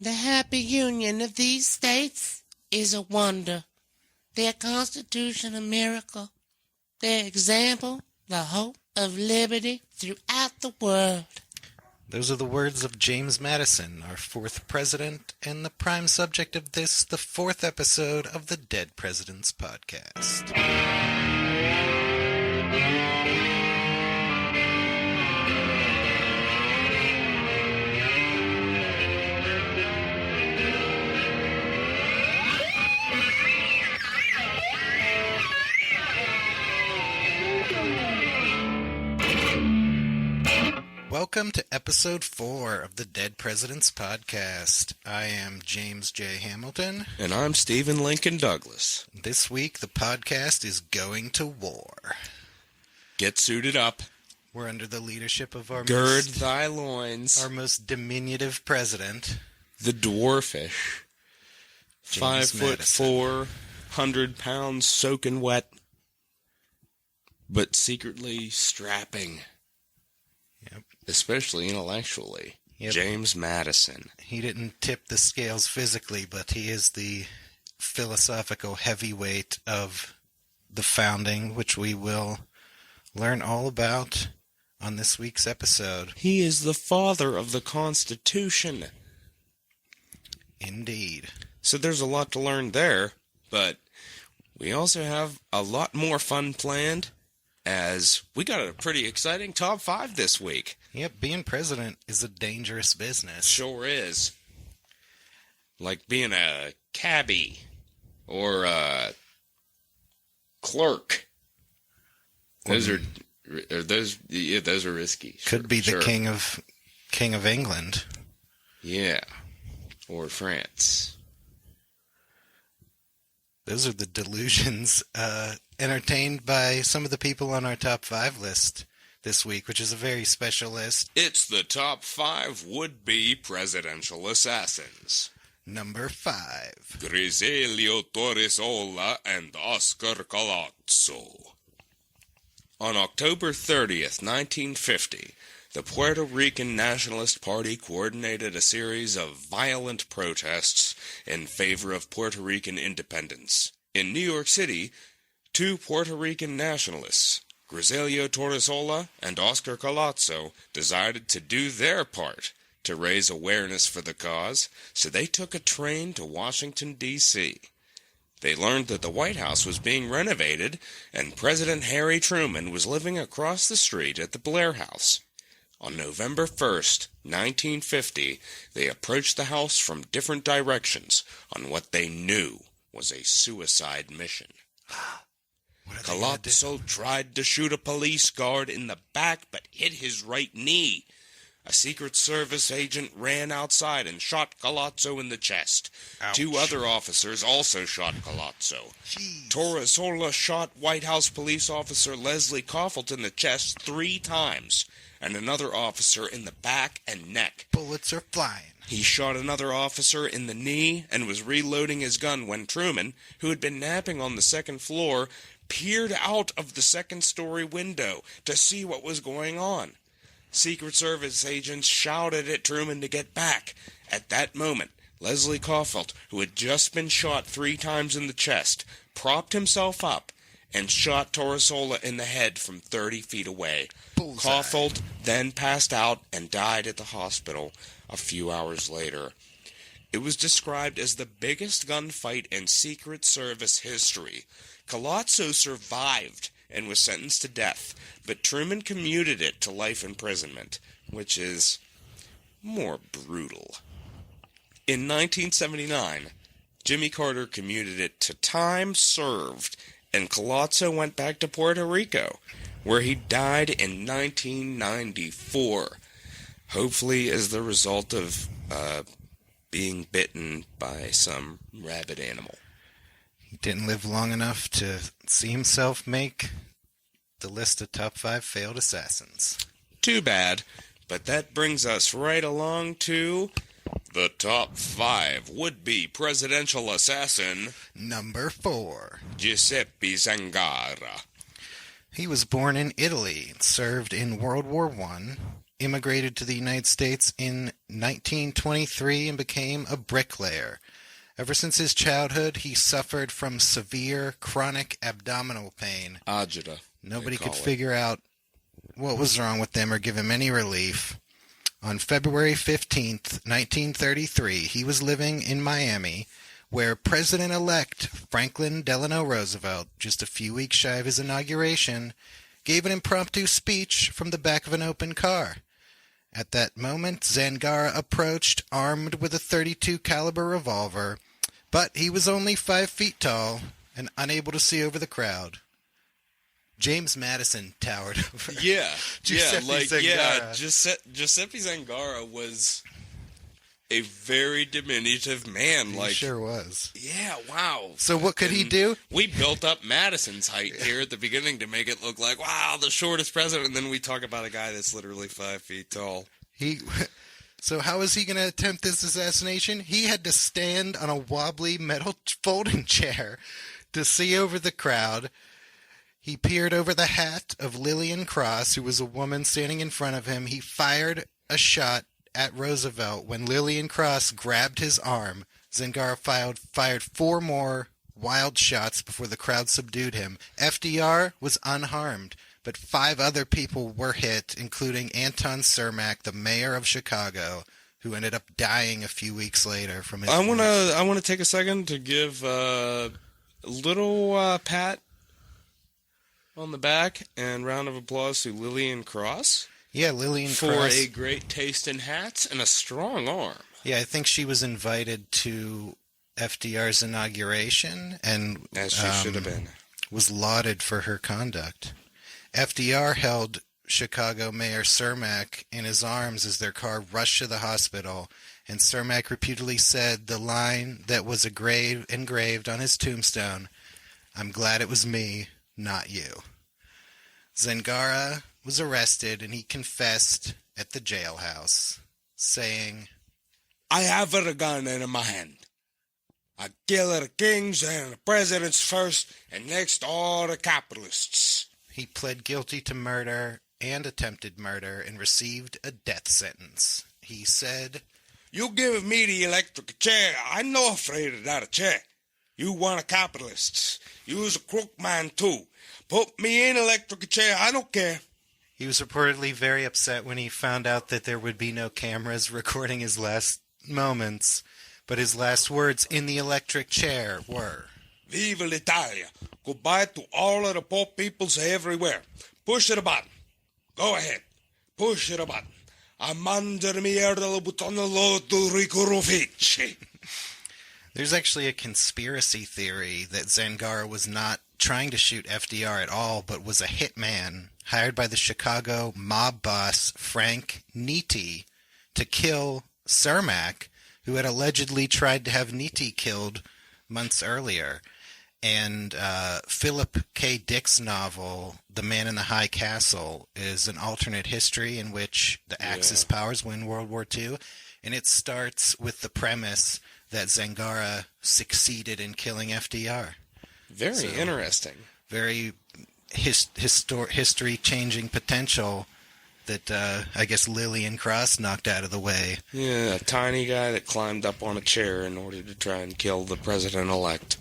The happy union of these states is a wonder. Their Constitution a miracle. Their example, the hope of liberty throughout the world. Those are the words of James Madison, our fourth president, and the prime subject of this, the fourth episode of the Dead Presidents Podcast. Welcome to episode 4 of the Dead Presidents Podcast. I am James J. Hamilton. And I'm Stephen Lincoln Douglas. This week, the podcast is going to war. Get suited up. We're under the leadership of our Gird thy loins. Our most diminutive president. The dwarfish. James 5'4", 100 pounds soaking wet, but secretly strapping. Yep. Especially intellectually. Yep. James Madison. He didn't tip the scales physically, but he is the philosophical heavyweight of the founding, which we will learn all about on this week's episode. He is the father of the Constitution. Indeed. So there's a lot to learn there, but we also have a lot more fun planned, as we got a pretty exciting top 5 this week. Yep, being president is a dangerous business. Sure is. Like being a cabbie or a clerk. Those are risky. Could be the king of England. Yeah. Or France. Those are the delusions entertained by some of the people on our top 5 list this week, which is a very special list. It's the top 5 would-be presidential assassins. Number 5. Giuseppe Torresola and Oscar Collazo. On October 30th, 1950, the Puerto Rican Nationalist Party coordinated a series of violent protests in favor of Puerto Rican independence. In New York City, 2 Puerto Rican nationalists, Giuseppe Torresola and Oscar Collazo, decided to do their part to raise awareness for the cause, so they took a train to Washington, D.C. They learned that the White House was being renovated, and President Harry Truman was living across the street at the Blair House. On November 1st, 1950, they approached the house from different directions on what they knew was a suicide mission. Collazo tried to shoot a police guard in the back, but hit his right knee. A Secret Service agent ran outside and shot Collazo in the chest. Ouch. 2 other officers also shot Collazo. Jeez. Torresola shot White House police officer Leslie Coffelt in the chest 3 times, and another officer in the back and neck. Bullets are flying. He shot another officer in the knee and was reloading his gun when Truman, who had been napping on the 2nd floor, peered out of the 2nd-story window to see what was going on. Secret Service agents shouted at Truman to get back. At that moment, Leslie Coffelt, who had just been shot 3 times in the chest, propped himself up and shot Torresola in the head from 30 feet away. Bullseye. Coffelt then passed out and died at the hospital a few hours later. It was described as the biggest gunfight in Secret Service history. Collazo survived and was sentenced to death, but Truman commuted it to life imprisonment, which is more brutal. In 1979, Jimmy Carter commuted it to time served, and Collazo went back to Puerto Rico, where he died in 1994, hopefully as the result of being bitten by some rabid animal. He didn't live long enough to see himself make the list of top 5 failed assassins. Too bad, but that brings us right along to the top 5 would-be presidential assassin. Number 4. Giuseppe Zangara. He was born in Italy and served in World War I immigrated to the United States in 1923 and became a bricklayer. Ever since his childhood, he suffered from severe chronic abdominal pain. Agita. Nobody could figure out what was wrong with him or give him any relief. On February 15th, 1933, he was living in Miami, where President-elect Franklin Delano Roosevelt, just a few weeks shy of his inauguration, gave an impromptu speech from the back of an open car. At that moment, Zangara approached, armed with a .32 caliber revolver, but he was only 5 feet tall and unable to see over the crowd. James Madison towered over. Giuseppe Zangara. Giuseppe Zangara was a very diminutive man. He sure was. Yeah, wow. So what could he do? We built up Madison's height here at the beginning to make it look like, wow, the shortest president, and then we talk about a guy that's literally 5 feet tall. So how was he going to attempt this assassination? He had to stand on a wobbly metal folding chair to see over the crowd. He peered over the hat of Lillian Cross, who was a woman standing in front of him. He fired a shot at Roosevelt when Lillian Cross grabbed his arm. Zangara fired 4 more wild shots before the crowd subdued him. FDR was unharmed, but 5 other people were hit, including Anton Cermak, the mayor of Chicago, who ended up dying a few weeks later from his I want to take a second to give a little pat on the back and round of applause to Lillian Cross. Yeah, Lillian for Cross. a great taste in hats and a strong arm. Yeah, I think she was invited to FDR's inauguration and as she should have been. Was lauded for her conduct. FDR held Chicago Mayor Cermak in his arms as their car rushed to the hospital, and Cermak repeatedly said the line that was engraved on his tombstone, "I'm glad it was me, not you." Zangara was arrested, and he confessed at the jailhouse, saying, "I have a gun in my hand. I kill the kings and the presidents first, and next all the capitalists." He pled guilty to murder and attempted murder and received a death sentence. He said, "You give me the electric chair. I'm not afraid of that chair. You want a capitalist. You's a crook man too. Put me in electric chair. I don't care." He was reportedly very upset when he found out that there would be no cameras recording his last moments, but his last words in the electric chair were, "Viva l'Italia. Goodbye to all of the poor peoples everywhere. Push the button. Go ahead. Push the button. Amanda mierda la buttona lo tu ricorofici." There's actually a conspiracy theory that Zangara was not trying to shoot FDR at all, but was a hitman hired by the Chicago mob boss Frank Nitti to kill Cermak, who had allegedly tried to have Nitti killed months earlier. And Philip K. Dick's novel, The Man in the High Castle, is an alternate history in which the Axis powers win World War II. And it starts with the premise that Zangara succeeded in killing FDR. Very interesting. Very history-changing potential that I guess Lillian Cross knocked out of the way. Yeah, a tiny guy that climbed up on a chair in order to try and kill the president-elect.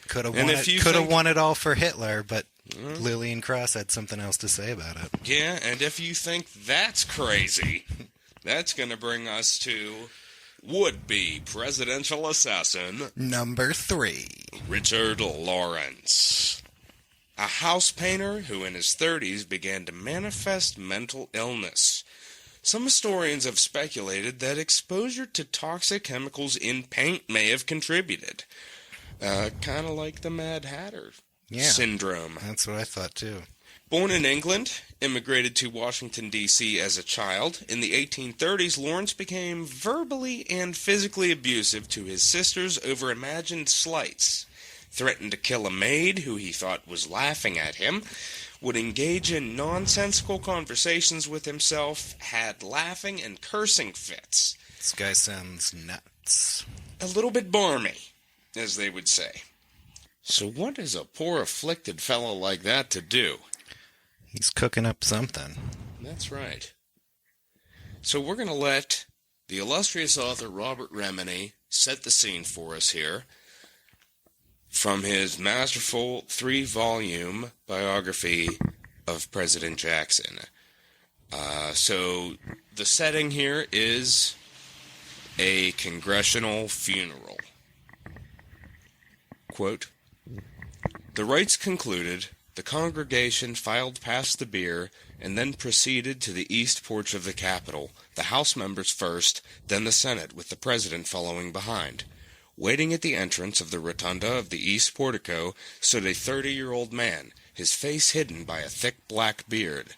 Could have won it all for Hitler, but Lillian Cross had something else to say about it. Yeah, and if you think that's crazy, that's going to bring us to would-be presidential assassin number 3. Richard Lawrence. A house painter who in his 30s began to manifest mental illness. Some historians have speculated that exposure to toxic chemicals in paint may have contributed. Kind of like the Mad Hatter syndrome. That's what I thought too. Born in England, immigrated to Washington, D.C. as a child, in the 1830s, Lawrence became verbally and physically abusive to his sisters over imagined slights, threatened to kill a maid who he thought was laughing at him, would engage in nonsensical conversations with himself, had laughing and cursing fits. This guy sounds nuts. A little bit barmy, as they would say. So what is a poor afflicted fellow like that to do? He's cooking up something. That's right. So we're going to let the illustrious author Robert Remini set the scene for us here from his masterful 3-volume biography of President Jackson. So the setting here is a congressional funeral. Quote, "The rites concluded, the congregation filed past the bier and then proceeded to the east porch of the Capitol, the House members first, then the Senate, with the President following behind. Waiting at the entrance of the rotunda of the east portico stood a 30-year-old man, his face hidden by a thick black beard.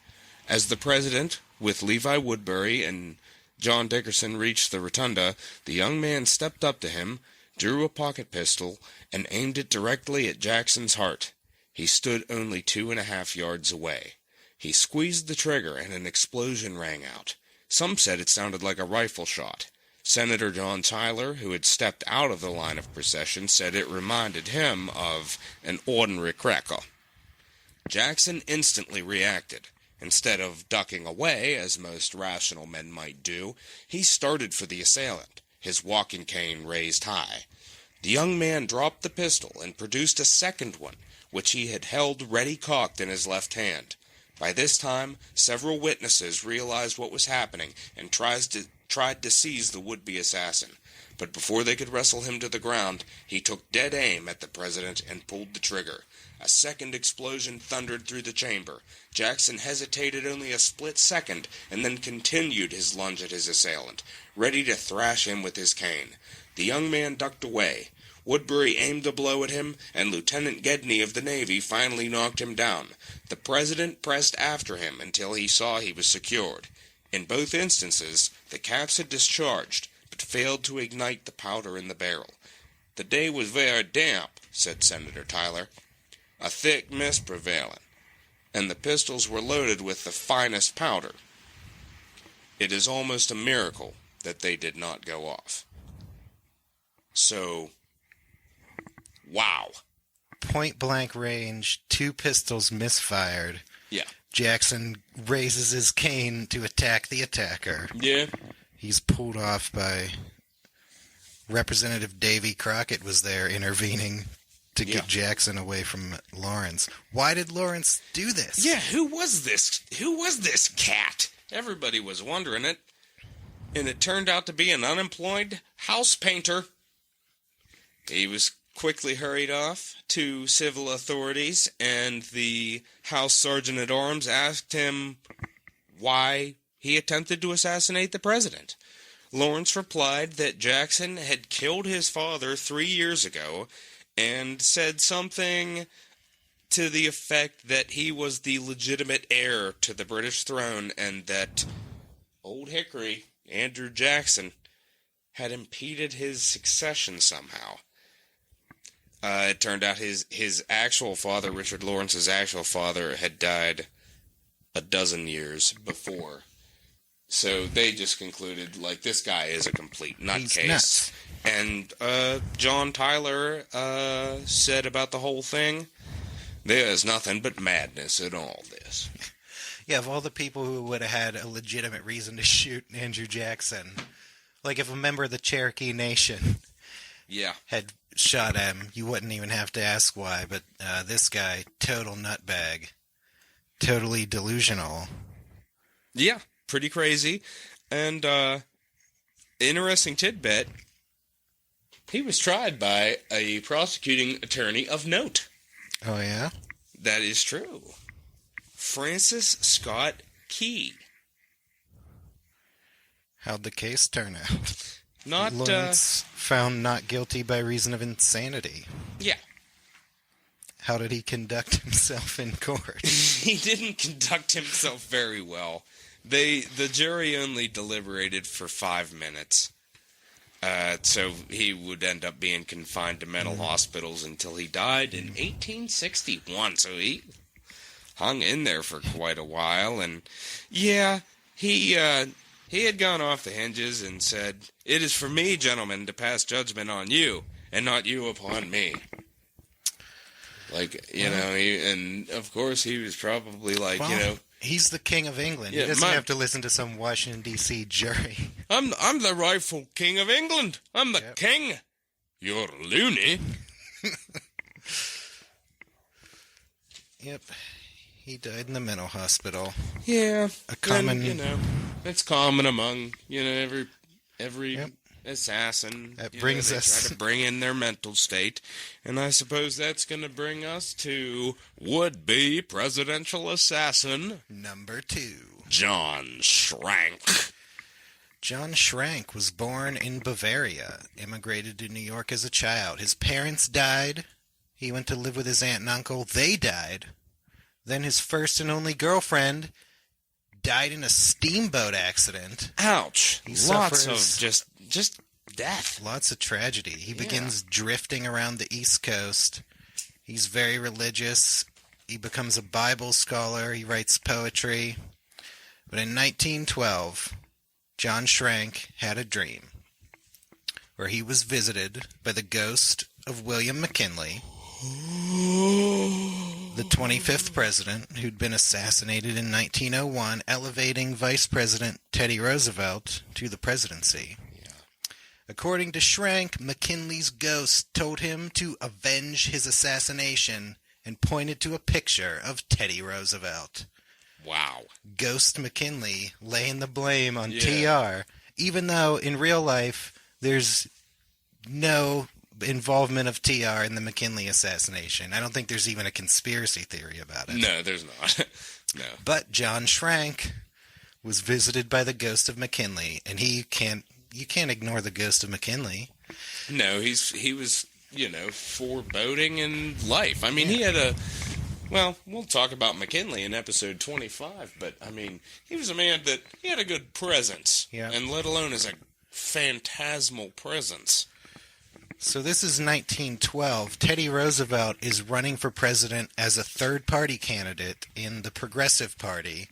As the President, with Levi Woodbury and John Dickerson, reached the rotunda, the young man stepped up to him, drew a pocket pistol, and aimed it directly at Jackson's heart. He stood only 2.5 yards away. He squeezed the trigger, and an explosion rang out. Some said it sounded like a rifle shot. Senator John Tyler, who had stepped out of the line of procession, said it reminded him of an ordinary cracker. Jackson instantly reacted. Instead of ducking away, as most rational men might do, he started for the assailant, his walking cane raised high. The young man dropped the pistol and produced a second one, which he had held ready-cocked in his left hand. By this time, several witnesses realized what was happening and tried to seize the would-be assassin. But before they could wrestle him to the ground, he took dead aim at the President and pulled the trigger. A second explosion thundered through the chamber. Jackson hesitated only a split second and then continued his lunge at his assailant, ready to thrash him with his cane. The young man ducked away. Woodbury aimed a blow at him, and Lieutenant Gedney of the Navy finally knocked him down. The President pressed after him until he saw he was secured. In both instances, the caps had discharged, but failed to ignite the powder in the barrel. "The day was very damp," said Senator Tyler. "A thick mist prevailing, and the pistols were loaded with the finest powder. It is almost a miracle that they did not go off." So, wow. Point-blank range, 2 pistols misfired. Yeah. Jackson raises his cane to attack the attacker. Yeah. He's pulled off by Representative Davy Crockett was there intervening to get Jackson away from Lawrence. Why did Lawrence do this? Yeah, who was this? Who was this cat? Everybody was wondering it. And it turned out to be an unemployed house painter. He was quickly hurried off to civil authorities, and the House Sergeant-at-Arms asked him why he attempted to assassinate the President. Lawrence replied that Jackson had killed his father 3 years ago, and said something to the effect that he was the legitimate heir to the British throne, and that Old Hickory, Andrew Jackson, had impeded his succession somehow. It turned out his actual father, Richard Lawrence's actual father, had died a dozen years before. So they just concluded, like, this guy is a complete nutcase. And John Tyler said about the whole thing, there is nothing but madness in all this. Yeah, of all the people who would have had a legitimate reason to shoot Andrew Jackson, like if a member of the Cherokee Nation had shot him, you wouldn't even have to ask why. But this guy, total nutbag, totally delusional. Yeah, pretty crazy. And interesting tidbit, he was tried by a prosecuting attorney of note. Oh, yeah? That is true. Francis Scott Key. How'd the case turn out? Lawrence found not guilty by reason of insanity. Yeah. How did he conduct himself in court? He didn't conduct himself very well. The jury only deliberated for 5 minutes. So he would end up being confined to mental hospitals until he died in 1861. So he hung in there for quite a while. And yeah, he had gone off the hinges and said, "It is for me, gentlemen, to pass judgment on you, and not you upon me." Like, you know, and of course he was probably like, He's the king of England. Yeah, he doesn't have to listen to some Washington, D.C. jury. I'm the rightful king of England. I'm the king. You're loony. Yep. He died in the mental hospital. Yeah. A common... it's common among, every assassin. That brings us... try to bring in their mental state. And I suppose that's going to bring us to would-be presidential assassin... Number 2. John Schrank. John Schrank was born in Bavaria, immigrated to New York as a child. His parents died. He went to live with his aunt and uncle. They died. Then his first and only girlfriend died in a steamboat accident. Ouch. He Lots suffers of just death. Lots of tragedy. He begins drifting around the East Coast. He's very religious. He becomes a Bible scholar. He writes poetry. But in 1912, John Schrank had a dream where he was visited by the ghost of William McKinley, the 25th president who'd been assassinated in 1901, elevating Vice President Teddy Roosevelt to the presidency. Yeah. According to Schrank, McKinley's ghost told him to avenge his assassination and pointed to a picture of Teddy Roosevelt. Wow. Ghost McKinley laying the blame on TR, even though in real life there's no involvement of TR in the McKinley assassination. I don't think there's even a conspiracy theory about it. No, there's not. No. But John Schrank was visited by the ghost of McKinley, and you can't ignore the ghost of McKinley. No, he was, foreboding in life. I mean, he had well, we'll talk about McKinley in episode 25, but, I mean, he was a man that he had a good presence, and let alone as a phantasmal presence. So this is 1912. Teddy Roosevelt is running for president as a third-party candidate in the Progressive Party,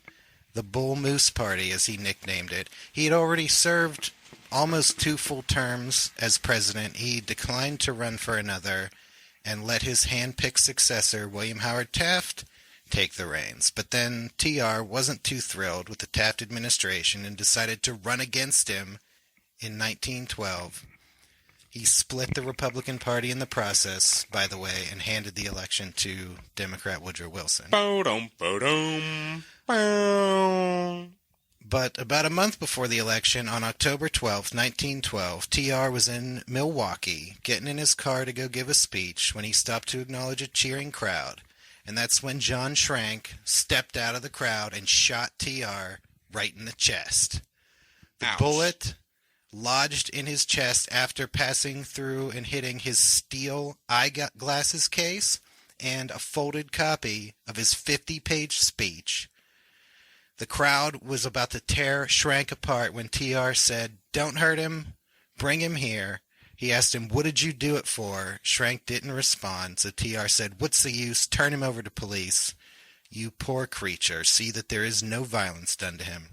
the Bull Moose Party, as he nicknamed it. He had already served almost 2 full terms as president. He declined to run for another and let his hand-picked successor, William Howard Taft, take the reins. But then TR wasn't too thrilled with the Taft administration and decided to run against him in 1912. He split the Republican Party in the process, by the way, and handed the election to Democrat Woodrow Wilson. But about a month before the election, on October 12th, 1912, TR was in Milwaukee, getting in his car to go give a speech when he stopped to acknowledge a cheering crowd. And that's when John Schrank stepped out of the crowd and shot TR right in the chest. The bullet lodged in his chest after passing through and hitting his steel eyeglasses case and a folded copy of his 50-page speech. The crowd was about to tear Schrank apart when TR said, "Don't hurt him, bring him here." He asked him, "What did you do it for?" Schrank didn't respond, so TR said, "What's the use? Turn him over to police. You poor creature, see that there is no violence done to him."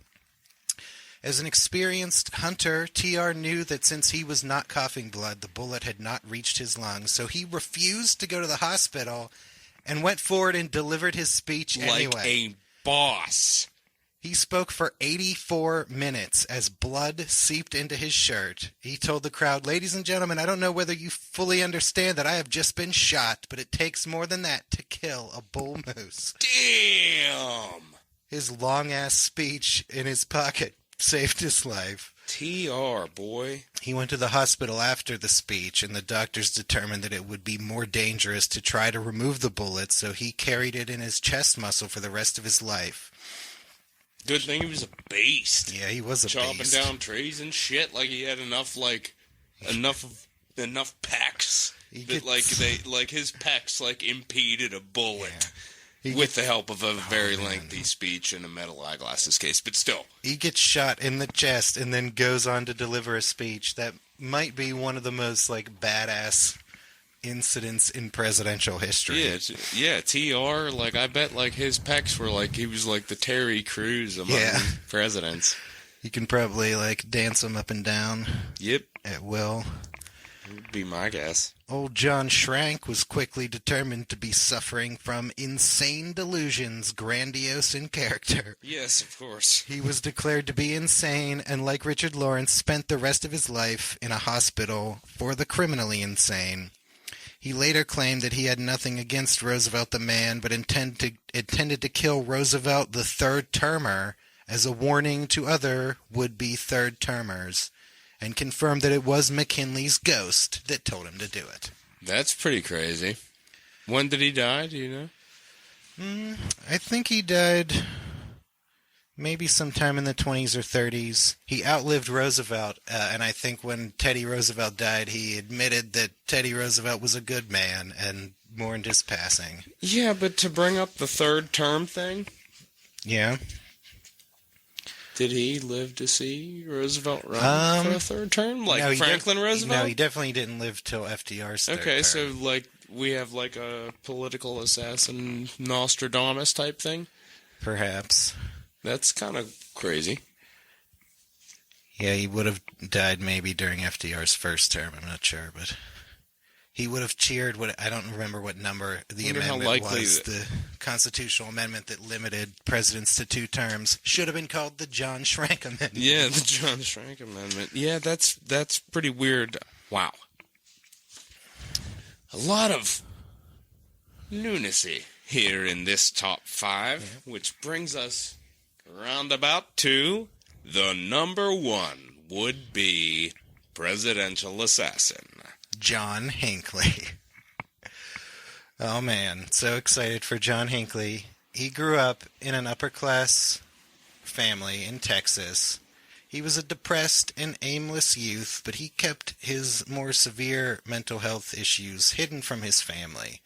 As an experienced hunter, TR knew that since he was not coughing blood, the bullet had not reached his lungs, so he refused to go to the hospital and went forward and delivered his speech anyway. Like a boss. He spoke for 84 minutes as blood seeped into his shirt. He told the crowd, "Ladies and gentlemen, I don't know whether you fully understand that I have just been shot, but it takes more than that to kill a bull moose." Damn! His long-ass speech in his pocket saved his life. TR, boy. He went to the hospital after the speech, and the doctors determined that it would be more dangerous to try to remove the bullet, so he carried it in his chest muscle for the rest of his life. Good thing he was a beast. Yeah, he was a chopping beast. Chopping down trees and shit. Like he had enough pecs that his pecs impeded a bullet. Yeah. With the help of a very lengthy speech and a metal eyeglasses case, but still. He gets shot in the chest and then goes on to deliver a speech. That might be one of the most badass incidents in presidential history. Yeah, TR, I bet his pecs were he was the Terry Crews among presidents. You can probably dance them up and down. Yep. At will. Would be my guess. Old John Schrank was quickly determined to be suffering from insane delusions, grandiose in character. Yes, of course. He was declared to be insane and, like Richard Lawrence, spent the rest of his life in a hospital for the criminally insane. He later claimed that he had nothing against Roosevelt the man, but intended to kill Roosevelt the third-termer as a warning to other would-be third-termers, and confirmed that it was McKinley's ghost that told him to do it. That's pretty crazy. When did he die, do you know? I think he died maybe sometime in the 20s or 30s. He outlived Roosevelt, and I think when Teddy Roosevelt died, he admitted that Teddy Roosevelt was a good man and mourned his passing. Yeah, but to bring up the third term thing? Yeah. Did he live to see Roosevelt run for a third term? Like no, Franklin Roosevelt? No, he definitely didn't live till FDR's third term. Okay, so like we have like a political assassin Nostradamus type thing? Perhaps. That's kind of crazy. Yeah, he would have died maybe during FDR's first term, I'm not sure, but he would have cheered I don't remember what number the amendment was. The constitutional amendment that limited presidents to 2 terms should have been called the John Schrank Amendment. Yeah, the John Schrank Amendment. Yeah, that's pretty weird. Wow. A lot of lunacy here in this top 5, which brings us roundabout to the number 1 would-be presidential assassin. John Hinckley. Oh man, so excited for John Hinckley. He grew up in an upper-class family in Texas. He was a depressed and aimless youth, but he kept his more severe mental health issues hidden from his family.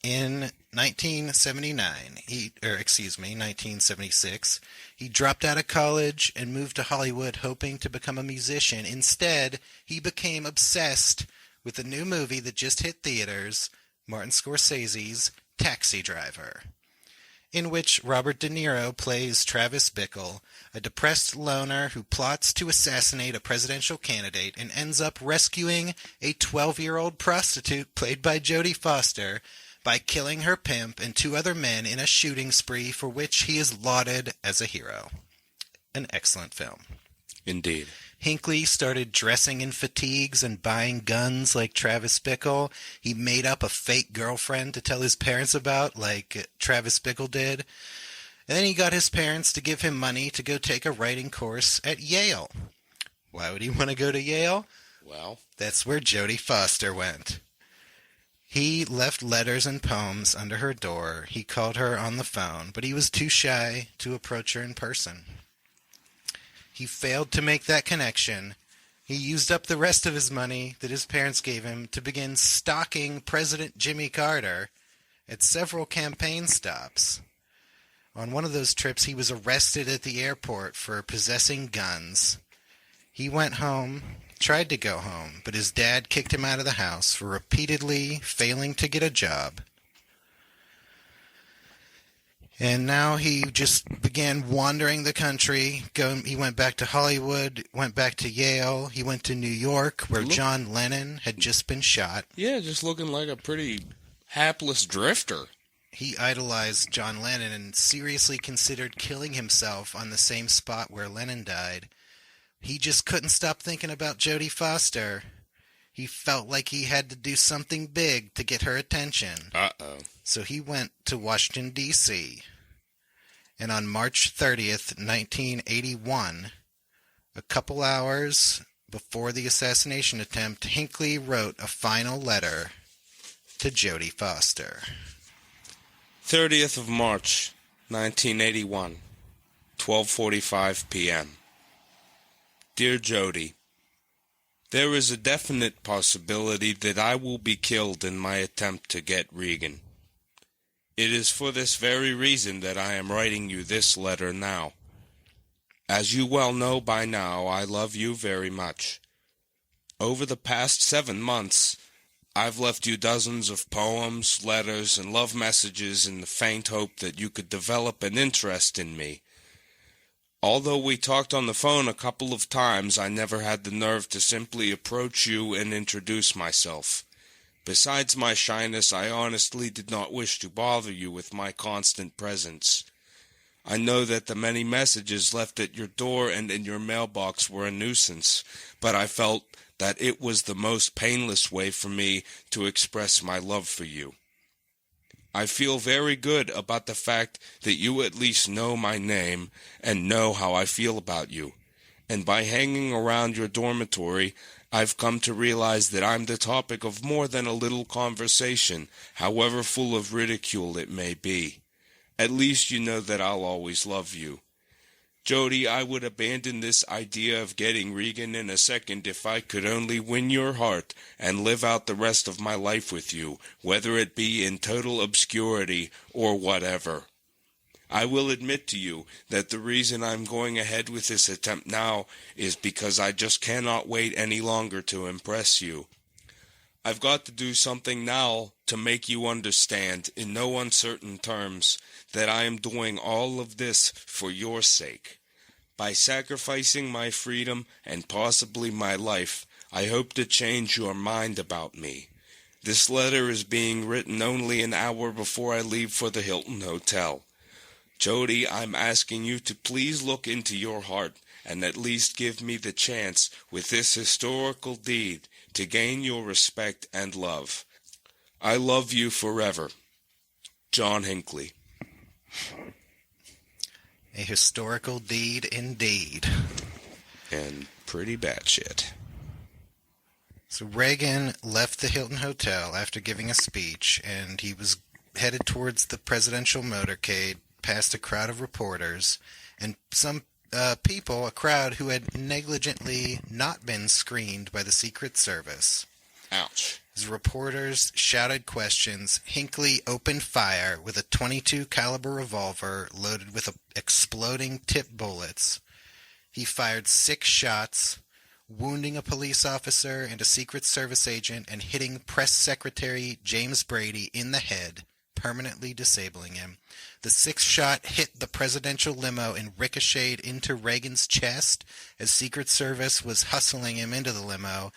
In 1976, he dropped out of college and moved to Hollywood hoping to become a musician. Instead, he became obsessed with a new movie that just hit theaters, Martin Scorsese's Taxi Driver, in which Robert De Niro plays Travis Bickle, a depressed loner who plots to assassinate a presidential candidate and ends up rescuing a 12-year-old prostitute played by Jodie Foster by killing her pimp and 2 other men in a shooting spree for which he is lauded as a hero. An excellent film. Indeed. Hinckley started dressing in fatigues and buying guns like Travis Bickle. He made up a fake girlfriend to tell his parents about, like Travis Bickle did. And then he got his parents to give him money to go take a writing course at Yale. Why would he want to go to Yale? Well, that's where Jodie Foster went. He left letters and poems under her door. He called her on the phone, but he was too shy to approach her in person. He failed to make that connection. He used up the rest of his money that his parents gave him to begin stalking President Jimmy Carter at several campaign stops. On one of those trips, he was arrested at the airport for possessing guns. He went home, tried to go home, but his dad kicked him out of the house for repeatedly failing to get a job. And now he just began wandering the country. He went back to Hollywood, went back to Yale. He went to New York, where John Lennon had just been shot. Yeah, just looking like a pretty hapless drifter. He idolized John Lennon and seriously considered killing himself on the same spot where Lennon died. He just couldn't stop thinking about Jodie Foster. He felt like he had to do something big to get her attention. Uh-oh. So he went to Washington, D.C., and on March 30th, 1981, a couple hours before the assassination attempt, Hinckley wrote a final letter to Jodie Foster. 30th of March, 1981, 12:45 p.m. Dear Jodie, there is a definite possibility that I will be killed in my attempt to get Reagan. It is for this very reason that I am writing you this letter now. As you well know by now, I love you very much. Over the past 7 months, I've left you dozens of poems, letters, and love messages in the faint hope that you could develop an interest in me. Although we talked on the phone a couple of times, I never had the nerve to simply approach you and introduce myself. Besides my shyness, I honestly did not wish to bother you with my constant presence. I know that the many messages left at your door and in your mailbox were a nuisance, but I felt that it was the most painless way for me to express my love for you. I feel very good about the fact that you at least know my name and know how I feel about you. And by hanging around your dormitory, I've come to realize that I'm the topic of more than a little conversation, however full of ridicule it may be. At least you know that I'll always love you. Jody, I would abandon this idea of getting Regan in a second if I could only win your heart and live out the rest of my life with you, whether it be in total obscurity or whatever. I will admit to you that the reason I'm going ahead with this attempt now is because I just cannot wait any longer to impress you. I've got to do something now to make you understand, in no uncertain terms, that I am doing all of this for your sake. By sacrificing my freedom and possibly my life, I hope to change your mind about me. This letter is being written only an hour before I leave for the Hilton Hotel. Jody, I'm asking you to please look into your heart and at least give me the chance with this historical deed to gain your respect and love. I love you forever. John Hinckley. A historical deed indeed. And pretty bad shit. So Reagan left the Hilton Hotel after giving a speech, and he was headed towards the presidential motorcade past a crowd of reporters and some people, a crowd who had negligently not been screened by the Secret Service. Ouch. As reporters shouted questions, Hinckley opened fire with a .22 caliber revolver loaded with exploding tip bullets. He fired 6 shots, wounding a police officer and a Secret Service agent and hitting Press Secretary James Brady in the head, permanently disabling him. The 6th shot hit the presidential limo and ricocheted into Reagan's chest as Secret Service was hustling him into the limo.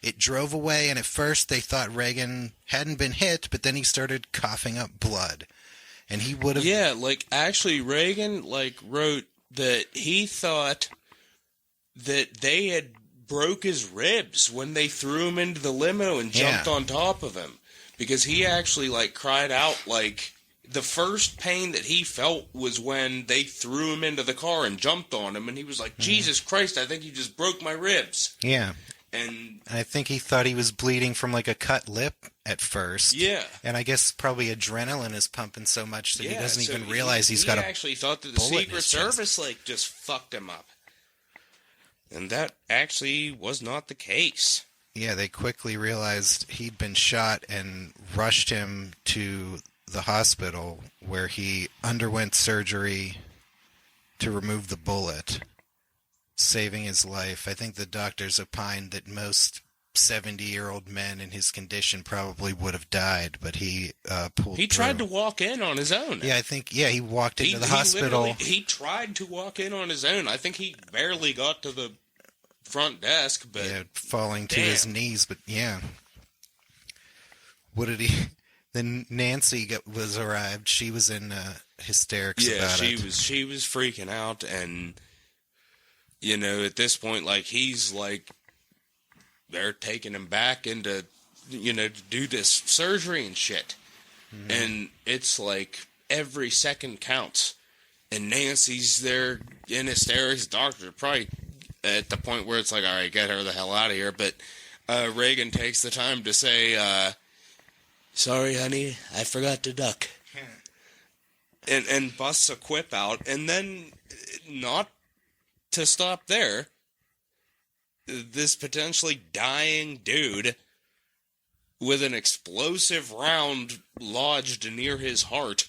It drove away, and at first they thought Reagan hadn't been hit, but then he started coughing up blood. And he would have... Yeah, actually Reagan, wrote that he thought that they had broke his ribs when they threw him into the limo and jumped on top of him. Because he actually, cried out, the first pain that he felt was when they threw him into the car and jumped on him, and he was like, Jesus Christ, I think you just broke my ribs. Yeah. And I think he thought he was bleeding from, a cut lip at first. Yeah. And I guess probably adrenaline is pumping so much that he doesn't even realize he's got a He actually thought that the Secret Service, just fucked him up. And that actually was not the case. Yeah, they quickly realized he'd been shot and rushed him to the hospital where he underwent surgery to remove the bullet, saving his life. I think the doctors opined that most 70-year-old men in his condition probably would have died, but he pulled through. He tried to walk in on his own. Yeah, he walked into the hospital. He tried to walk in on his own. I think he barely got to the front desk, but... Yeah, falling to his knees, but yeah. What did he... Then Nancy was arrived. She was in hysterics about it. Yeah, she was freaking out, and, at this point, he's, they're taking him back into, to do this surgery and shit. Mm-hmm. And it's every second counts. And Nancy's there in hysterics. Doctor probably at the point where it's all right, get her the hell out of here. But Reagan takes the time to say, sorry, honey, I forgot to duck. And busts a quip out. And then, not to stop there, this potentially dying dude with an explosive round lodged near his heart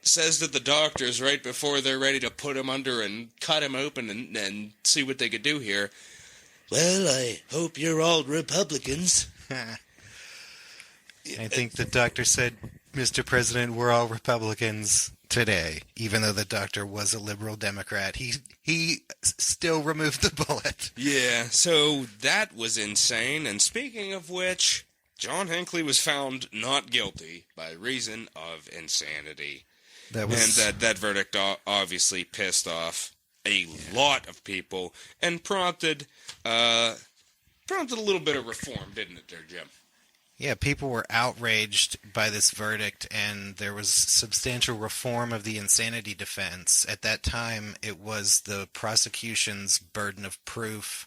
says to the doctors right before they're ready to put him under and cut him open and see what they could do here, well, I hope you're all Republicans. I think the doctor said, Mr. President, we're all Republicans today, even though the doctor was a liberal Democrat. He still removed the bullet. Yeah, so that was insane. And speaking of which, John Hinckley was found not guilty by reason of insanity. And that verdict obviously pissed off a lot of people and prompted a little bit of reform, didn't it there, Jim? Yeah, people were outraged by this verdict, and there was substantial reform of the insanity defense. At that time, it was the prosecution's burden of proof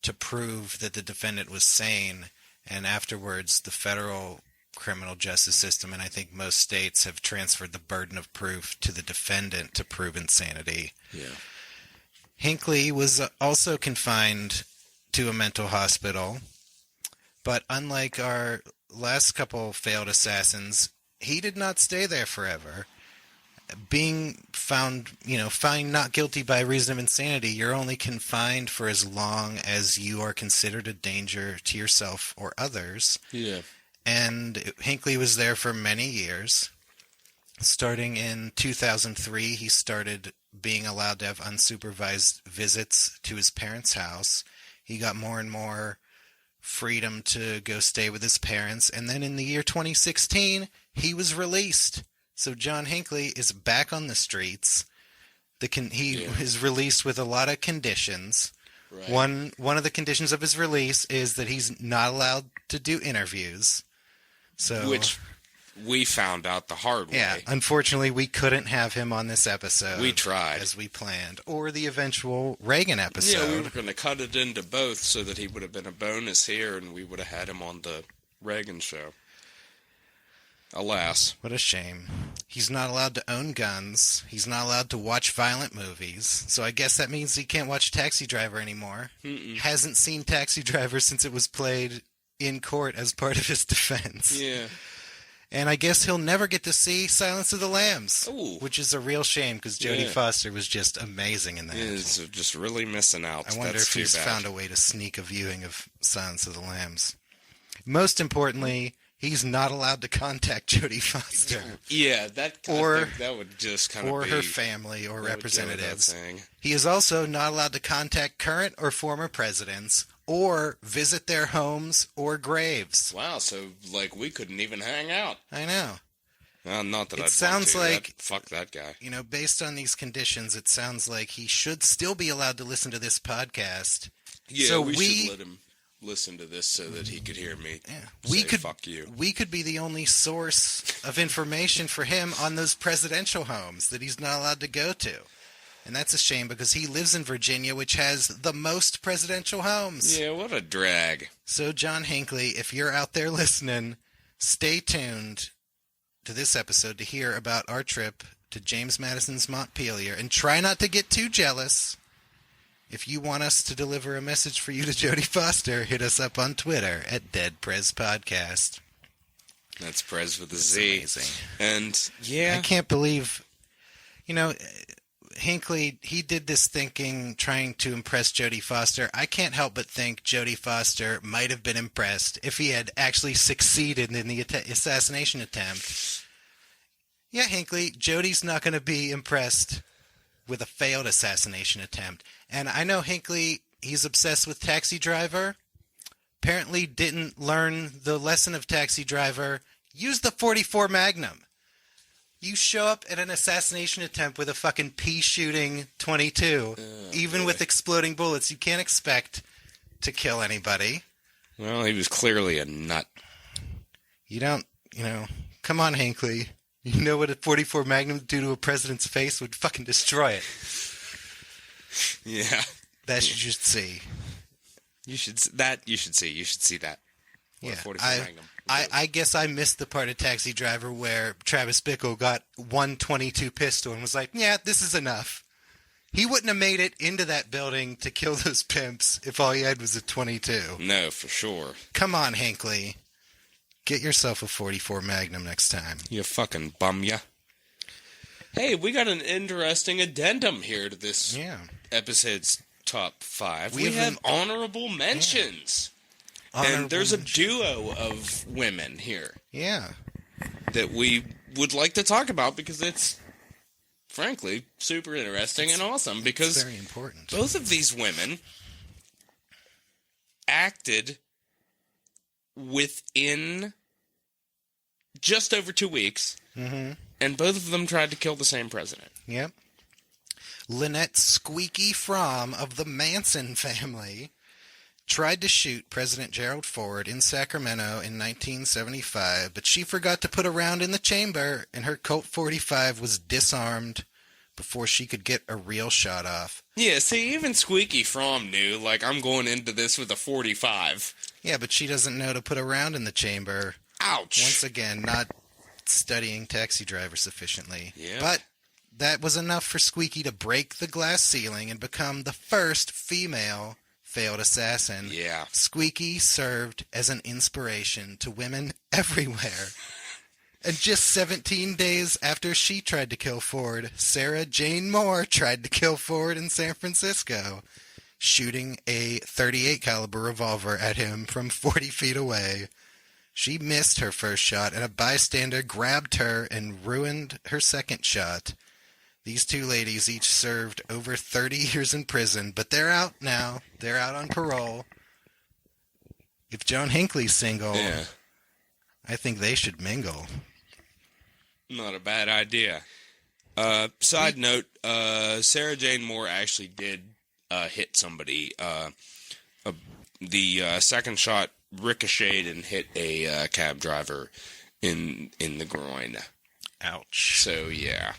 to prove that the defendant was sane, and afterwards, the federal criminal justice system, and I think most states, have transferred the burden of proof to the defendant to prove insanity. Yeah. Hinckley was also confined to a mental hospital, but unlike our last couple failed assassins, he did not stay there forever. Being found not guilty by reason of insanity, you're only confined for as long as you are considered a danger to yourself or others. Yeah. And Hinckley was there for many years. Starting in 2003, he started being allowed to have unsupervised visits to his parents' house. He got more and more freedom to go stay with his parents. And then in the year 2016, he was released. So John Hinckley is back on the streets. He is released with a lot of conditions. Right. One of the conditions of his release is that he's not allowed to do interviews. Which we found out the hard way. Yeah, unfortunately, we couldn't have him on this episode. We tried. As we planned. Or the eventual Reagan episode. Yeah, we were going to cut it into both so that he would have been a bonus here and we would have had him on the Reagan show. Alas. What a shame. He's not allowed to own guns. He's not allowed to watch violent movies. So I guess that means he can't watch Taxi Driver anymore. Mm-mm. Hasn't seen Taxi Driver since it was played in court as part of his defense. Yeah. And I guess he'll never get to see Silence of the Lambs. Ooh. Which is a real shame because Jodie Foster was just amazing in that. He's just really missing out. I wonder if he's found a way to sneak a viewing of Silence of the Lambs. Most importantly, he's not allowed to contact Jodie Foster. Yeah, that would just kind of be... Or her family or representatives. He is also not allowed to contact current or former presidents or visit their homes or graves. Wow, so, we couldn't even hang out. I know. Not that it I'd sounds want to. like... Fuck that guy. Based on these conditions, it sounds like he should still be allowed to listen to this podcast. Yeah, so we should let him listen to this so that he could hear me say, fuck you. We could be the only source of information for him on those presidential homes that he's not allowed to go to. And that's a shame because he lives in Virginia, which has the most presidential homes. Yeah, what a drag. So, John Hinckley, if you're out there listening, stay tuned to this episode to hear about our trip to James Madison's Montpelier. And try not to get too jealous. If you want us to deliver a message for you to Jodie Foster, hit us up on Twitter at DeadPresPodcast. That's Prez with a Z. Amazing. And, yeah. I can't believe, Hinckley, he did this thinking, trying to impress Jodie Foster. I can't help but think Jodie Foster might have been impressed if he had actually succeeded in the assassination attempt. Yeah, Hinckley, Jodie's not going to be impressed with a failed assassination attempt. And I know Hinckley, he's obsessed with Taxi Driver. Apparently didn't learn the lesson of Taxi Driver. Use the .44 Magnum. You show up at an assassination attempt with a fucking pea-shooting .22. Even with exploding bullets, you can't expect to kill anybody. Well, he was clearly a nut. You don't, come on, Hinckley. You know what a .44 Magnum do to a president's face would fucking destroy it. Yeah. That you should see. You should see that. You should see that. Yeah. Magnum. I guess I missed the part of Taxi Driver where Travis Bickle got 122 pistol and was like, yeah, this is enough. He wouldn't have made it into that building to kill those pimps if all he had was a 22. No, for sure. Come on, Hinckley. Get yourself a .44 Magnum next time. You fucking bum ya. Hey, we got an interesting addendum here to this episode's top 5. We have honorable mentions. And there's a duo of women here. Yeah. that we would like to talk about because it's, frankly, super interesting and awesome. Because it's very important. Both of these women acted within just over 2 weeks, and both of them tried to kill the same president. Yep. Lynette Squeaky Fromm of the Manson family tried to shoot President Gerald Ford in Sacramento in 1975, but she forgot to put a round in the chamber, and her Colt 45 was disarmed before she could get a real shot off. Yeah, see, even Squeaky Fromm knew, like, I'm going into this with a 45. Yeah, but she doesn't know to put a round in the chamber. Ouch. Once again, not studying Taxi Driver sufficiently. Yeah. But that was enough for Squeaky to break the glass ceiling and become the first female failed assassin. Yeah. Squeaky served as an inspiration to women everywhere. And just 17 days after she tried to kill Ford, Sarah Jane Moore tried to kill Ford in San Francisco, shooting a .38 caliber revolver at him from 40 feet away. She missed her first shot, and a bystander grabbed her and ruined her second shot. These two ladies each served over 30 years in prison, but they're out now. They're out on parole. If John Hinckley's single, I think they should mingle. Not a bad idea. Side note, Sarah Jane Moore actually did hit somebody. The second shot ricocheted and hit a cab driver in the groin. Ouch. So, yeah.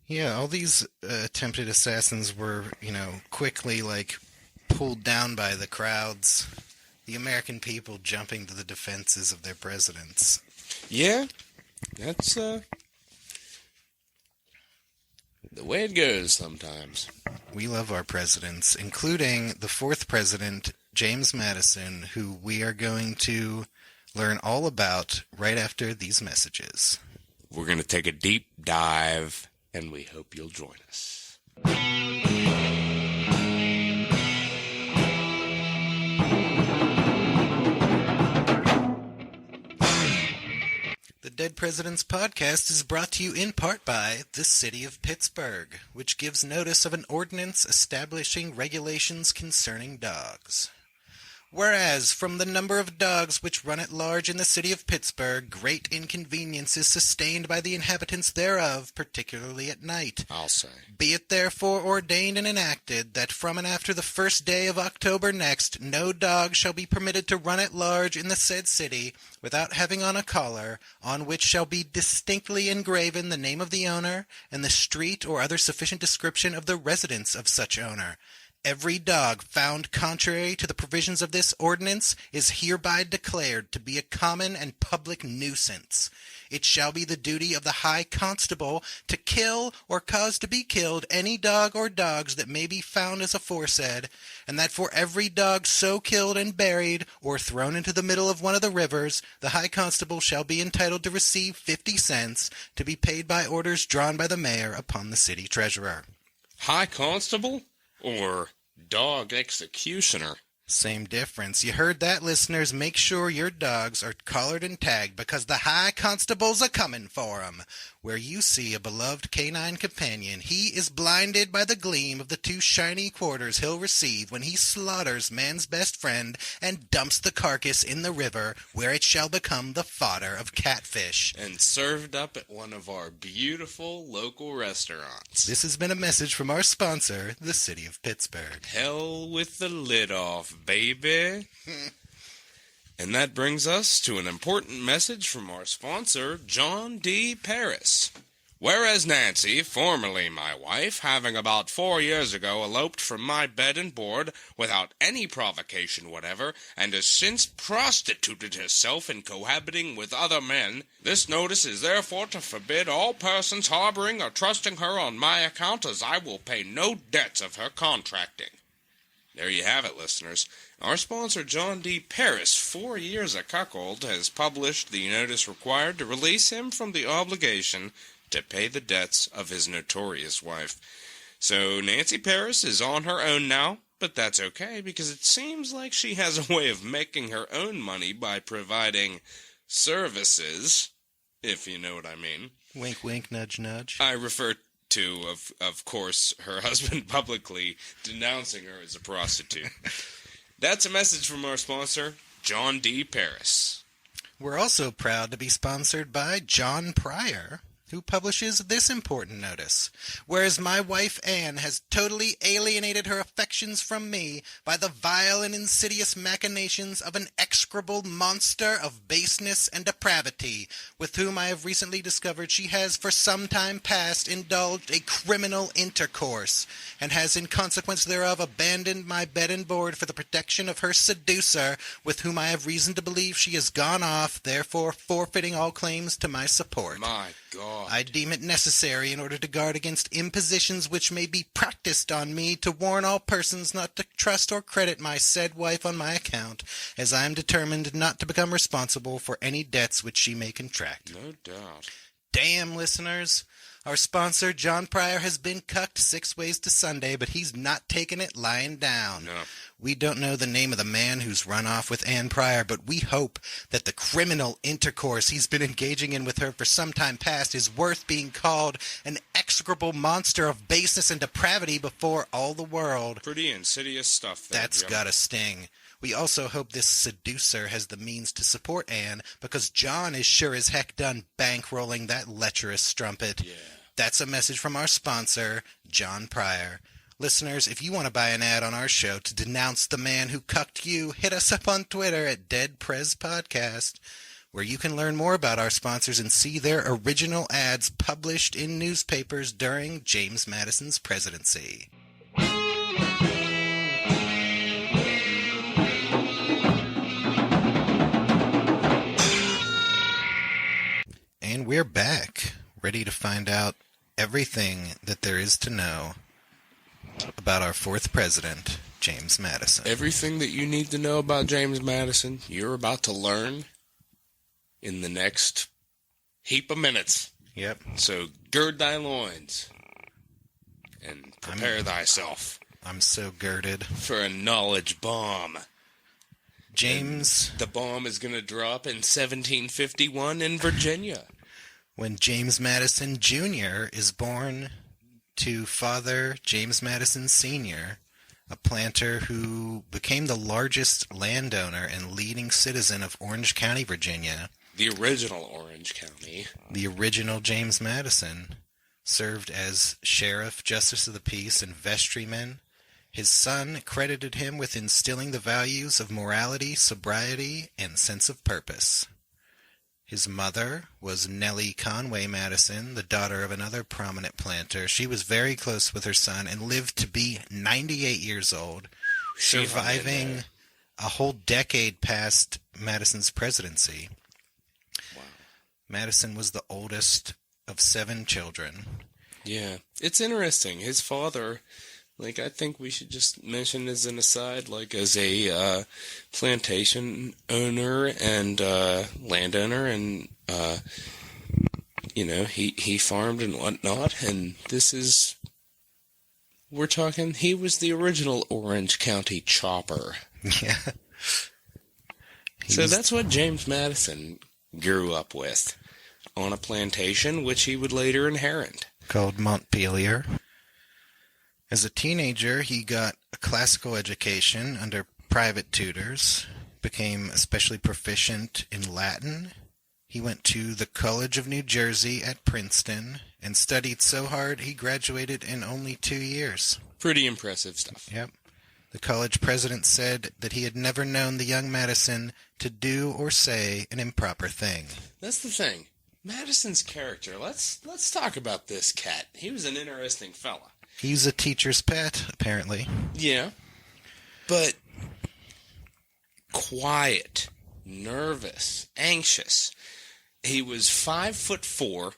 Yeah, all these attempted assassins were, quickly, pulled down by the crowds. The American people jumping to the defenses of their presidents. Yeah, that's the way it goes sometimes. We love our presidents, including the fourth president, James Madison, who we are going to learn all about right after these messages. We're going to take a deep dive, and we hope you'll join us. The Dead Presidents Podcast is brought to you in part by the City of Pittsburgh, which gives notice of an ordinance establishing regulations concerning dogs. Whereas, from the number of dogs which run at large in the city of Pittsburgh, great inconvenience is sustained by the inhabitants thereof, particularly at night. I'll say. Be it therefore ordained and enacted that from and after the first day of October next, no dog shall be permitted to run at large in the said city without having on a collar, on which shall be distinctly engraven the name of the owner, and the street or other sufficient description of the residence of such owner. Every dog found contrary to the provisions of this ordinance is hereby declared to be a common and public nuisance. It shall be the duty of the High Constable to kill or cause to be killed any dog or dogs that may be found as aforesaid, and that for every dog so killed and buried or thrown into the middle of one of the rivers, the High Constable shall be entitled to receive 50 cents to be paid by orders drawn by the mayor upon the city treasurer. High Constable? Or dog executioner? Same difference. You heard that, listeners. Make sure your dogs are collared and tagged because the High Constables are coming for 'em. Where you see a beloved canine companion, he is blinded by the gleam of the 2 shiny quarters he'll receive when he slaughters man's best friend and dumps the carcass in the river, where it shall become the fodder of catfish. And served up at one of our beautiful local restaurants. This has been a message from our sponsor, the City of Pittsburgh. Hell with the lid off, baby. And that brings us to an important message from our sponsor, John D. Paris. Whereas Nancy, formerly my wife, having about 4 years ago eloped from my bed and board without any provocation whatever, and has since prostituted herself in cohabiting with other men, this notice is therefore to forbid all persons harboring or trusting her on my account, as I will pay no debts of her contracting. There you have it, listeners. Our sponsor, John D. Paris, 4 years a cuckold, has published the notice required to release him from the obligation to pay the debts of his notorious wife. So Nancy Paris is on her own now, but that's okay, because it seems like she has a way of making her own money by providing services, if you know what I mean. Wink, wink, nudge, nudge. I refer to, of course, her husband publicly denouncing her as a prostitute. That's a message from our sponsor, John D. Paris. We're also proud to be sponsored by John Pryor, who publishes this important notice. Whereas my wife Anne has totally alienated her affections from me by the vile and insidious machinations of an execrable monster of baseness and depravity, with whom I have recently discovered she has for some time past indulged a criminal intercourse, and has in consequence thereof abandoned my bed and board for the protection of her seducer, with whom I have reason to believe she has gone off, therefore forfeiting all claims to my support. My God. I deem it necessary, in order to guard against impositions which may be practiced on me, to warn all persons not to trust or credit my said wife on my account, as I am determined not to become responsible for any debts which she may contract. No doubt. Damn, listeners. Our sponsor, John Pryor, has been cucked 6 ways to Sunday, but he's not taking it lying down. No. We don't know the name of the man who's run off with Ann Pryor, but we hope that the criminal intercourse he's been engaging in with her for some time past is worth being called an execrable monster of baseness and depravity before all the world. Pretty insidious stuff there, That's Jim. gotta sting. We also hope this seducer has the means to support Anne, because John is sure as heck done bankrolling that lecherous strumpet. Yeah. That's a message from our sponsor, John Pryor. Listeners, if you want to buy an ad on our show to denounce the man who cucked you, hit us up on Twitter at DeadPresPodcast, where you can learn more about our sponsors and see their original ads published in newspapers during James Madison's presidency. And we're back, ready to find out everything that there is to know about our fourth president, James Madison. Everything that you need to know about James Madison, you're about to learn in the next heap of minutes. Yep. So gird thy loins and prepare thyself. I'm so girded. For a knowledge bomb. James... And the bomb is going to drop in 1751 in Virginia. When James Madison Jr. is born to Father James Madison Sr., a planter who became the largest landowner and leading citizen of Orange County, Virginia. The original Orange County. The original James Madison served as sheriff, justice of the peace, and vestryman. His son credited him with instilling the values of morality, sobriety, and sense of purpose. His mother was Nellie Conway Madison, the daughter of another prominent planter. She was very close with her son and lived to be 98 years old, surviving a whole decade past Madison's presidency. Wow. Madison was the oldest of 7 children. Yeah. It's interesting. His father... I think we should just mention as an aside, as a plantation owner and landowner, and, he farmed and whatnot, and we're talking, he was the original Orange County chopper. Yeah. So that's what James Madison grew up with, on a plantation, which he would later inherit. Called Montpelier. As a teenager, he got a classical education under private tutors, became especially proficient in Latin. He went to the College of New Jersey at Princeton and studied so hard he graduated in only 2 years. Pretty impressive stuff. Yep. The college president said that he had never known the young Madison to do or say an improper thing. That's the thing. Madison's character. Let's talk about this cat. He was an interesting fella. He's a teacher's pet, apparently. Yeah. But quiet, nervous, anxious. He was 5'4"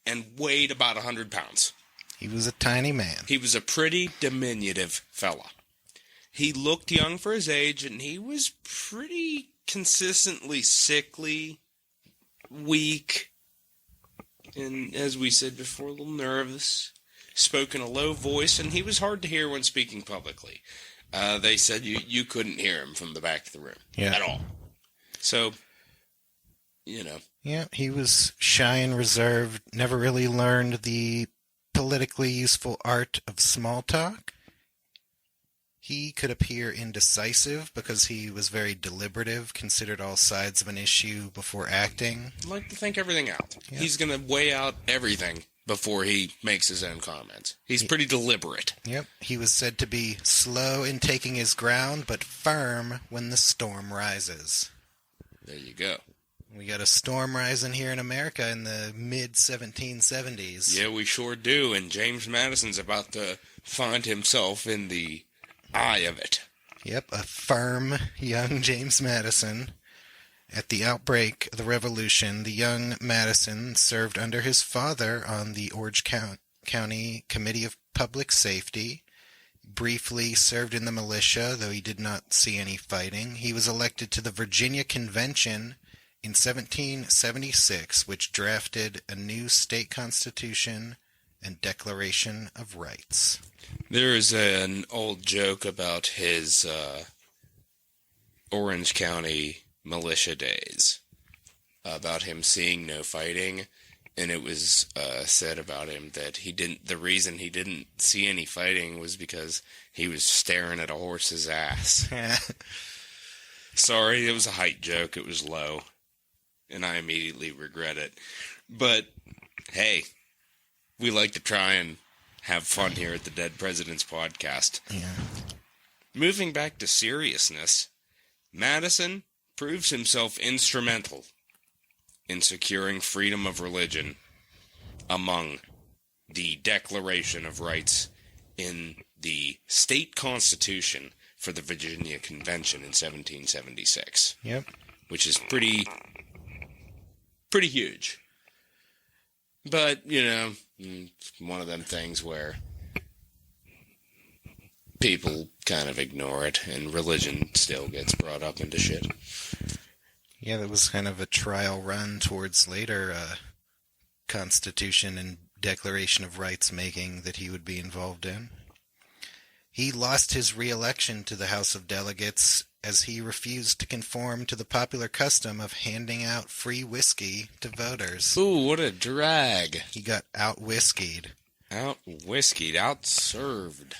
and weighed about 100 pounds. He was a tiny man. He was a pretty diminutive fella. He looked young for his age, and he was pretty consistently sickly, weak, and as we said before, a little nervous. Spoke in a low voice, and he was hard to hear when speaking publicly. They said you couldn't hear him from the back of the room at all. So Yeah, he was shy and reserved, never really learned the politically useful art of small talk. He could appear indecisive because he was very deliberative, considered all sides of an issue before acting. Like to think everything out. Yep. He's going to weigh out everything before he makes his own comments. He's pretty deliberate. Yep. He was said to be slow in taking his ground, but firm when the storm rises. There you go. We got a storm rising here in America in the mid-1770s. Yeah, we sure do, and James Madison's about to find himself in the eye of it. Yep, a firm young James Madison. At the outbreak of the Revolution, the young Madison served under his father on the Orange County Committee of Public Safety. Briefly served in the militia, though he did not see any fighting. He was elected to the Virginia Convention in 1776, which drafted a new state constitution and Declaration of Rights. There is an old joke about his Orange County militia days, about him seeing no fighting, and it was said about him that the reason he didn't see any fighting was because he was staring at a horse's ass. Sorry, it was a height joke. It was low, and I immediately regret it. But, hey, we like to try and have fun here at the Dead Presidents Podcast. Yeah. Moving back to seriousness, Madison proves himself instrumental in securing freedom of religion among the Declaration of Rights in the state constitution for the Virginia Convention in 1776. Yep. Which is pretty huge. But, it's one of them things where people kind of ignore it, and religion still gets brought up into shit. Yeah, that was kind of a trial run towards later Constitution and Declaration of Rights making that he would be involved in. He lost his re-election to the House of Delegates as he refused to conform to the popular custom of handing out free whiskey to voters. Ooh, what a drag. He got out-whiskeyed. Out-whiskeyed, out-served.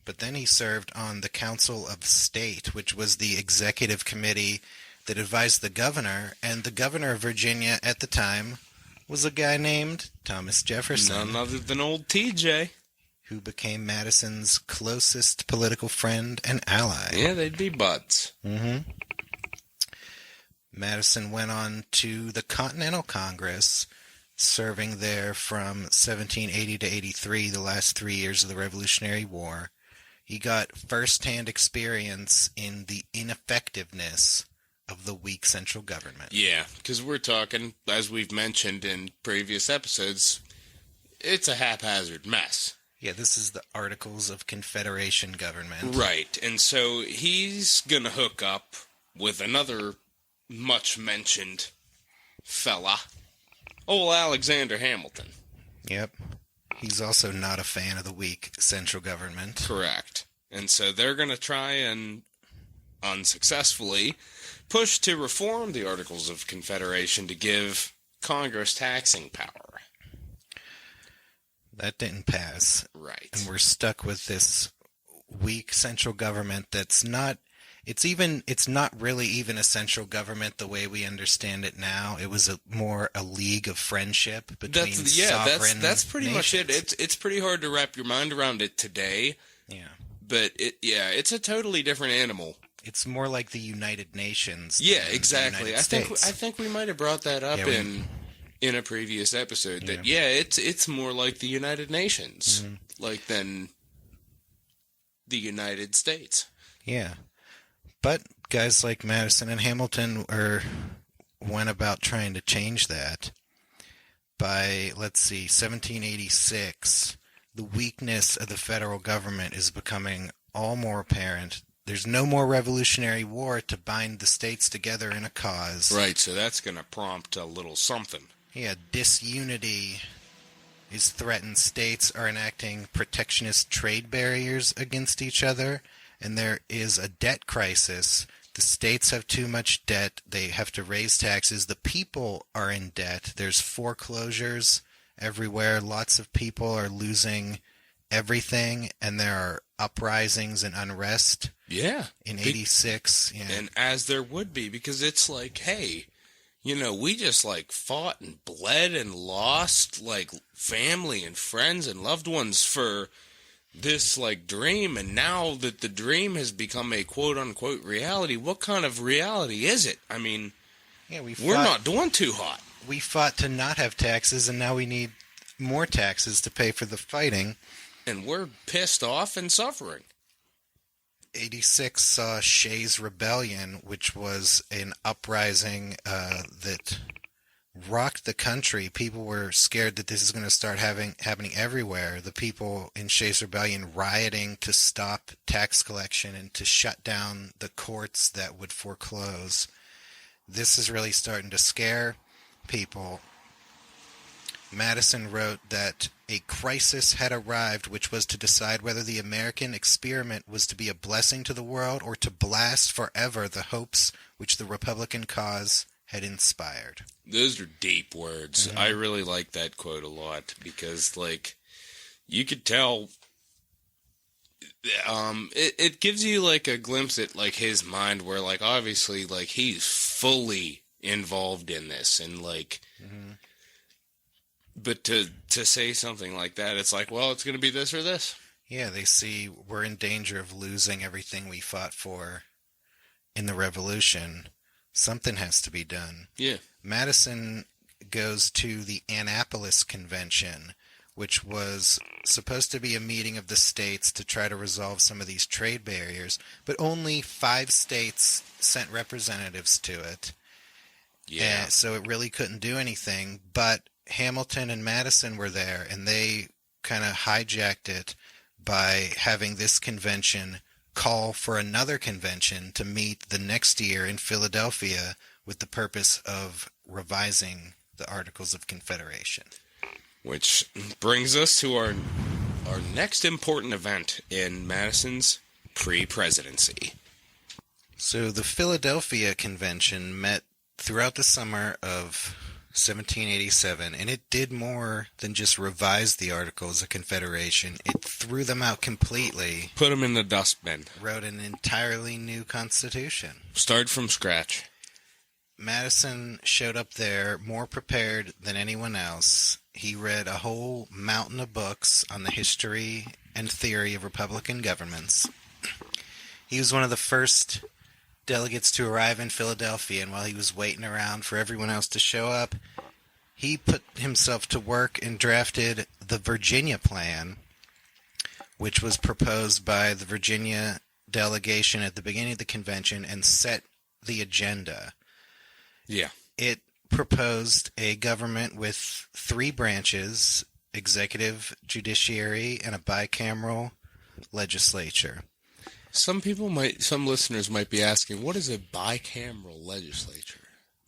But then he served on the Council of State, which was the executive committee that advised the governor, and the governor of Virginia at the time was a guy named Thomas Jefferson. None other than old TJ. Who became Madison's closest political friend and ally. Yeah, they'd be buds. Mm-hmm. Madison went on to the Continental Congress, serving there from 1780 to 83, the last 3 years of the Revolutionary War. He got first-hand experience in the ineffectiveness of the weak central government. Yeah, because we're talking, as we've mentioned in previous episodes, it's a haphazard mess. Yeah, this is the Articles of Confederation government. Right, and so he's going to hook up with another much-mentioned fella, old Alexander Hamilton. Yep. He's also not a fan of the weak central government. Correct. And so they're going to try and unsuccessfully push to reform the Articles of Confederation to give Congress taxing power. That didn't pass. Right. And we're stuck with this weak central government that's not, it's not really even a central government the way we understand it now. It was more a league of friendship between sovereign that's pretty nations. much it. It's pretty hard to wrap your mind around it today. Yeah. But it's a totally different animal. It's more like the United Nations. Yeah, exactly. I States. think we might have brought that up in a previous episode that it's more like the United Nations, like than the United States. Yeah. But guys like Madison and Hamilton went about trying to change that. By, 1786, the weakness of the federal government is becoming all more apparent. There's no more Revolutionary War to bind the states together in a cause. Right, so that's going to prompt a little something. Yeah, disunity is threatened. States are enacting protectionist trade barriers against each other, and there is a debt crisis The states have too much debt. They have to raise taxes. The people are in debt. There's foreclosures everywhere. Lots of people are losing everything, and there are uprisings and unrest. Yeah. In 86. Yeah. And as there would be, because it's like, hey, we just like fought and bled and lost like family and friends and loved ones for this like dream, and now that the dream has become a quote-unquote reality, what kind of reality is it? I mean, we're not doing too hot. We fought to not have taxes, and now we need more taxes to pay for the fighting. And we're pissed off and suffering. 86 saw Shays' Rebellion, which was an uprising that rocked the country. People were scared that this is going to start happening everywhere. The people in Shays' Rebellion rioting to stop tax collection and to shut down the courts that would foreclose. This is really starting to scare people. Madison wrote that a crisis had arrived, which was to decide whether the American experiment was to be a blessing to the world or to blast forever the hopes which the Republican cause had inspired. Those are deep words. Mm-hmm. I really like that quote a lot because, like, you could tell it gives you, like, a glimpse at, like, his mind where, like, obviously, like, he's fully involved in this and, like, mm-hmm. But to say something like that, it's like, well, it's going to be this or this. Yeah, they see we're in danger of losing everything we fought for in the Revolution. Something has to be done. Yeah. Madison goes to the Annapolis Convention, which was supposed to be a meeting of the states to try to resolve some of these trade barriers, but only 5 states sent representatives to it. Yeah. And so it really couldn't do anything, but Hamilton and Madison were there, and they kind of hijacked it by having this convention call for another convention to meet the next year in Philadelphia with the purpose of revising the Articles of Confederation. Which brings us to our next important event in Madison's pre-presidency. So the Philadelphia Convention met throughout the summer of 1787, and it did more than just revise the Articles of Confederation. It threw them out completely. Put them in the dustbin. Wrote an entirely new constitution. Start from scratch. Madison showed up there more prepared than anyone else. He read a whole mountain of books on the history and theory of Republican governments. He was one of the first delegates to arrive in Philadelphia, and while he was waiting around for everyone else to show up, he put himself to work and drafted the Virginia Plan, which was proposed by the Virginia delegation at the beginning of the convention and set the agenda. Yeah. It proposed a government with 3 branches, executive, judiciary, and a bicameral legislature. Some listeners might be asking, what is a bicameral legislature?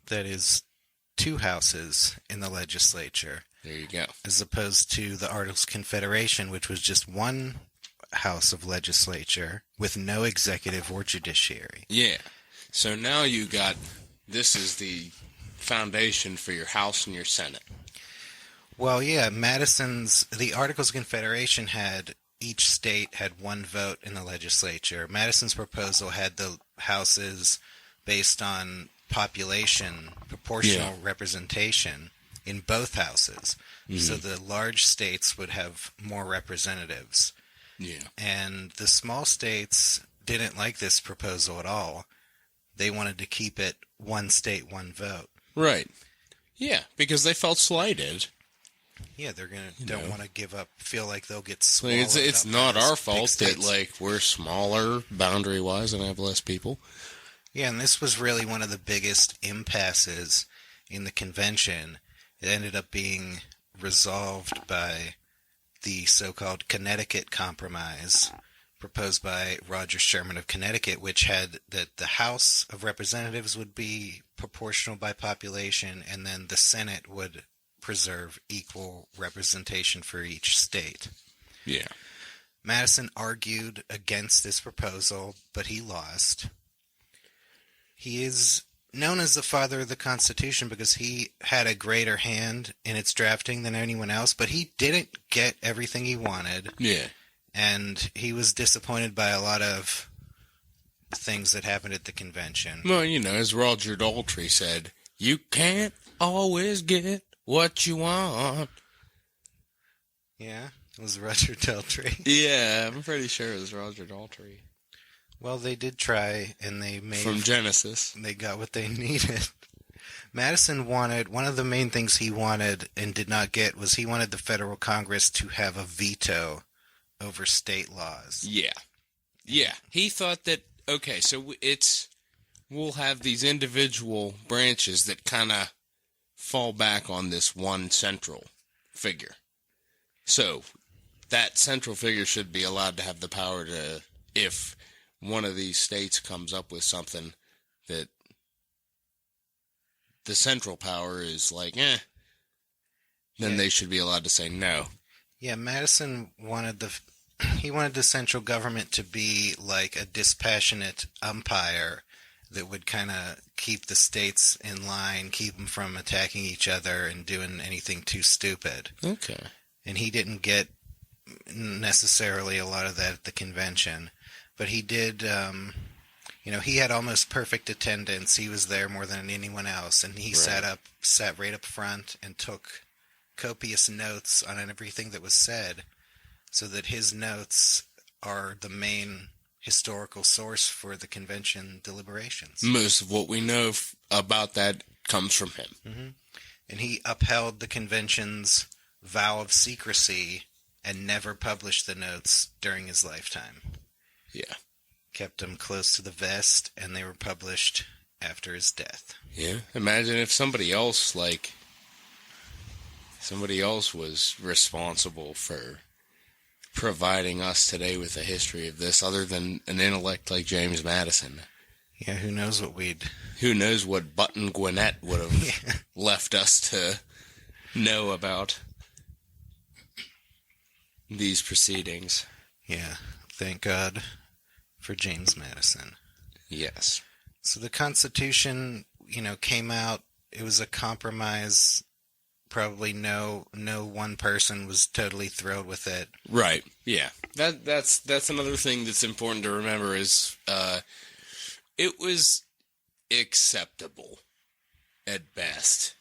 That is 2 houses in the legislature. There you go. As opposed to the Articles of Confederation, which was just 1 house of legislature with no executive or judiciary. Yeah. So now this is the foundation for your House and your Senate. Well, yeah, the Articles of Confederation each state had 1 vote in the legislature. Madison's proposal had the houses based on population, proportional representation in both houses. Mm-hmm. So the large states would have more representatives. Yeah. And the small states didn't like this proposal at all. They wanted to keep it 1 state, 1 vote. Right. Yeah, because they felt slighted. Yeah, they're don't want to give up, feel like they'll get swallowed up. It's not our fault that, like, we're smaller boundary-wise and have less people. Yeah, and this was really one of the biggest impasses in the convention. It ended up being resolved by the so-called Connecticut Compromise, proposed by Roger Sherman of Connecticut, which had that the House of Representatives would be proportional by population, and then the Senate would preserve equal representation for each state. Yeah. Madison argued against this proposal, but he lost. He is known as the father of the Constitution because he had a greater hand in its drafting than anyone else, but he didn't get everything he wanted. Yeah. And he was disappointed by a lot of things that happened at the convention. Well, as Roger Daltrey said, you can't always get what you want. Yeah, it was Roger Daltrey. Yeah, I'm pretty sure it was Roger Daltrey. Well, they did try, and they made... From Genesis. They got what they needed. Madison wanted... One of the main things he wanted and did not get was he wanted the federal Congress to have a veto over state laws. Yeah. Yeah. He thought that, okay, so we'll have these individual branches that kind of fall back on this one central figure. So that central figure should be allowed to have the power to, if one of these states comes up with something that the central power is like, then they should be allowed to say no. Yeah, Madison wanted the central government to be like a dispassionate umpire that would kind of keep the states in line, keep them from attacking each other and doing anything too stupid. Okay. And he didn't get necessarily a lot of that at the convention. But he did, he had almost perfect attendance. He was there more than anyone else. And he sat right up front and took copious notes on everything that was said, so that his notes are the main historical source for the convention deliberations. Most of what we know about that comes from him. Mm-hmm. And he upheld the convention's vow of secrecy and never published the notes during his lifetime. Yeah. Kept them close to the vest, and they were published after his death. Yeah. Imagine if somebody else was responsible for providing us today with a history of this, other than an intellect like James Madison. Yeah, who knows what Button Gwinnett would have left us to know about these proceedings. Yeah, thank God for James Madison. Yes. So the Constitution, came out. It was a compromise. Probably no one person was totally thrilled with it. Right. Yeah. That's another thing that's important to remember is it was acceptable at best.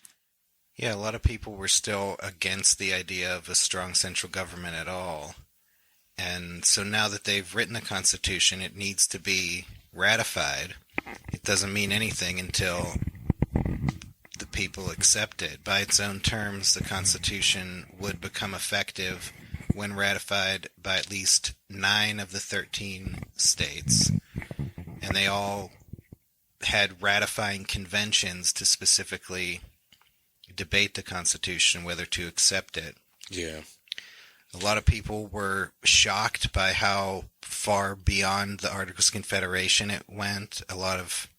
Yeah, a lot of people were still against the idea of a strong central government at all. And so now that they've written the Constitution, it needs to be ratified. It doesn't mean anything until the people accept it. By its own terms, the Constitution would become effective when ratified by at least 9 of the 13 states. And they all had ratifying conventions to specifically debate the Constitution, whether to accept it. Yeah. A lot of people were shocked by how far beyond the Articles of Confederation it went. A lot of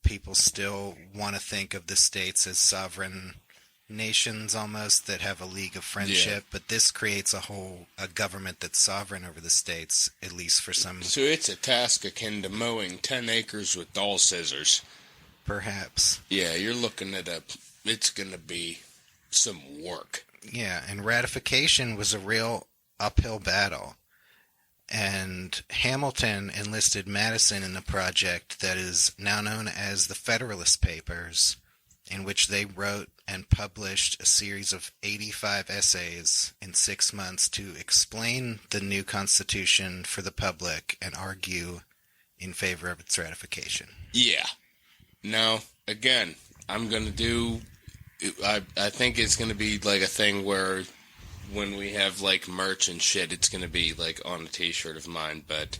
people still want to think of the states as sovereign nations almost that have a league of friendship, but this creates a government that's sovereign over the states, at least for some. So it's a task akin to mowing 10 acres with doll scissors. Perhaps. Yeah, you're looking at it's going to be some work. Yeah, and ratification was a real uphill battle. And Hamilton enlisted Madison in the project that is now known as the Federalist Papers, in which they wrote and published a series of 85 essays in 6 months to explain the new Constitution for the public and argue in favor of its ratification. Yeah. Now, again, I'm going to do... I think it's going to be like a thing where when we have like merch and shit, it's going to be like on a t-shirt of mine, but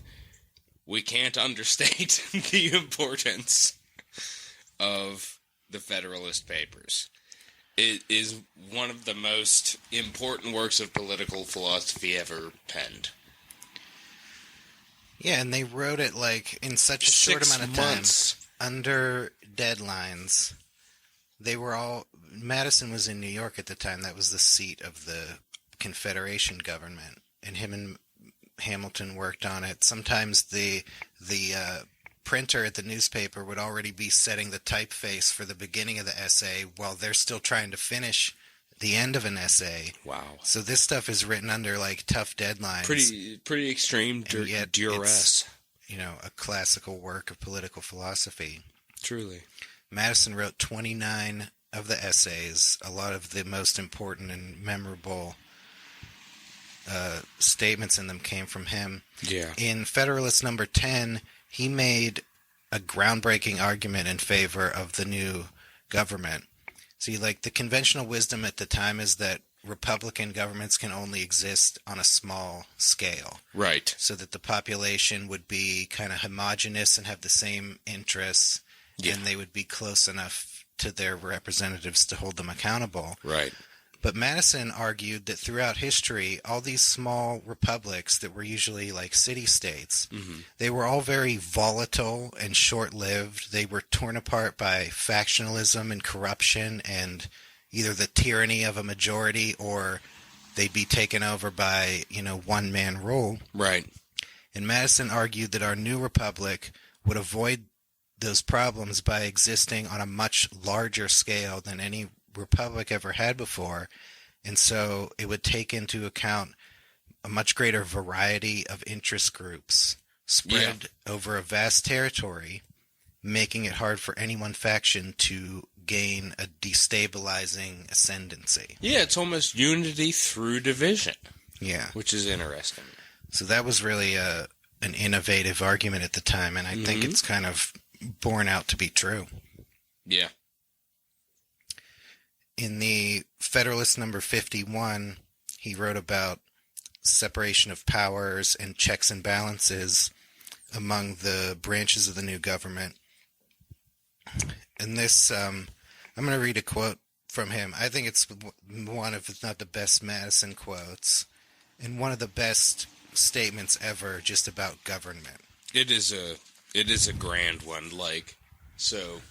we can't understate the importance of the Federalist Papers. It is one of the most important works of political philosophy ever penned. Yeah, and they wrote it like in such a short amount of time, under deadlines. They were all... Madison was in New York at the time. That was the seat of the Confederation government, and him and Hamilton worked on it. Sometimes the printer at the newspaper would already be setting the typeface for the beginning of the essay while they're still trying to finish the end of an essay. Wow. So this stuff is written under like tough deadlines. Pretty extreme duress. It's, a classical work of political philosophy. Truly. Madison wrote 29 of the essays. A lot of the most important and memorable statements in them came from him. Yeah. In Federalist number 10, he made a groundbreaking argument in favor of the new government. See, like, the conventional wisdom at the time is that Republican governments can only exist on a small scale. Right. So that the population would be kind of homogenous and have the same interests, and they would be close enough to their representatives to hold them accountable. Right. But Madison argued that throughout history, all these small republics that were usually like city-states, they were all very volatile and short-lived. They were torn apart by factionalism and corruption and either the tyranny of a majority or they'd be taken over by, one-man rule. Right. And Madison argued that our new republic would avoid those problems by existing on a much larger scale than any republic ever had before, and so it would take into account a much greater variety of interest groups spread over a vast territory, making it hard for any one faction to gain a destabilizing ascendancy. Yeah, it's almost unity through division. Yeah. Which is interesting. So that was really an innovative argument at the time, and I think it's kind of borne out to be true. Yeah. In the Federalist number 51, he wrote about separation of powers and checks and balances among the branches of the new government. And this, I'm going to read a quote from him. I think it's one of, if not the best Madison quotes, and one of the best statements ever just about government. It is a grand one. So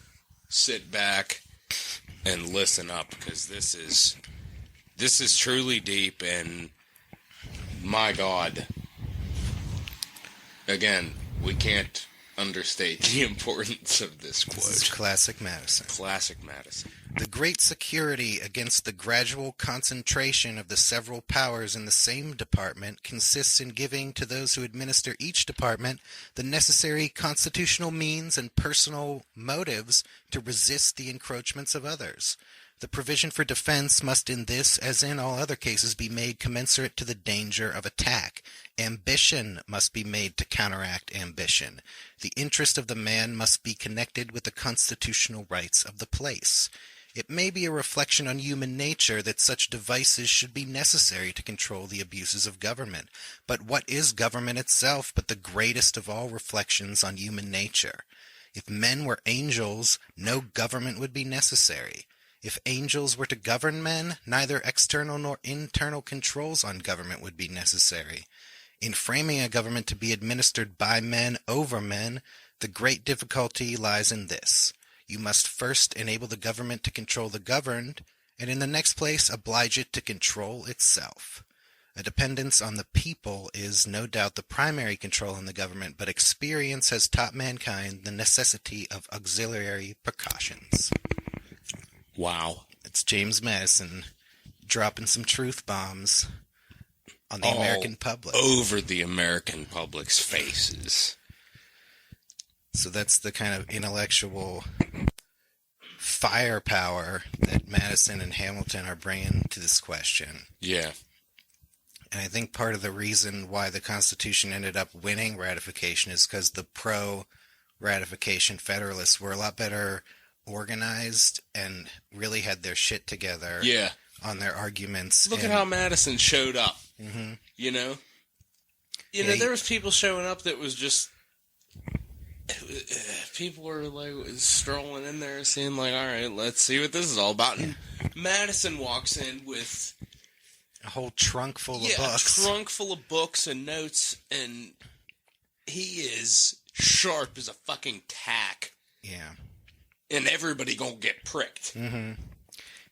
sit back and listen up, because this is truly deep, and my God, again, we can't understate the importance of this quote. This is classic Madison. Classic Madison. The great security against the gradual concentration of the several powers in the same department consists in giving to those who administer each department the necessary constitutional means and personal motives to resist the encroachments of others. The provision for defense must in this, as in all other cases, be made commensurate to the danger of attack. Ambition must be made to counteract ambition. The interest of the man must be connected with the constitutional rights of the place. It may be a reflection on human nature that such devices should be necessary to control the abuses of government. But what is government itself but the greatest of all reflections on human nature? If men were angels, no government would be necessary. If angels were to govern men, neither external nor internal controls on government would be necessary. In framing a government to be administered by men over men, the great difficulty lies in this. You must first enable the government to control the governed, and in the next place oblige it to control itself. A dependence on the people is no doubt the primary control in the government, but experience has taught mankind the necessity of auxiliary precautions. Wow. It's James Madison dropping some truth bombs on the American public. Over the American public's faces. So that's the kind of intellectual firepower that Madison and Hamilton are bringing to this question. Yeah. And I think part of the reason why the Constitution ended up winning ratification is because the pro-ratification Federalists were a lot better organized and really had their shit together on their arguments. Look at how Madison showed up. Mm-hmm. You know, there was people showing up that was just... People were strolling in there saying all right, let's see what this is all about. And Madison walks in with a whole trunk full of books. A trunk full of books and notes, and he is sharp as a fucking tack. Yeah. And everybody gonna get pricked. Mm-hmm.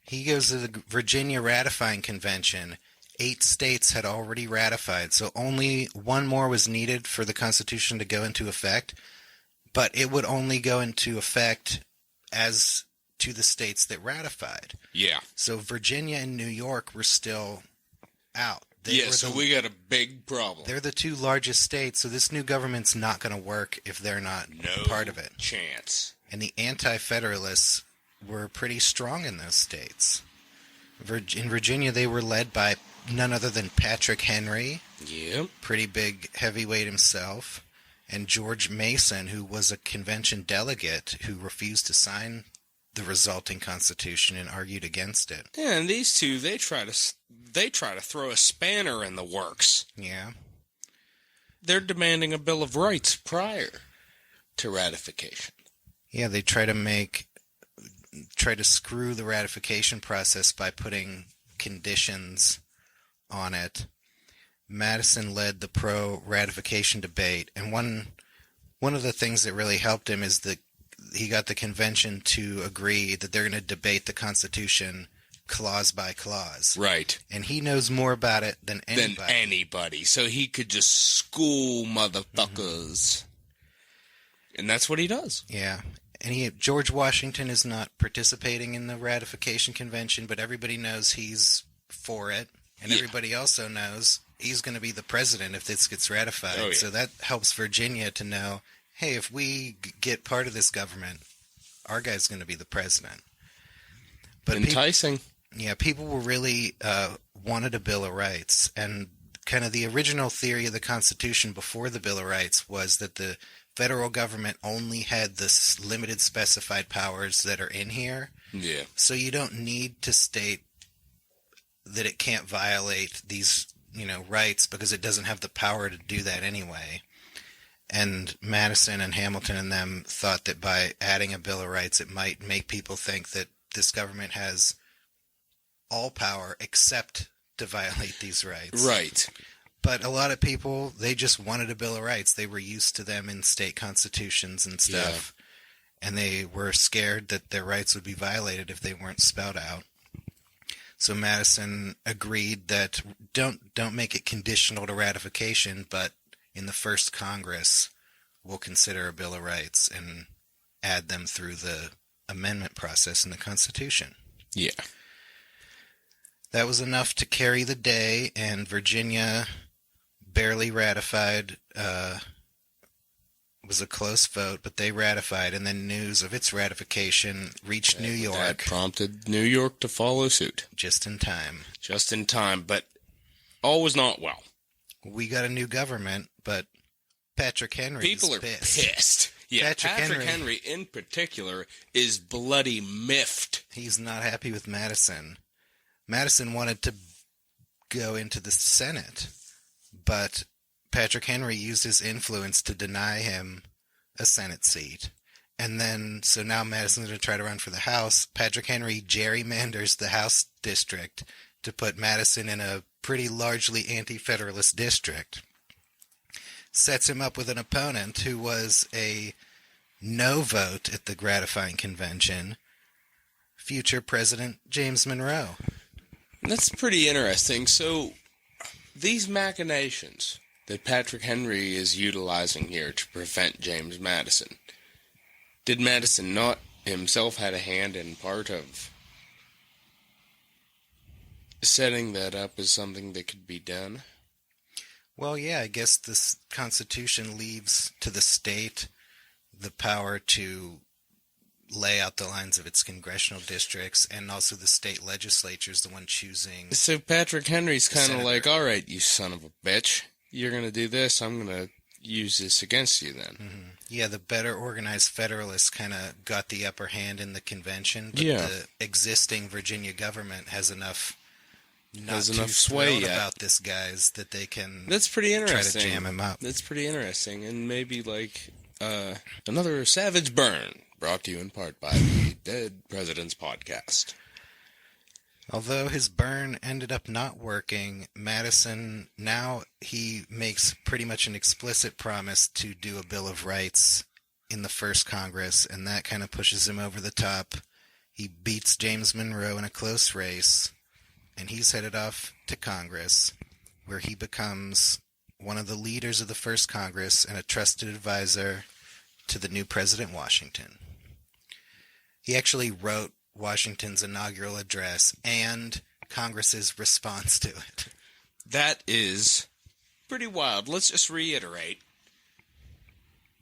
He goes to the Virginia ratifying convention. 8 states had already ratified, so only one more was needed for the Constitution to go into effect. But it would only go into effect as to the states that ratified. Yeah. So Virginia and New York were still out. So we got a big problem. They're the two largest states, so this new government's not going to work if they're not part of it. No chance. And the anti-federalists were pretty strong in those states. In Virginia, they were led by none other than Patrick Henry, pretty big heavyweight himself, and George Mason, who was a convention delegate who refused to sign the resulting constitution and argued against it. Yeah, and these two, they try to throw a spanner in the works. Yeah. They're demanding a Bill of Rights prior to ratification. Yeah, they try to screw the ratification process by putting conditions on it. Madison led the pro-ratification debate, and one of the things that really helped him is that he got the convention to agree that they're going to debate the Constitution clause by clause. Right. And he knows more about it than anybody. So he could just school motherfuckers. And that's what he does. Yeah. And George Washington is not participating in the ratification convention, but everybody knows he's for it. And everybody also knows he's going to be the president if this gets ratified. Oh, yeah. So that helps Virginia to know, hey, if we get part of this government, our guy's going to be the president. But enticing. People were really wanted a Bill of Rights. And kind of the original theory of the Constitution before the Bill of Rights was that the federal government only had the limited specified powers that are in here. Yeah. So you don't need to state that it can't violate these, rights because it doesn't have the power to do that anyway. And Madison and Hamilton and them thought that by adding a Bill of Rights, it might make people think that this government has all power except to violate these rights. Right. But a lot of people, they just wanted a Bill of Rights. They were used to them in state constitutions and stuff. Yeah. And they were scared that their rights would be violated if they weren't spelled out. So Madison agreed that don't make it conditional to ratification, but in the first Congress, we'll consider a Bill of Rights and add them through the amendment process in the Constitution. Yeah. That was enough to carry the day, and Virginia barely ratified. It was a close vote, but they ratified, and then news of its ratification reached New York. That prompted New York to follow suit. Just in time. Just in time, but all was not well. We got a new government, but Patrick Henry People are pissed. Yeah, Patrick Henry in particular is bloody miffed. He's not happy with Madison. Madison wanted to go into the Senate, but Patrick Henry used his influence to deny him a Senate seat. And then, so now Madison's going to try to run for the House. Patrick Henry gerrymanders the House district to put Madison in a pretty largely anti-federalist district. Sets him up with an opponent who was a no vote at the ratifying convention, future President James Monroe. That's pretty interesting. So, these machinations that Patrick Henry is utilizing here to prevent James Madison, did Madison not himself had a hand in part of setting that up as something that could be done? Well, yeah, I guess this Constitution leaves to the state the power to lay out the lines of its congressional districts, and also the state legislature is the one choosing. So Patrick Henry's kind of like, all right, you son of a bitch, you're going to do this, I'm going to use this against you then. Mm-hmm. Yeah, the better organized Federalists kind of got the upper hand in the convention, but the existing Virginia government has enough sway about this guys that they can That's pretty interesting. Try to jam him up. That's pretty interesting, and maybe like another savage burn brought to you in part by the Dead Presidents Podcast. Although his burn ended up not working, Madison, now he makes pretty much an explicit promise to do a Bill of Rights in the first Congress, and that kind of pushes him over the top. He beats James Monroe in a close race, and he's headed off to Congress, where he becomes one of the leaders of the first Congress and a trusted advisor to the new President Washington. He actually wrote Washington's inaugural address and Congress's response to it. That is pretty wild. Let's just reiterate.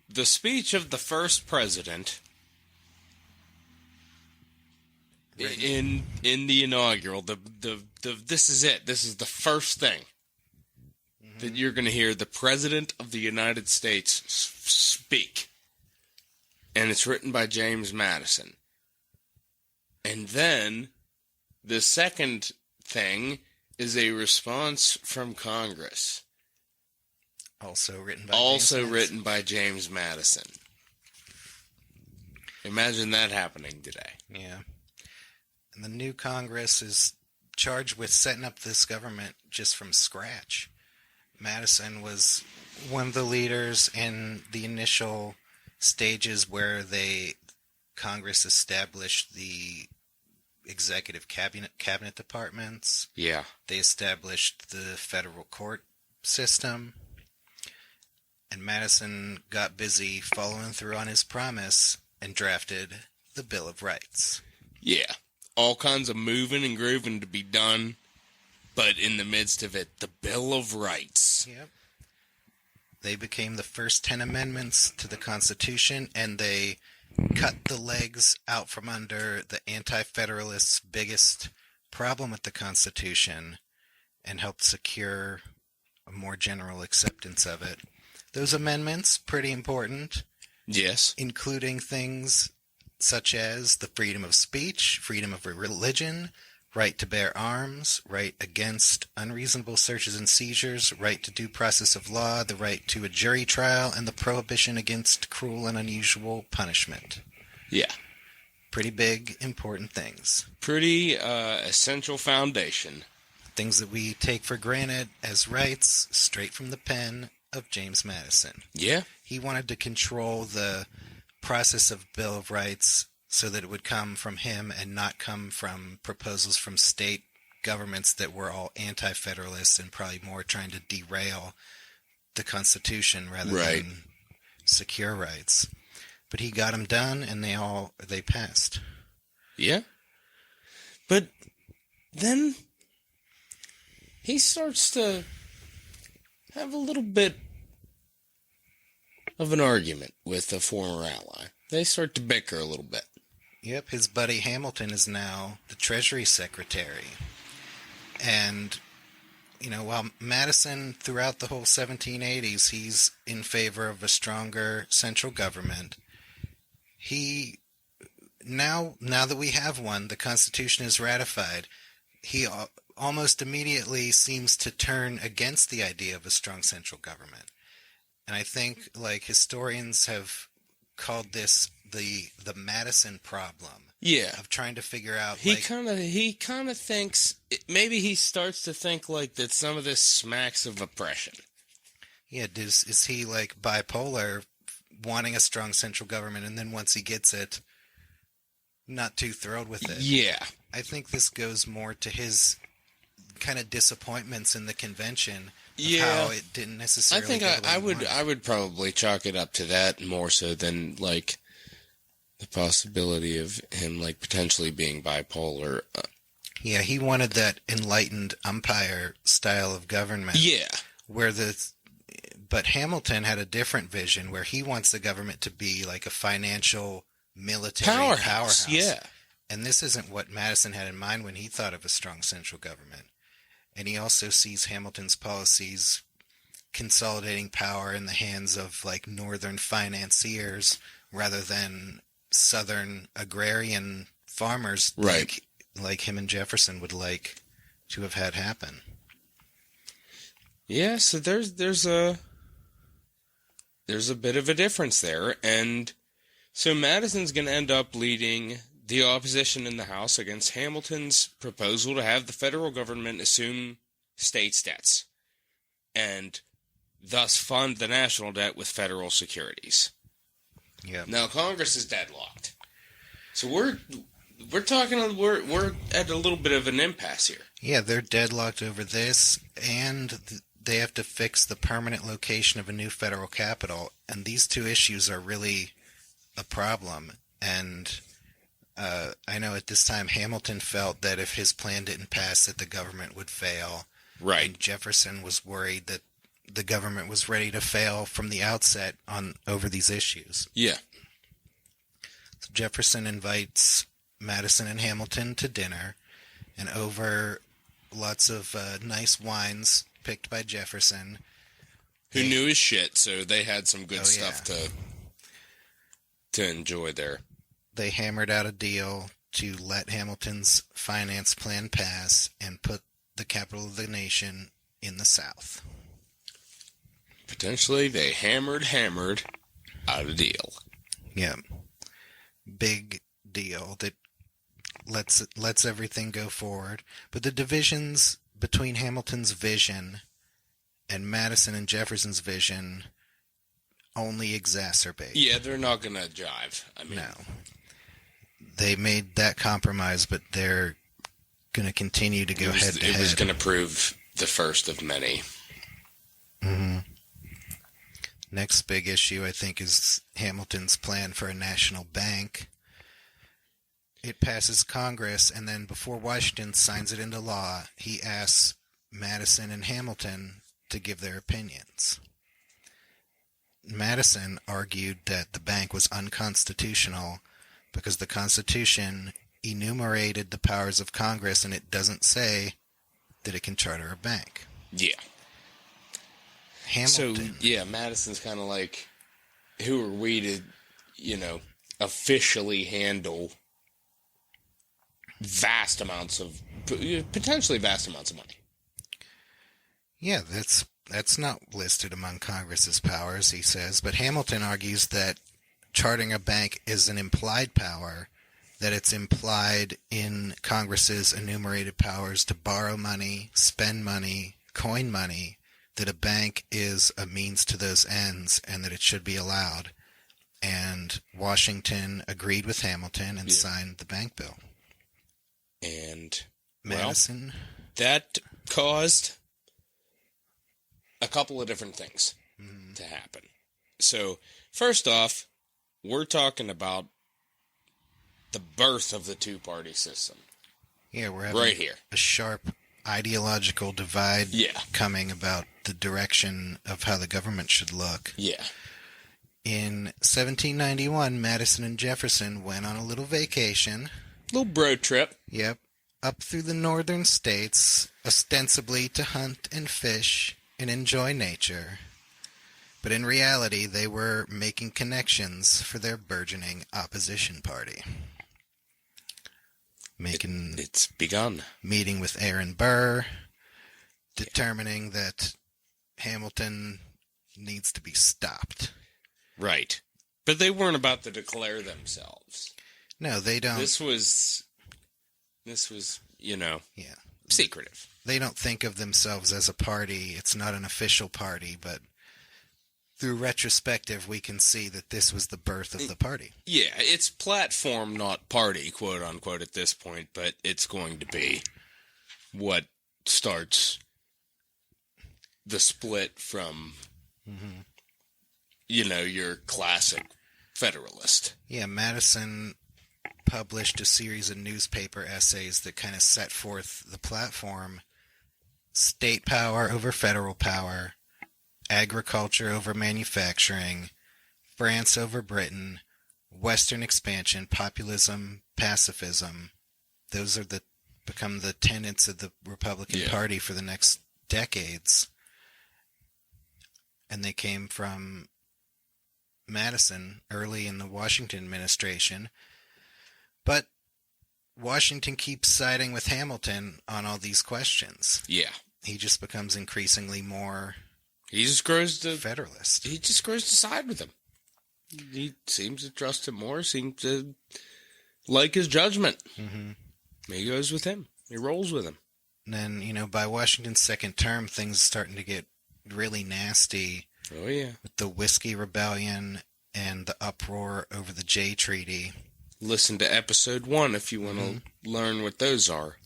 The speech of the first president in the inaugural, this is it. This is the first thing that you're going to hear the President of the United States speak. And it's written by James Madison. And then the second thing is a response from Congress. Also written by James Madison. Imagine that happening today. Yeah. And the new Congress is charged with setting up this government just from scratch. Madison was one of the leaders in the initial stages where Congress established the executive cabinet departments. Yeah. They established the federal court system. And Madison got busy following through on his promise and drafted the Bill of Rights. Yeah. All kinds of moving and grooving to be done, but in the midst of it, the Bill of Rights. Yep. They became the first 10 amendments to the Constitution, and they cut the legs out from under the Anti-Federalists' biggest problem with the Constitution and helped secure a more general acceptance of it. Those amendments, pretty important. Yes. Including things such as the freedom of speech, freedom of religion, right to bear arms, right against unreasonable searches and seizures, right to due process of law, the right to a jury trial, and the prohibition against cruel and unusual punishment. Yeah. Pretty big, important things. Pretty essential foundation. Things that we take for granted as rights straight from the pen of James Madison. Yeah. He wanted to control the process of Bill of Rights so that it would come from him and not come from proposals from state governments that were all anti-federalists and probably more trying to derail the Constitution rather than secure rights. But he got them done, and they passed. Yeah. But then he starts to have a little bit of an argument with a former ally. They start to bicker a little bit. Yep, his buddy Hamilton is now the Treasury Secretary. And, while Madison, throughout the whole 1780s, he's in favor of a stronger central government, now that we have one, the Constitution is ratified, he almost immediately seems to turn against the idea of a strong central government. And I think, historians have called this the Madison problem. Yeah. Of trying to figure out, he kind of thinks, maybe he starts to think, that some of this smacks of oppression. Yeah, is he, bipolar, wanting a strong central government, and then once he gets it, not too thrilled with it? Yeah. I think this goes more to his kind of disappointments in the convention. How it didn't necessarily. I think I would probably chalk it up to that more so than the possibility of him potentially being bipolar. Yeah, he wanted that enlightened umpire style of government. Yeah, but Hamilton had a different vision where he wants the government to be like a financial military powerhouse. Yeah, and this isn't what Madison had in mind when he thought of a strong central government. And he also sees Hamilton's policies consolidating power in the hands of northern financiers rather than southern agrarian farmers like him and Jefferson would like to have had happen. Yeah, so there's a bit of a difference there, and so Madison's going to end up leading the opposition in the House against Hamilton's proposal to have the federal government assume states' debts and thus fund the national debt with federal securities. Yeah. Now Congress is deadlocked. So we're at a little bit of an impasse here. Yeah, they're deadlocked over this, and they have to fix the permanent location of a new federal capital, and these two issues are really a problem. And I know at this time Hamilton felt that if his plan didn't pass, that the government would fail. Right. And Jefferson was worried that the government was ready to fail from the outset over these issues. Yeah. So Jefferson invites Madison and Hamilton to dinner, and over lots of nice wines picked by Jefferson. Who knew his shit, so they had some good stuff to enjoy there. They hammered out a deal to let Hamilton's finance plan pass and put the capital of the nation in the South. Potentially, they hammered out a deal. Yeah. Big deal that lets everything go forward. But the divisions between Hamilton's vision and Madison and Jefferson's vision only exacerbate. Yeah, they're not going to jive. I mean, no. They made that compromise, but they're going to continue to go head to head. It was going to prove the first of many. Mm-hmm. Next big issue, I think, is Hamilton's plan for a national bank. It passes Congress, and then before Washington signs it into law, he asks Madison and Hamilton to give their opinions. Madison argued that the bank was unconstitutional because the Constitution enumerated the powers of Congress, and it doesn't say that it can charter a bank. Yeah. Hamilton. So, Madison's kind of like, who are we to, officially handle potentially vast amounts of money? Yeah, that's not listed among Congress's powers, he says, but Hamilton argues that charting a bank is an implied power, that it's implied in Congress's enumerated powers to borrow money, spend money, coin money, that a bank is a means to those ends and that it should be allowed. And Washington agreed with Hamilton and signed the bank bill. And Madison? That caused a couple of different things to happen. So, first off, we're talking about the birth of the two-party system. Yeah, we're having right here. A sharp ideological divide coming about the direction of how the government should look. Yeah. In 1791, Madison and Jefferson went on a little vacation. Little bro trip. Yep. Up through the northern states, ostensibly to hunt and fish and enjoy nature. But in reality, they were making connections for their burgeoning opposition party. It's begun. Meeting with Aaron Burr, determining that Hamilton needs to be stopped. Right. But they weren't about to declare themselves. No, they don't. This was, secretive. They don't think of themselves as a party. It's not an official party, but through retrospective, we can see that this was the birth of the party. Yeah, it's platform, not party, quote unquote, at this point, but it's going to be what starts the split from, your classic Federalist. Yeah, Madison published a series of newspaper essays that kind of set forth the platform: state power over federal power, agriculture over manufacturing, France over Britain, Western expansion, populism, pacifism. Those are become the tenets of the Republican Party for the next decades. And they came from Madison early in the Washington administration. But Washington keeps siding with Hamilton on all these questions. Yeah. He just becomes increasingly more... He just grows to Federalist. He just grows to side with him. He seems to trust him more. Seems to like his judgment. Mm-hmm. He goes with him. He rolls with him. And then, by Washington's second term, things are starting to get really nasty. Oh yeah. With the Whiskey Rebellion and the uproar over the Jay Treaty. Listen to episode 1 if you want to learn what those are.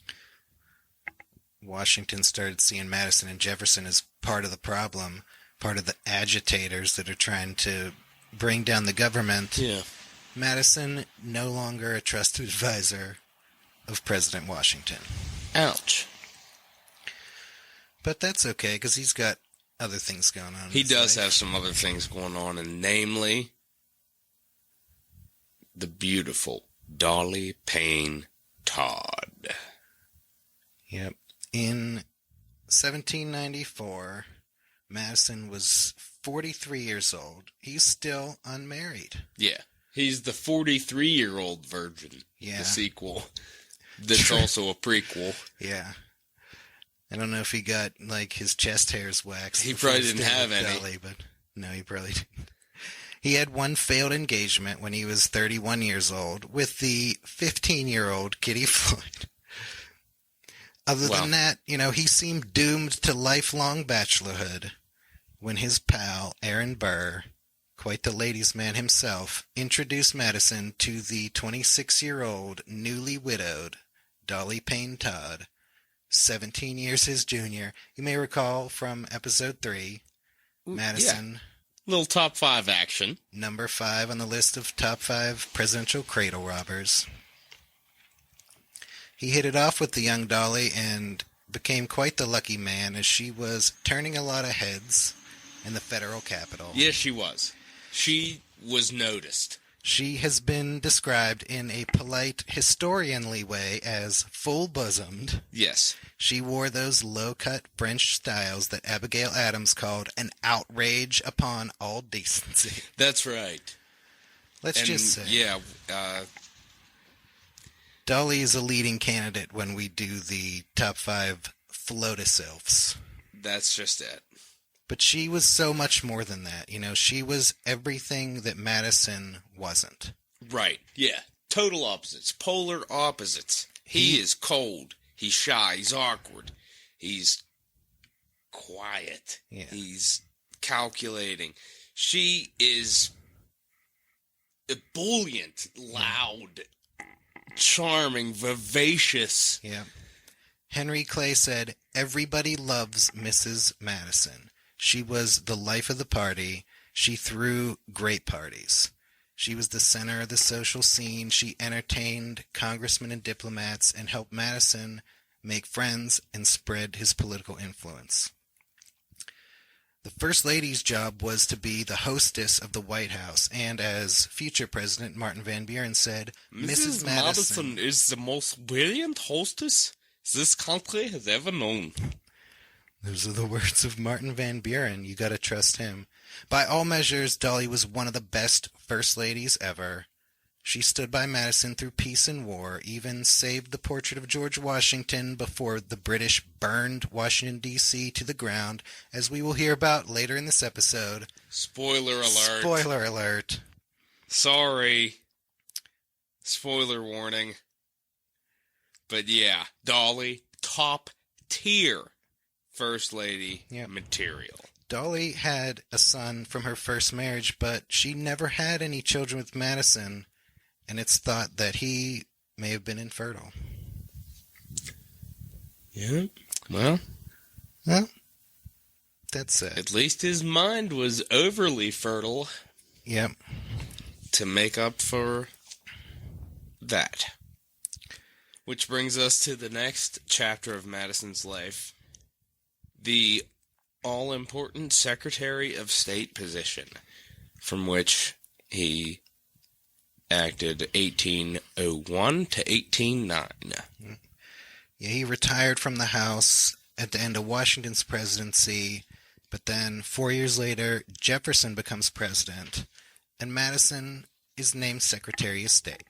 Washington started seeing Madison and Jefferson as part of the problem, part of the agitators that are trying to bring down the government. Yeah. Madison no longer a trusted advisor of President Washington. Ouch. But that's okay, because he's got other things going on. He does have some other things going on, and namely, the beautiful Dolly Payne Todd. Yep. In 1794, Madison was 43 years old. He's still unmarried. Yeah. He's the 43-year-old virgin. Yeah. The sequel. That's also a prequel. Yeah. I don't know if he got, like, his chest hairs waxed. He probably didn't have any. Dolly, but no, he probably didn't. He had one failed engagement when he was 31 years old with the 15-year-old Kitty Floyd. Other than that, he seemed doomed to lifelong bachelorhood when his pal, Aaron Burr, quite the ladies' man himself, introduced Madison to the 26-year-old, newly widowed Dolly Payne Todd, 17 years his junior. You may recall from episode 3, Madison... Yeah. Little top 5 action. Number 5 on the list of top 5 presidential cradle robbers. He hit it off with the young Dolly and became quite the lucky man, as she was turning a lot of heads in the federal capital. Yes, she was. She was noticed. She has been described in a polite, historianly way as full-bosomed. Yes. She wore those low-cut French styles that Abigail Adams called an outrage upon all decency. That's right. Let's just say. Yeah. Dolly is a leading candidate when we do the top 5 Flotus Elves. That's just it. But she was so much more than that. She was everything that Madison wasn't. Right. Yeah. Total opposites. Polar opposites. He is cold. He's shy. He's awkward. He's quiet. Yeah. He's calculating. She is ebullient, loud, charming, vivacious. Yeah. Henry Clay said, "Everybody loves Mrs. Madison. She was the life of the party. She threw great parties. She was the center of the social scene. She entertained congressmen and diplomats and helped Madison make friends and spread his political influence." The First Lady's job was to be the hostess of the White House, and as future President Martin Van Buren said, Mrs. Madison is the most brilliant hostess this country has ever known. Those are the words of Martin Van Buren. You gotta trust him. By all measures, Dolly was one of the best First Ladies ever. She stood by Madison through peace and war, even saved the portrait of George Washington before the British burned Washington, D.C. to the ground, as we will hear about later in this episode. Spoiler alert. Spoiler alert. Sorry. Spoiler warning. But yeah, Dolly, top tier First Lady material. Dolly had a son from her first marriage, but she never had any children with Madison, and it's thought that he may have been infertile. Yeah, well, that's it. At least his mind was overly fertile. Yep. To make up for that. Which brings us to the next chapter of Madison's life. The all-important Secretary of State position, from which he acted 1801 to 1809. Yeah, he retired from the House at the end of Washington's presidency, but then 4 years later, Jefferson becomes president, and Madison is named Secretary of State,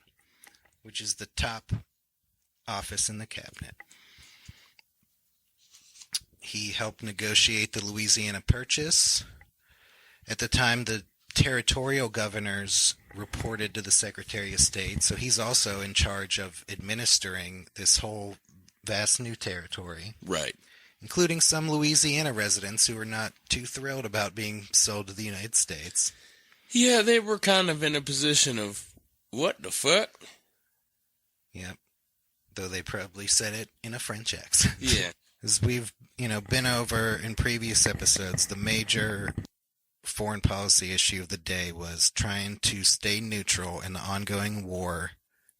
which is the top office in the cabinet. He helped negotiate the Louisiana Purchase. At the time, the territorial governors reported to the Secretary of State, so he's also in charge of administering this whole vast new territory. Right. Including some Louisiana residents who were not too thrilled about being sold to the United States. Yeah, they were kind of in a position of, what the fuck? Yep. Though they probably said it in a French accent. Yeah. As we've, been over in previous episodes, the major foreign policy issue of the day was trying to stay neutral in the ongoing war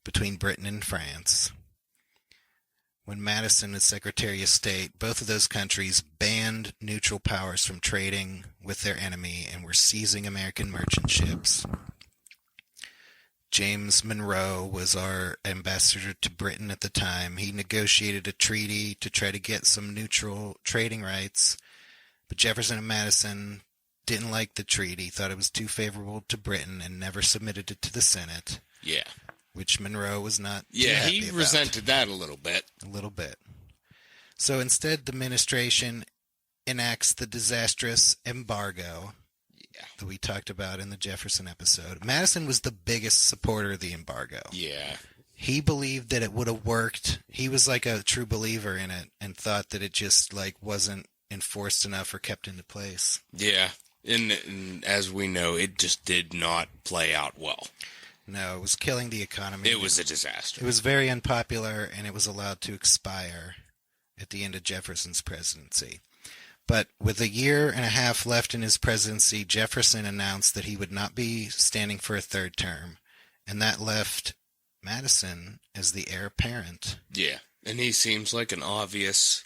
between Britain and France. When Madison was Secretary of State, both of those countries banned neutral powers from trading with their enemy and were seizing American merchant ships. James Monroe was our ambassador to Britain at the time. He negotiated a treaty to try to get some neutral trading rights, but Jefferson and Madison didn't like the treaty, thought it was too favorable to Britain, and never submitted it to the Senate. Yeah. Which Monroe was not too Yeah, happy he about. resented that a little bit. A little bit. So instead, the administration enacts the disastrous embargo that we talked about in the Jefferson episode. Madison was the biggest supporter of the embargo. Yeah. He believed that it would have worked. He was like a true believer in it and thought that it just like wasn't enforced enough or kept into place. Yeah. And as we know, it just did not play out well. No, it was killing the economy. It was a disaster. It was very unpopular, and it was allowed to expire at the end of Jefferson's presidency. But with a year and a half left in his presidency, Jefferson announced that he would not be standing for a third term, and that left Madison as the heir apparent. Yeah, and he seems like an obvious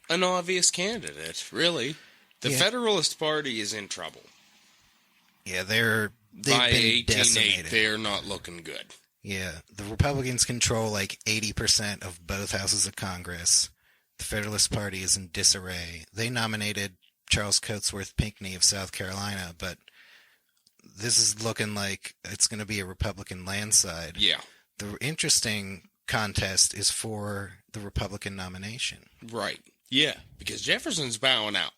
candidate, really. The Federalist Party is in trouble. Yeah, they've By been 1808, decimated. they're not looking good. Yeah, the Republicans control like 80% of both houses of Congress. The Federalist Party is in disarray. They nominated Charles Cotesworth Pinckney of South Carolina, but this is looking like it's going to be a Republican landslide. Yeah. The interesting contest is for the Republican nomination. Right. Yeah, because Jefferson's bowing out.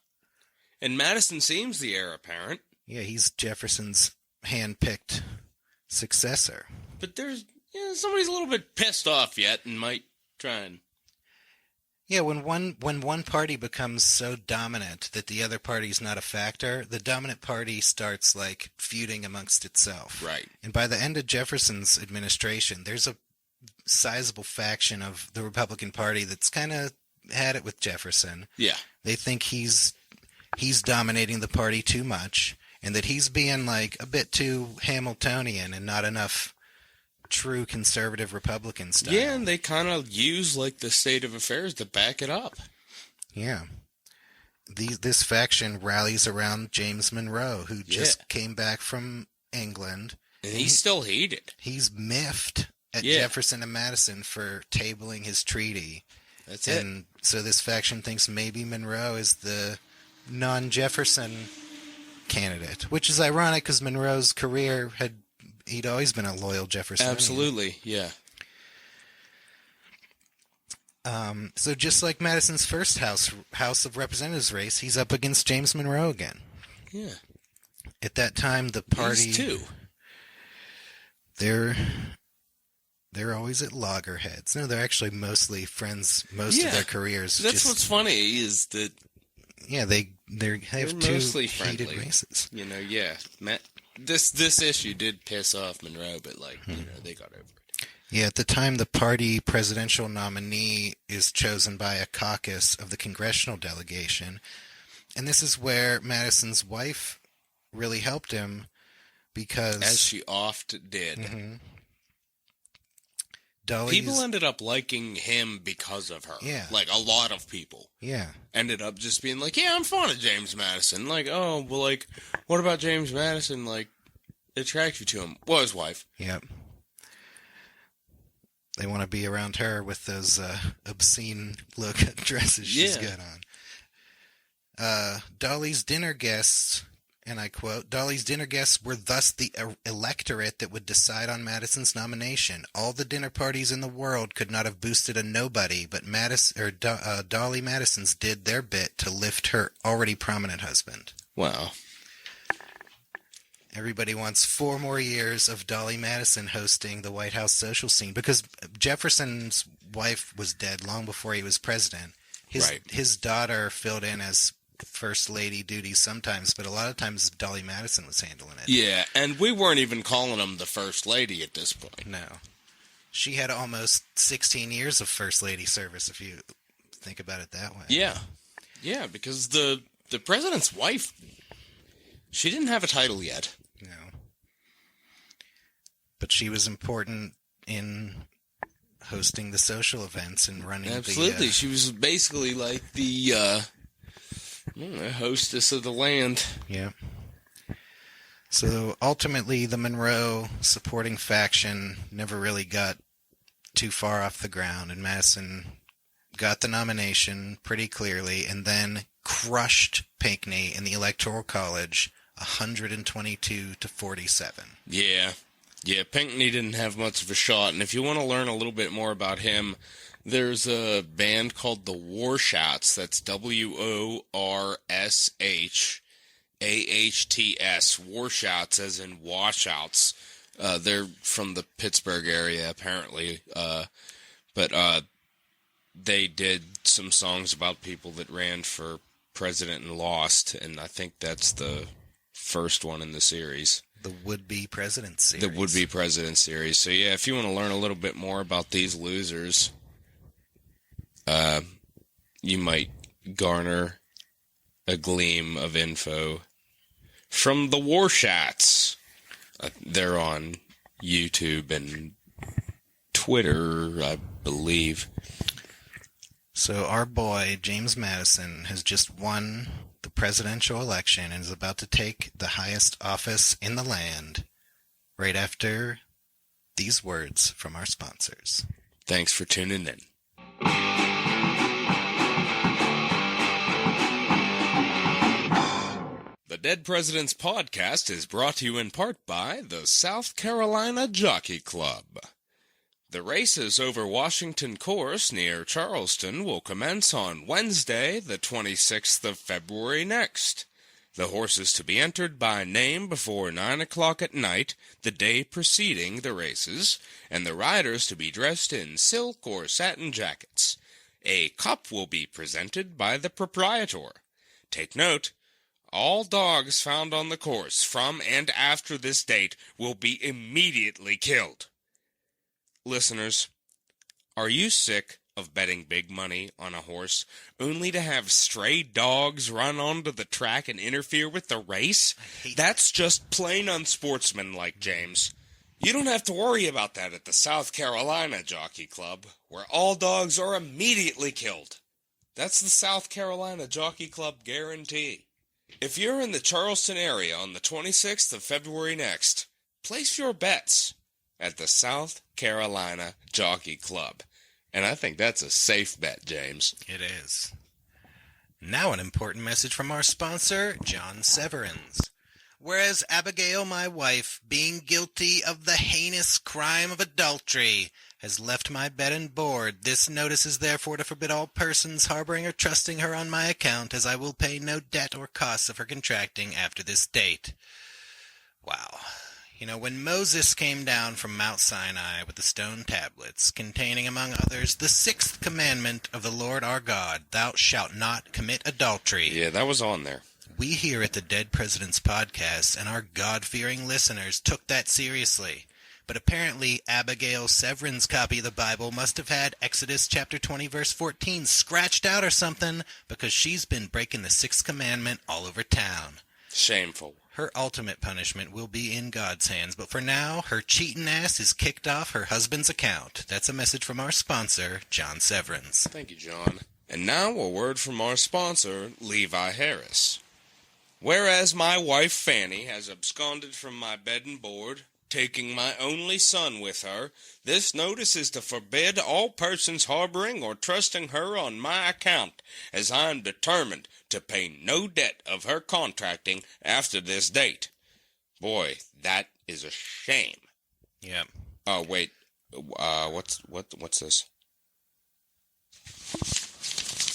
And Madison seems the heir apparent. Yeah, he's Jefferson's hand-picked successor. But somebody's a little bit pissed off yet and might try and... Yeah, when one party becomes so dominant that the other party's not a factor, the dominant party starts like feuding amongst itself. Right. And by the end of Jefferson's administration, there's a sizable faction of the Republican Party that's kind of had it with Jefferson. Yeah. They think he's dominating the party too much, and that he's being like a bit too Hamiltonian and not enough true conservative Republican style. Yeah, and they kind of use like the state of affairs to back it up. Yeah. This faction rallies around James Monroe, who just came back from England. And he's still hated. He's miffed at Jefferson and Madison for tabling his treaty. That's it. And so this faction thinks maybe Monroe is the non-Jefferson candidate, which is ironic because Monroe's career he'd always been a loyal Jeffersonian. Absolutely, yeah. So just like Madison's first House of Representatives race, he's up against James Monroe again. Yeah. At that time, the party... These two. They're always at loggerheads. No, they're actually mostly friends most of their careers. That's what's funny is that... Yeah, they have two mostly heated friendly. races. You know, yeah. This issue did piss off Monroe, but they got over it. Yeah, at the time, the party presidential nominee is chosen by a caucus of the congressional delegation. And this is where Madison's wife really helped him because... As she oft did. Mm-hmm. People ended up liking him because of her. Yeah. Like, a lot of people. Yeah. Ended up just being like, yeah, I'm fond of James Madison. Like, oh, well, like, what about James Madison, like, attracts you to him? Well, his wife. Yep. They want to be around her with those obscene look dresses she's got on. Dolly's dinner guests, and I quote, Dolly's dinner guests were thus the electorate that would decide on Madison's nomination. All the dinner parties in the world could not have boosted a nobody, but Dolly Madison's did their bit to lift her already prominent husband. Wow. Everybody wants 4 more years of Dolly Madison hosting the White House social scene because Jefferson's wife was dead long before he was president. His daughter filled in as first lady duties sometimes, but a lot of times Dolly Madison was handling it. Yeah, and we weren't even calling him the first lady at this point. No. She had almost 16 years of first lady service, if you think about it that way. Yeah. Yeah, because the president's wife She didn't have a title yet. No. But she was important in hosting the social events and running Absolutely. She was basically like the hostess of the land. Yeah. So ultimately, the Monroe supporting faction never really got too far off the ground, and Madison got the nomination pretty clearly and then crushed Pinckney in the Electoral College 122 to 47. Yeah, Pinckney didn't have much of a shot, and if you want to learn a little bit more about him, there's a band called the Warshats. That's WORSHAHTS, Warshats as in washouts. They're from the Pittsburgh area, apparently, but they did some songs about people that ran for president and lost, and I think that's the first one in the series. The Would-Be President series. The Would-Be President series. So yeah, if you want to learn a little bit more about these losers, you might garner a gleam of info from the Warshats. They're on YouTube and Twitter, I believe. So our boy, James Madison, has just won the presidential election and is about to take the highest office in the land right after these words from our sponsors. Thanks for tuning in. The Dead Presidents Podcast is brought to you in part by the South Carolina Jockey Club. The races over Washington Course near Charleston will commence on Wednesday, the 26th of February next. The horses to be entered by name before 9 o'clock at night, the day preceding the races, and the riders to be dressed in silk or satin jackets. A cup will be presented by the proprietor. Take note, all dogs found on the course from and after this date will be immediately killed. Listeners, are you sick of betting big money on a horse only to have stray dogs run onto the track and interfere with the race? That's just plain unsportsmanlike, James. You don't have to worry about that at the South Carolina Jockey Club, where all dogs are immediately killed. That's the South Carolina Jockey Club guarantee. If you're in the Charleston area on the 26th of February next, place your bets at the South Carolina Jockey Club. And I think that's a safe bet, James. It is. Now an important message from our sponsor, John Severance. Whereas Abigail, my wife, being guilty of the heinous crime of adultery, has left my bed and board, this notice is therefore to forbid all persons harboring or trusting her on my account, as I will pay no debt or costs of her contracting after this date. Wow. You know, when Moses came down from Mount Sinai with the stone tablets, containing, among others, the 6th commandment of the Lord our God, thou shalt not commit adultery. Yeah, that was on there. We here at the Dead Presidents Podcast and our God-fearing listeners took that seriously. But apparently Abigail Severan's copy of the Bible must have had Exodus chapter 20 verse 14 scratched out or something, because she's been breaking the 6th commandment all over town. Shameful. Her ultimate punishment will be in God's hands, but for now, her cheating ass is kicked off her husband's account. That's a message from our sponsor, John Severance. Thank you, John. And now a word from our sponsor, Levi Harris. Whereas my wife Fanny has absconded from my bed and board, taking my only son with her, this notice is to forbid all persons harboring or trusting her on my account, as I am determined to pay no debt of her contracting after this date. Boy, that is a shame. Yeah. Oh, wait. What's this?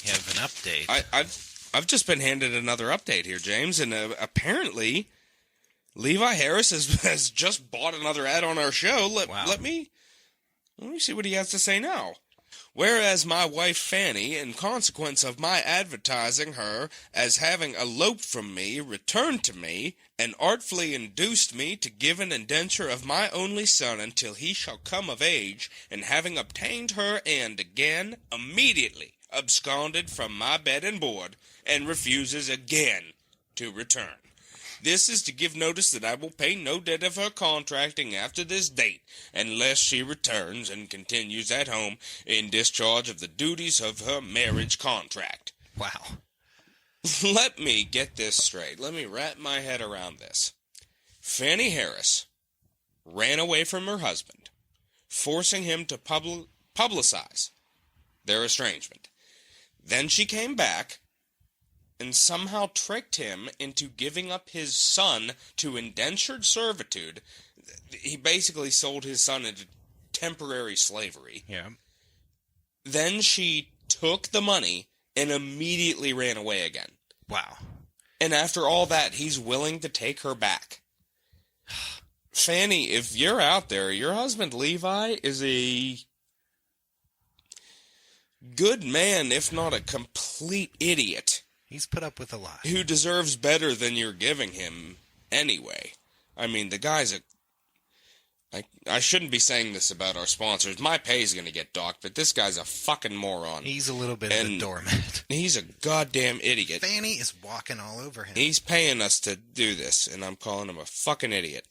You have an update. I've just been handed another update here, James, and apparently Levi Harris has just bought another ad on our show. Let me see what he has to say now. Whereas my wife Fanny, in consequence of my advertising her as having eloped from me, returned to me, and artfully induced me to give an indenture of my only son until he shall come of age, and having obtained her, and again immediately absconded from my bed and board, and refuses again to return. This is to give notice that I will pay no debt of her contracting after this date, unless she returns and continues at home in discharge of the duties of her marriage contract. Wow. Let me get this straight. Let me wrap my head around this. Fannie Harris ran away from her husband, forcing him to publicize their estrangement. Then she came back and somehow tricked him into giving up his son to indentured servitude. He basically sold his son into temporary slavery. Yeah. Then she took the money and immediately ran away again. Wow. And after all that, he's willing to take her back. Fannie, if you're out there, your husband Levi is a good man, if not a complete idiot. He's put up with a lot. Who deserves better than you're giving him anyway. I mean, the guy's a... I shouldn't be saying this about our sponsors. My pay's gonna get docked, but this guy's a fucking moron. He's a little bit of a doormat. He's a goddamn idiot. Fannie is walking all over him. He's paying us to do this, and I'm calling him a fucking idiot.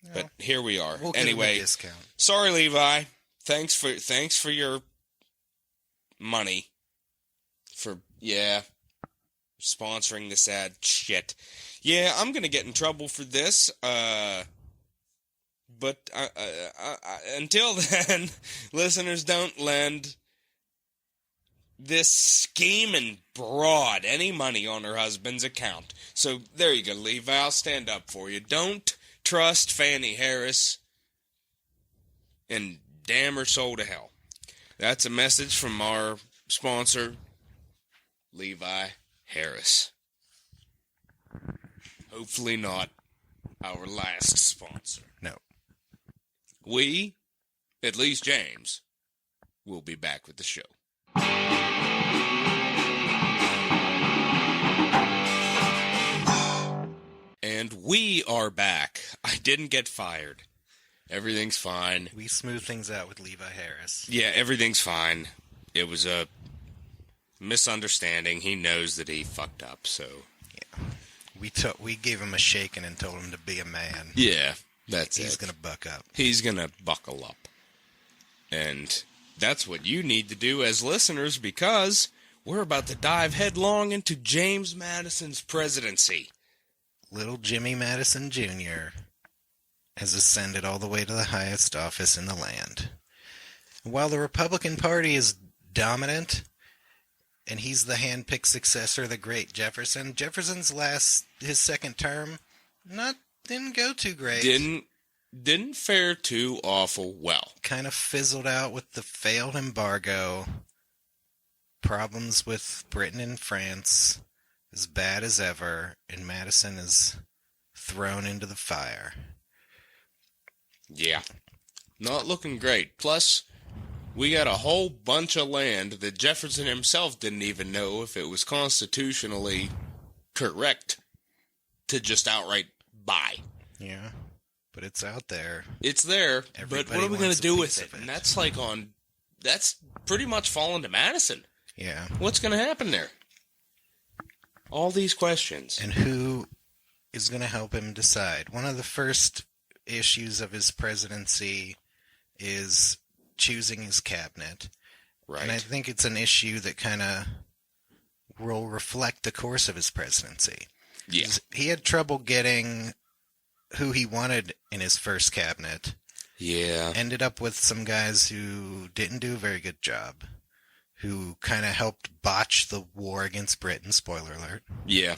No, but here we are. We'll anyway, give him a discount. Sorry, Levi. Thanks for your money. For, sponsoring this ad shit. Yeah, I'm gonna get in trouble for this, but until then, listeners, don't lend this scheming broad any money on her husband's account. So there you go, Levi. I'll stand up for you. Don't trust Fannie Harris, and damn her soul to hell. That's a message from our sponsor, Levi Harris. Hopefully not our last sponsor. No. We, at least James, will be back with the show. And we are back. I didn't get fired. Everything's fine. We smooth things out with Levi Harris. Yeah, everything's fine. It was a misunderstanding. He knows that he fucked up, so... Yeah. We gave him a shaking and told him to be a man. Yeah, that's He's going to buck up. He's going to buckle up. And that's what you need to do as listeners, because we're about to dive headlong into James Madison's presidency. Little Jimmy Madison Jr. has ascended all the way to the highest office in the land. While the Republican Party is dominant, and he's the hand-picked successor of the great Jefferson, his second term, didn't go too great. Didn't fare too awful well. Kind of fizzled out with the failed embargo, problems with Britain and France, as bad as ever, and Madison is thrown into the fire. Yeah. Not looking great. Plus, we got a whole bunch of land that Jefferson himself didn't even know if it was constitutionally correct to just outright buy. Yeah, but it's out there. It's there, Everybody but what are we going to do with it? it? And that's pretty much fallen to Madison. Yeah. What's going to happen there? All these questions. And who is going to help him decide? One of the first issues of his presidency is choosing his cabinet. Right. And I think it's an issue that kind of will reflect the course of his presidency. Yeah. He had trouble getting who he wanted in his first cabinet. Yeah. Ended up with some guys who didn't do a very good job, who kind of helped botch the war against Britain, spoiler alert. Yeah.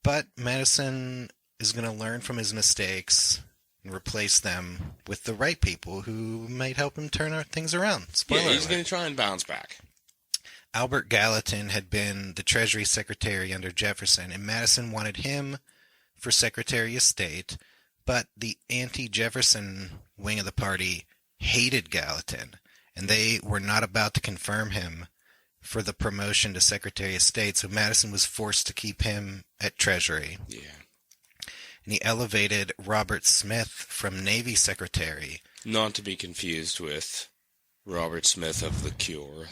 But Madison is going to learn from his mistakes and replace them with the right people who might help him turn things around. Spoiler Yeah, he's alert. going to try and bounce back. Albert Gallatin had been the Treasury Secretary under Jefferson, and Madison wanted him for Secretary of State, but the anti-Jefferson wing of the party hated Gallatin, and they were not about to confirm him for the promotion to Secretary of State, so Madison was forced to keep him at Treasury. Yeah. And he elevated Robert Smith from Navy Secretary. Not to be confused with Robert Smith of The Cure.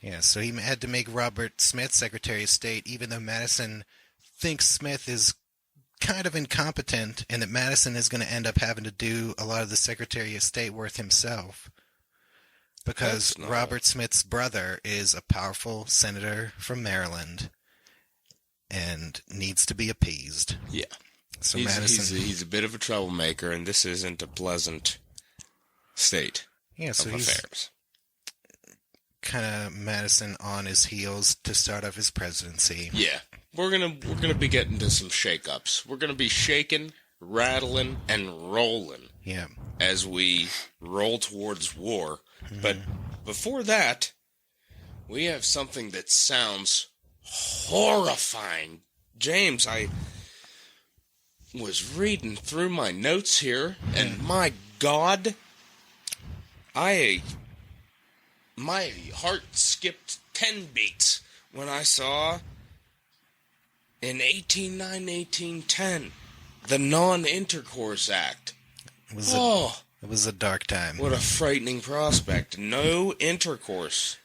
Yeah, so he had to make Robert Smith Secretary of State, even though Madison thinks Smith is kind of incompetent and that Madison is going to end up having to do a lot of the Secretary of State work himself. Because Robert Smith's brother is a powerful senator from Maryland and needs to be appeased. Yeah. So he's a bit of a troublemaker, and this isn't a pleasant state of affairs. Kind of Madison on his heels to start off his presidency. Yeah. We're gonna be getting to some shake-ups. We're gonna be shaking, rattling, and rolling. Yeah. As we roll towards war. But before that, we have something that sounds horrifying. James, I was reading through my notes here, and my God, my heart skipped 10 beats when I saw in 1810, the Non-Intercourse Act. It was a dark time. What a frightening prospect. No intercourse.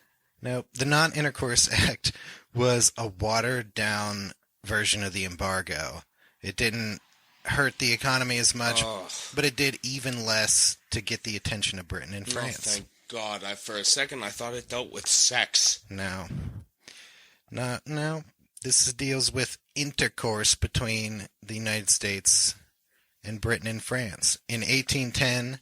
No, the Non-Intercourse Act was a watered-down version of the embargo. It didn't hurt the economy as much, but it did even less to get the attention of Britain and France. Thank God. For a second, I thought it dealt with sex. No. This deals with intercourse between the United States and Britain and France. In 1810,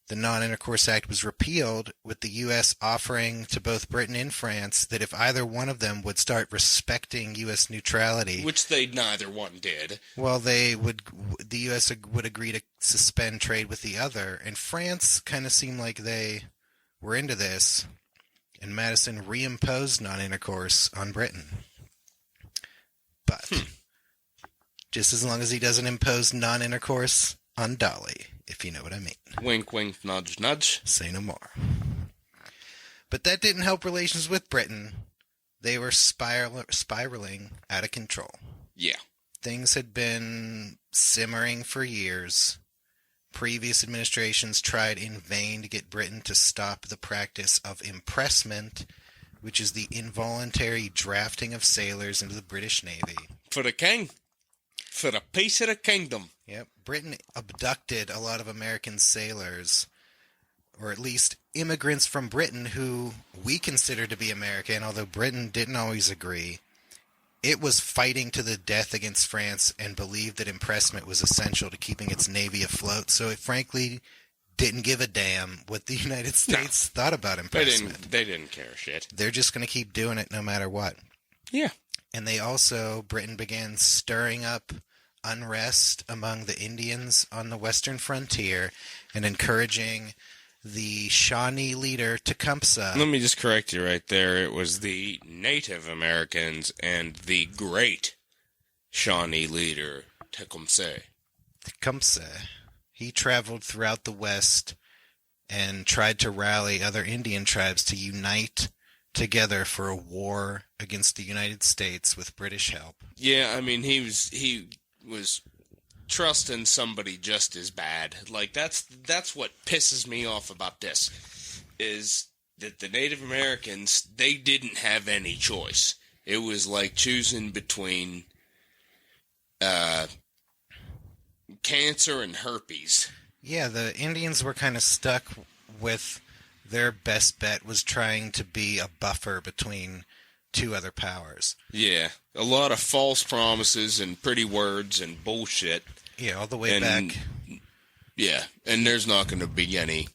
the Non-Intercourse Act was repealed, with the U.S. offering to both Britain and France that if either one of them would start respecting U.S. neutrality... Which neither one did. Well, the U.S. would agree to suspend trade with the other, and France kind of seemed like they were into this, and Madison reimposed non-intercourse on Britain. But just as long as he doesn't impose non-intercourse on Dolly, if you know what I mean. Wink, wink, nudge, nudge. Say no more. But that didn't help relations with Britain. They were spiraling out of control. Yeah. Things had been simmering for years. Previous administrations tried in vain to get Britain to stop the practice of impressment, which is the involuntary drafting of sailors into the British Navy. For the king. For a piece of the kingdom. Yep. Britain abducted a lot of American sailors, or at least immigrants from Britain who we consider to be American, although Britain didn't always agree. It was fighting to the death against France and believed that impressment was essential to keeping its navy afloat, so it frankly didn't give a damn what the United States thought about impressment. They didn't care shit. They're just going to keep doing it no matter what. Yeah. And Britain began stirring up unrest among the Indians on the western frontier and encouraging the Shawnee leader Tecumseh. Let me just correct you right there. It was the Native Americans and the great Shawnee leader Tecumseh. He traveled throughout the West and tried to rally other Indian tribes to unite together for a war against the United States with British help. Yeah, I mean, he was trusting somebody just as bad. Like, that's what pisses me off about this, is that the Native Americans, they didn't have any choice. It was like choosing between cancer and herpes. Yeah, the Indians were kind of stuck with their best bet was trying to be a buffer between two other powers. Yeah, a lot of false promises and pretty words and bullshit. Yeah, all the way back. Yeah, and there's not going to be any.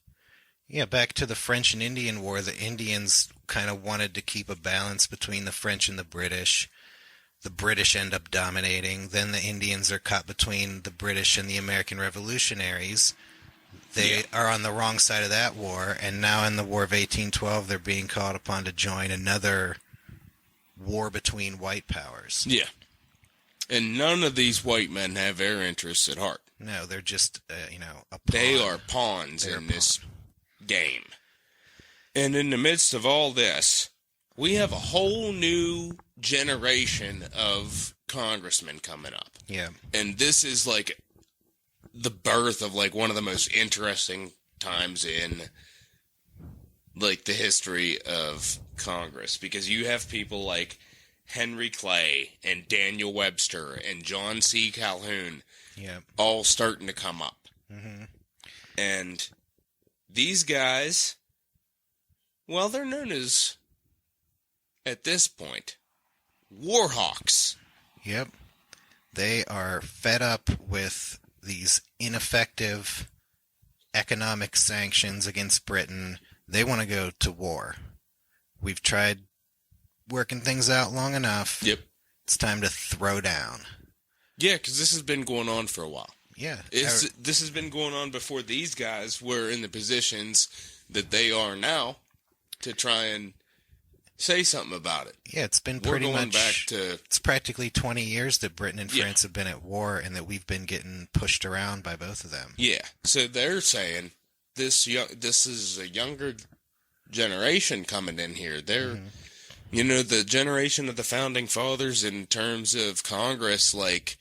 Yeah, back to the French and Indian War, the Indians kind of wanted to keep a balance between the French and the British. The British end up dominating. Then the Indians are caught between the British and the American revolutionaries. They are on the wrong side of that war, and now in the War of 1812, they're being called upon to join another war between white powers. Yeah. And none of these white men have their interests at heart. No, they're just, a pawn. They are pawns in this game. And in the midst of all this, we have a whole new generation of congressmen coming up. Yeah. And this is like the birth of like one of the most interesting times in like the history of Congress, because you have people like Henry Clay and Daniel Webster and John C. Calhoun Yep. all starting to come up. Mm-hmm. And these guys, well, they're known as, at this point, war hawks. Yep. They are fed up with these ineffective economic sanctions against Britain. They want to go to war. We've tried working things out long enough. Yep. It's time to throw down. Yeah, because this has been going on for a while. Yeah. This has been going on before these guys were in the positions that they are now to try and say something about it. Yeah, it's been We're pretty going much... back to... It's practically 20 years that Britain and France have been at war, and that we've been getting pushed around by both of them. Yeah, so they're saying this is a younger generation coming in here. They're, you know, the generation of the Founding Fathers in terms of Congress, like,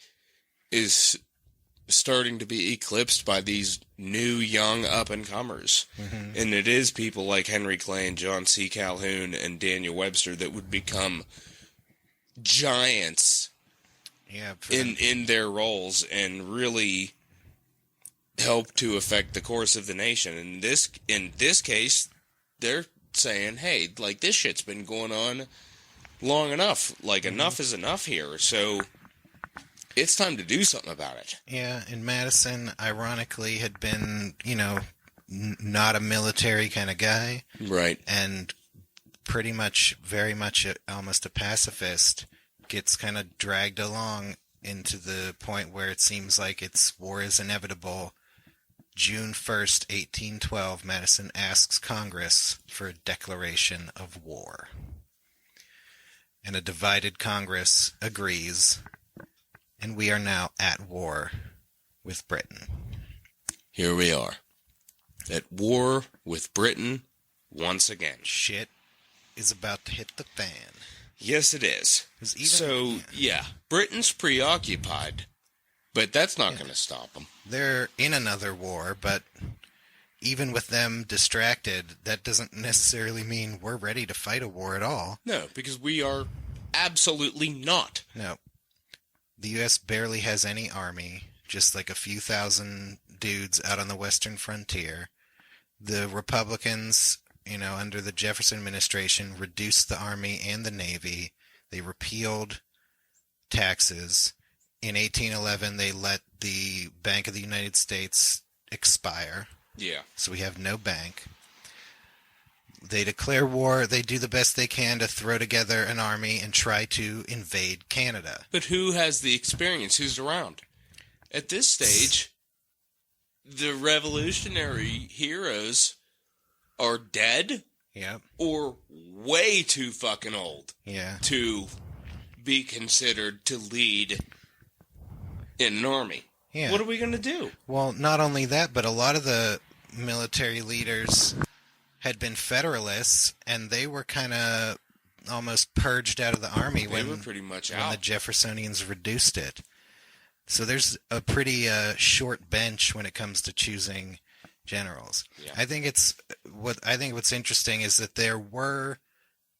is starting to be eclipsed by these new, young up-and-comers. Mm-hmm. And it is people like Henry Clay and John C. Calhoun and Daniel Webster that would become giants in their roles and really help to affect the course of the nation. And in this case, they're saying, hey, like, this shit's been going on long enough. Like, enough is enough here. So it's time to do something about it. Yeah, and Madison, ironically, had been, you know, not a military kind of guy. Right. And pretty much, very much almost a pacifist, gets kind of dragged along into the point where it seems like war is inevitable. June 1st, 1812, Madison asks Congress for a declaration of war. And a divided Congress agrees, and we are now at war with Britain. Here we are, at war with Britain once again. Shit is about to hit the fan. Yes, it is. Britain's preoccupied, but that's not going to stop them. They're in another war, but even with them distracted, that doesn't necessarily mean we're ready to fight a war at all. No, because we are absolutely not. No. The U.S. barely has any army, just like a few thousand dudes out on the western frontier. The Republicans, you know, under the Jefferson administration, reduced the army and the navy. They repealed taxes. In 1811, they let the Bank of the United States expire. Yeah. So we have no bank. They declare war. They do the best they can to throw together an army and try to invade Canada. But who has the experience? Who's around? At this stage, the revolutionary heroes are dead. Yep. Or way too fucking old. Yeah. To be considered to lead in an army. Yeah. What are we going to do? Well, not only that, but a lot of the military leaders had been Federalists, and they were kind of almost purged out of the army They were pretty much when out. the Jeffersonians reduced it. So there's a pretty short bench when it comes to choosing generals. Yeah. I think what's interesting is that there were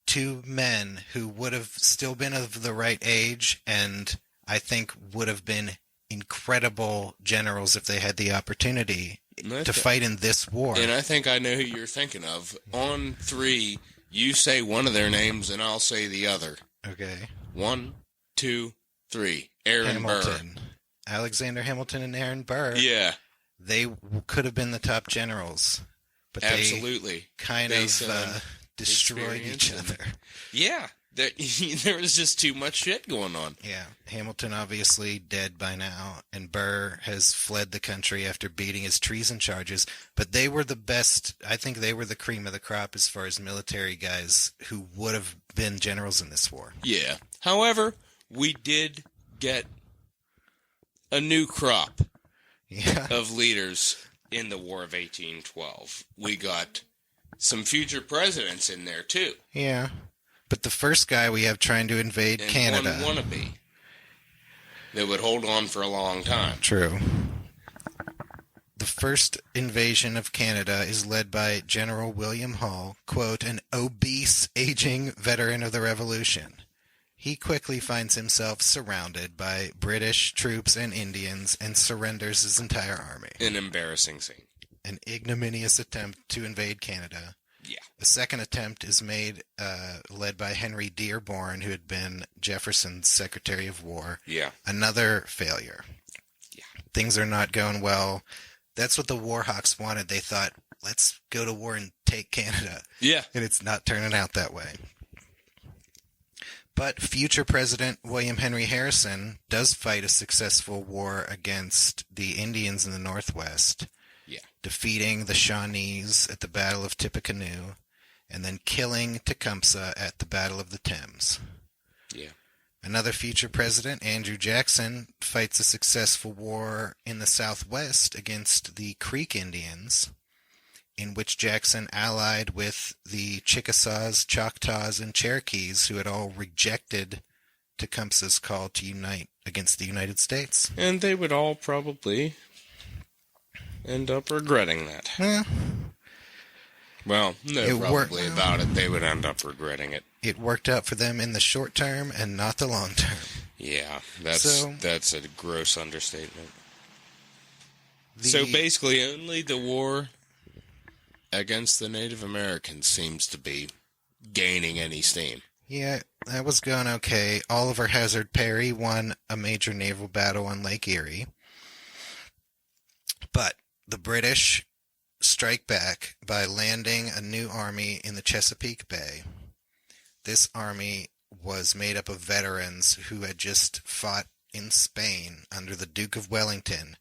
two men who would have still been of the right age, and I think would have been incredible generals if they had the opportunity to fight in this war. And I think I know who you're thinking of. On three, you say one of their names and I'll say the other. Okay. 1, 2, 3. Aaron Burr. Hamilton. Alexander Hamilton and Aaron Burr. Yeah. They could have been the top generals, but absolutely. They kind of destroyed each other. Yeah. There was just too much shit going on. Yeah. Hamilton obviously dead by now, and Burr has fled the country after beating his treason charges, but they were the best. I think they were the cream of the crop as far as military guys who would have been generals in this war. Yeah. However, we did get a new crop of leaders in the War of 1812. We got some future presidents in there, too. Yeah. But the first guy we have trying to invade Canada. One wannabe that would hold on for a long time. True. The first invasion of Canada is led by General William Hull, quote, an obese, aging veteran of the Revolution. He quickly finds himself surrounded by British troops and Indians and surrenders his entire army. An embarrassing scene. An ignominious attempt to invade Canada. Yeah. A second attempt is made, led by Henry Dearborn, who had been Jefferson's Secretary of War. Yeah. Another failure. Yeah. Things are not going well. That's what the Warhawks wanted. They thought, let's go to war and take Canada. Yeah. And it's not turning out that way. But future President William Henry Harrison does fight a successful war against the Indians in the Northwest, defeating the Shawnees at the Battle of Tippecanoe, and then killing Tecumseh at the Battle of the Thames. Yeah. Another future president, Andrew Jackson, fights a successful war in the Southwest against the Creek Indians, in which Jackson allied with the Chickasaws, Choctaws, and Cherokees, who had all rejected Tecumseh's call to unite against the United States. And they would all probably end up regretting that. Well, no, probably about it. They would end up regretting it. It worked out for them in the short term and not the long term. Yeah, that's a gross understatement. So basically, only the war against the Native Americans seems to be gaining any steam. Yeah, that was going okay. Oliver Hazard Perry won a major naval battle on Lake Erie. But the British strike back by landing a new army in the Chesapeake Bay. This army was made up of veterans who had just fought in Spain under the Duke of Wellington,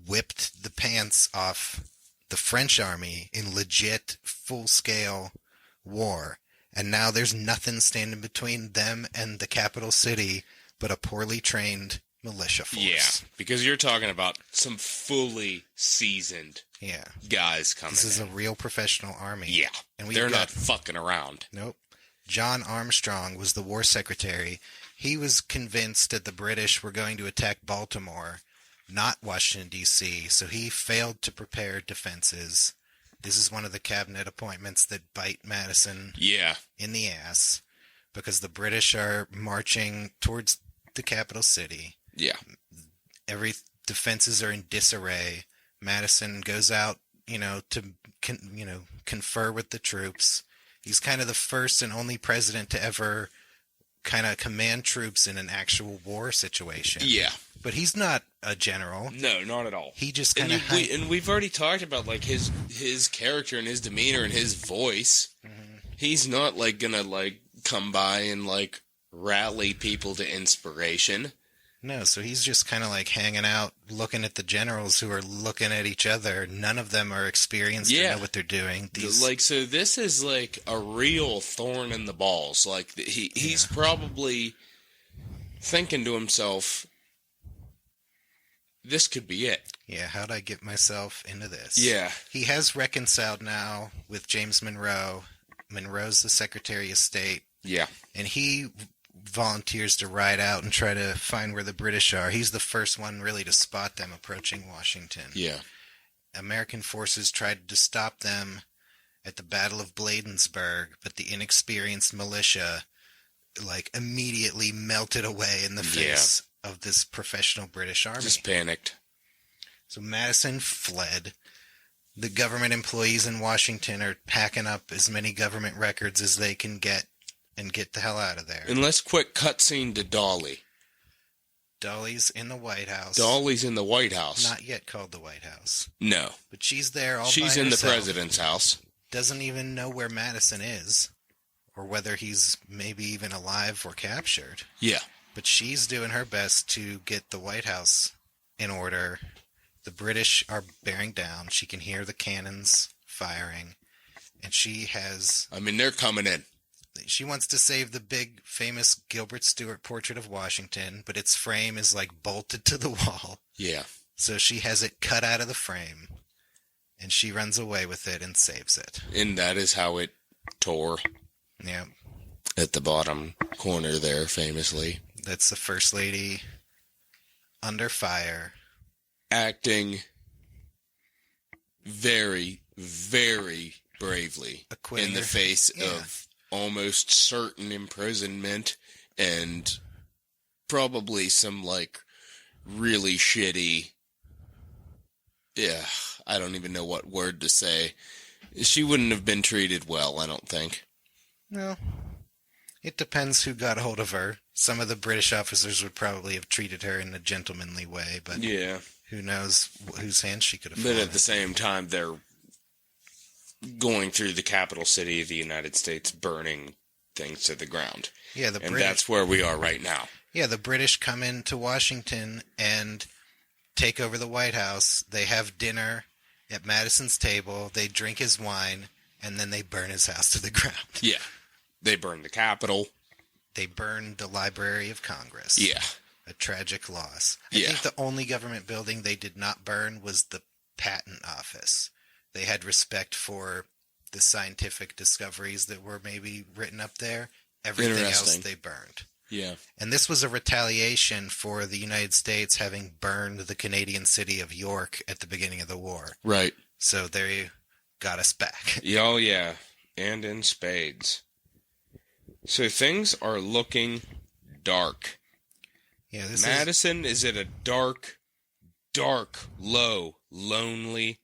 whipped the pants off the French army in legit full-scale war, and now there's nothing standing between them and the capital city but a poorly trained militia force. Yeah, because you're talking about some fully seasoned guys coming This is a real professional army. Yeah, and they're not fucking around. Nope. John Armstrong was the war secretary. He was convinced that the British were going to attack Baltimore, not Washington, D.C., so he failed to prepare defenses. This is one of the cabinet appointments that bite Madison in the ass, because the British are marching towards the capital city. Yeah. Every defenses are in disarray. Madison goes out, to confer with the troops. He's kind of the first and only president to ever kind of command troops in an actual war situation. Yeah. But he's not a general. No, not at all. He just kind of... And we've already talked about, like, his character and his demeanor and his voice. Mm-hmm. He's not, like, gonna, like, come by and, like, rally people to inspiration. No, so he's just kind of, like, hanging out, looking at the generals who are looking at each other. None of them are experienced or know what they're doing. So this is, like, a real thorn in the balls. Like, he's probably thinking to himself, this could be it. Yeah, how'd I get myself into this? Yeah. He has reconciled now with James Monroe. Monroe's the Secretary of State. Yeah. And he volunteers to ride out and try to find where the British are. He's the first one really to spot them approaching Washington. Yeah. American forces tried to stop them at the Battle of Bladensburg, but the inexperienced militia, like, immediately melted away in the face of this professional British army. Just panicked. So Madison fled. The government employees in Washington are packing up as many government records as they can get and get the hell out of there. And let's quick cutscene to Dolly. Dolly's in the White House. Dolly's in the White House. Not yet called the White House. No. But she's there all by herself. She's in the president's house. Doesn't even know where Madison is, or whether he's maybe even alive or captured. Yeah. But she's doing her best to get the White House in order. The British are bearing down. She can hear the cannons firing. And she has... they're coming in. She wants to save the big, famous Gilbert Stuart portrait of Washington, but its frame is, like, bolted to the wall. Yeah. So she has it cut out of the frame, and she runs away with it and saves it. And that is how it tore. Yeah. At the bottom corner there, famously. That's the First Lady under fire. Acting very, very bravely in the face of almost certain imprisonment and probably some, like, really shitty, I don't even know what word to say. She wouldn't have been treated well, I don't think. No. It depends who got hold of her. Some of the British officers would probably have treated her in a gentlemanly way, but Yeah. who knows whose hands she could have But fallen at the same time, they're going through the capital city of the United States, burning things to the ground. Yeah, And that's where we are right now. Yeah, the British come into Washington and take over the White House. They have dinner at Madison's table. They drink his wine, and then they burn his house to the ground. Yeah. They burned the Capitol. They burned the Library of Congress. Yeah. A tragic loss. I think the only government building they did not burn was the Patent Office. They had respect for the scientific discoveries that were maybe written up there. Everything else they burned. Yeah. And this was a retaliation for the United States having burned the Canadian city of York at the beginning of the war. Right. So they got us back. Oh, yeah. And in spades. So things are looking dark. Yeah, Madison is at a dark, low, lonely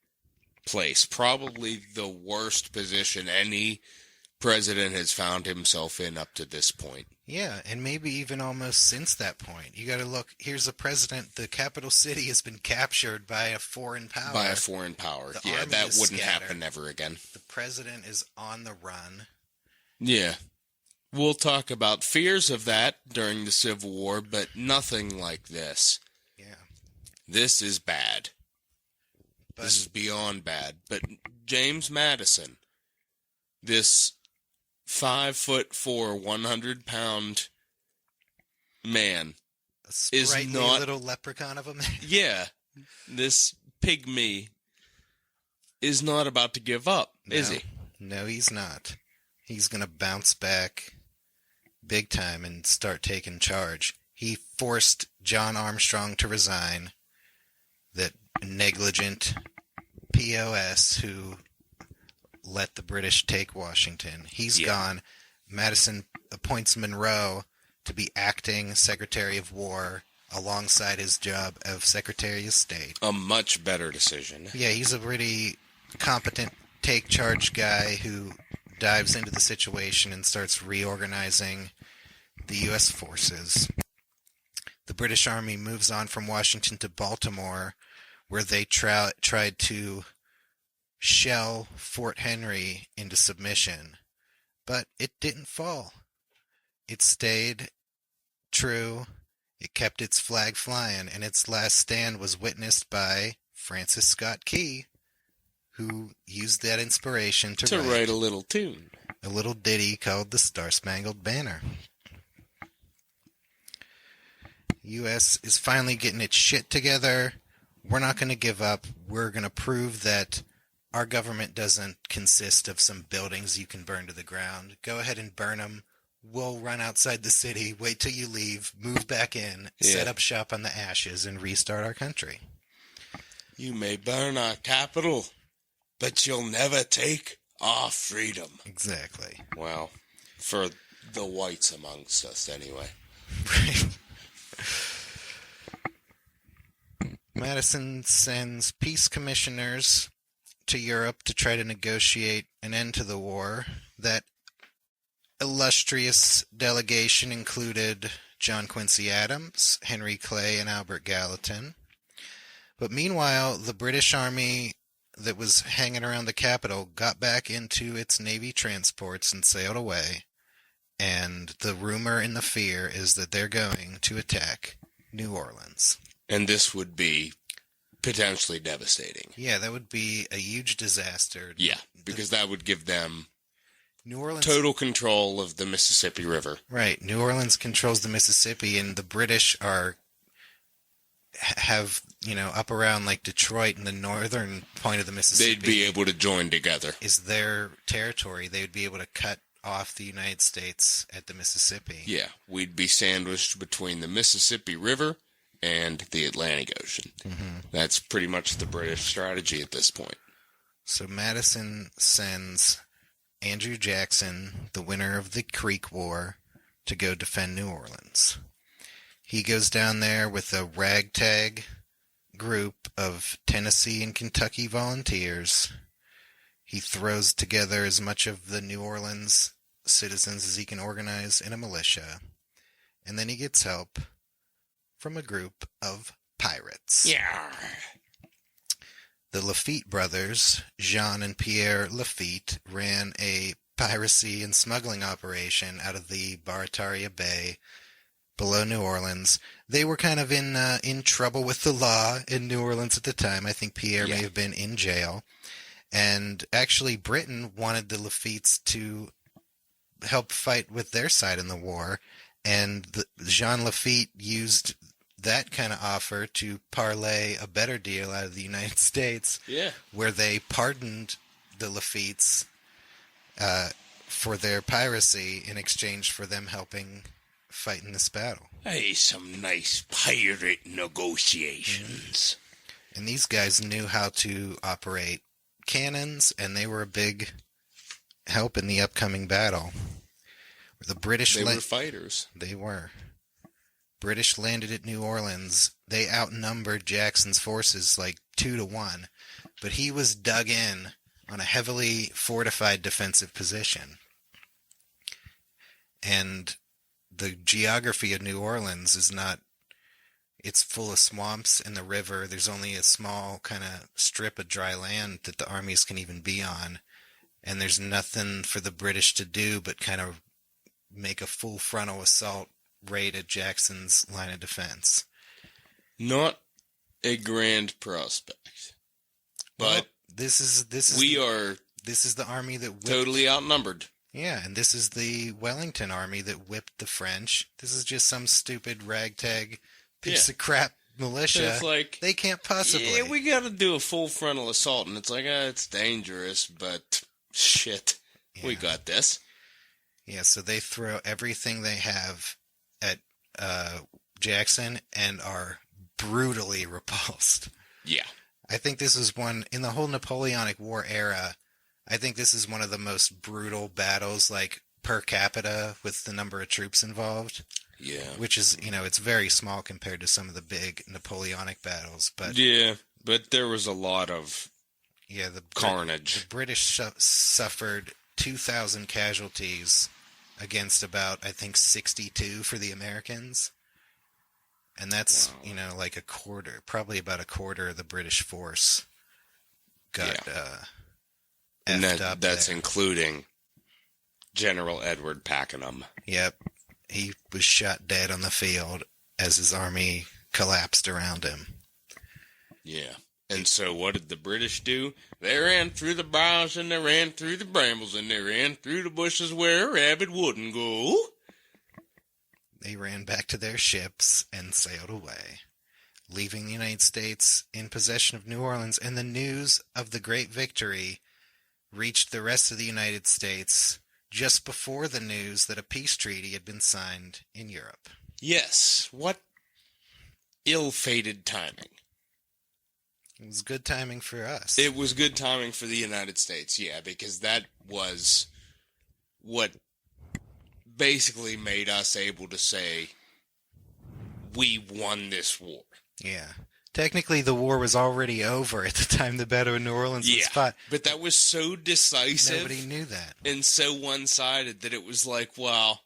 place. Probably the worst position any president has found himself in up to this point. Yeah, and maybe even almost since that point. You got to look, here's a president, the capital city has been captured by a foreign power. Yeah, that wouldn't happen ever again. The president is on the run. Yeah. We'll talk about fears of that during the Civil War, but nothing like this. Yeah. This is bad. This is beyond bad. But James Madison, this 5'4", 100-pound man, is not little leprechaun of a man. Yeah, this pygmy is not about to give up, is he? No, he's not. He's going to bounce back big time and start taking charge. He forced John Armstrong to resign, that negligent POS who let the British take Washington. He's gone. Madison appoints Monroe to be acting Secretary of War alongside his job of Secretary of State. A much better decision. Yeah, he's a pretty competent take-charge guy who dives into the situation and starts reorganizing the U.S. forces. The British Army moves on from Washington to Baltimore, where they tried to shell Fort Henry into submission, but it didn't fall. It stayed true. It kept its flag flying, and its last stand was witnessed by Francis Scott Key, who used that inspiration to write a little tune. A little ditty called the Star-Spangled Banner. U.S. is finally getting its shit together. We're not going to give up. We're going to prove that our government doesn't consist of some buildings you can burn to the ground. Go ahead and burn them. We'll run outside the city, wait till you leave, move back in, set up shop on the ashes, and restart our country. You may burn our capital, but you'll never take our freedom. Exactly. Well, for the whites amongst us, anyway. Madison sends peace commissioners to Europe to try to negotiate an end to the war. That illustrious delegation included John Quincy Adams, Henry Clay, and Albert Gallatin. But meanwhile, the British Army that was hanging around the capital got back into its Navy transports and sailed away. And the rumor and the fear is that they're going to attack New Orleans. And this would be potentially devastating. Yeah, that would be a huge disaster. Yeah, because that would give them New Orleans total control of the Mississippi River. Right. New Orleans controls the Mississippi, and the British have, up around like Detroit and the northern point of the Mississippi. They'd be able to join together. Is their territory. They would be able to cut off the United States at the Mississippi. Yeah, we'd be sandwiched between the Mississippi River and the Atlantic Ocean. Mm-hmm. That's pretty much the British strategy at this point. So Madison sends Andrew Jackson, the winner of the Creek War, to go defend New Orleans. He goes down there with a ragtag group of Tennessee and Kentucky volunteers. He throws together as much of the New Orleans citizens as he can organize in a militia. And then he gets help from a group of pirates. Yeah. The Lafitte brothers, Jean and Pierre Lafitte, ran a piracy and smuggling operation out of the Barataria Bay below New Orleans. They were kind of in trouble with the law in New Orleans at the time. I think Pierre may have been in jail. And actually, Britain wanted the Lafitte's to help fight with their side in the war. And Jean Lafitte used that kind of offer to parlay a better deal out of the United States, where they pardoned the Lafitte's for their piracy in exchange for them helping fight in this battle. Hey, some nice pirate negotiations. And these guys knew how to operate cannons, and they were a big help in the upcoming battle. The British were fighters. They were. British landed at New Orleans. They outnumbered Jackson's forces like 2-1, but he was dug in on a heavily fortified defensive position. And the geography of New Orleans is not, it's full of swamps and the river. There's only a small kind of strip of dry land that the armies can even be on. And there's nothing for the British to do but kind of make a full frontal assault raid at Jackson's line of defense. Not a grand prospect. But well, this is the army that whipped, totally outnumbered. Yeah, and this is the Wellington army that whipped the French. This is just some stupid ragtag piece of crap militia. It's like, they can't possibly. Yeah, we got to do a full frontal assault, and it's like, it's dangerous, but shit, we got this. Yeah, so they throw everything they have at Jackson and are brutally repulsed. Yeah. I think this is one, in the whole Napoleonic War era, I think this is one of the most brutal battles, like, per capita with the number of troops involved. Yeah. Which is, it's very small compared to some of the big Napoleonic battles. But yeah, but there was a lot of carnage. The British suffered 2,000 casualties against about, I think, 62 for the Americans. And that's, like probably about a quarter of the British force got and effed up. That's including General Edward Pakenham. Yep. He was shot dead on the field as his army collapsed around him. Yeah. And so what did the British do? They ran through the briars and they ran through the brambles and they ran through the bushes where a rabbit wouldn't go. They ran back to their ships and sailed away, leaving the United States in possession of New Orleans, and the news of the great victory reached the rest of the United States just before the news that a peace treaty had been signed in Europe. Yes, what ill-fated timing. It was good timing for us. It was good timing for the United States, yeah, because that was what basically made us able to say, we won this war. Yeah. Technically, the war was already over at the time the Battle of New Orleans was fought. But that was so decisive. Nobody knew that. And so one-sided that it was like, wow.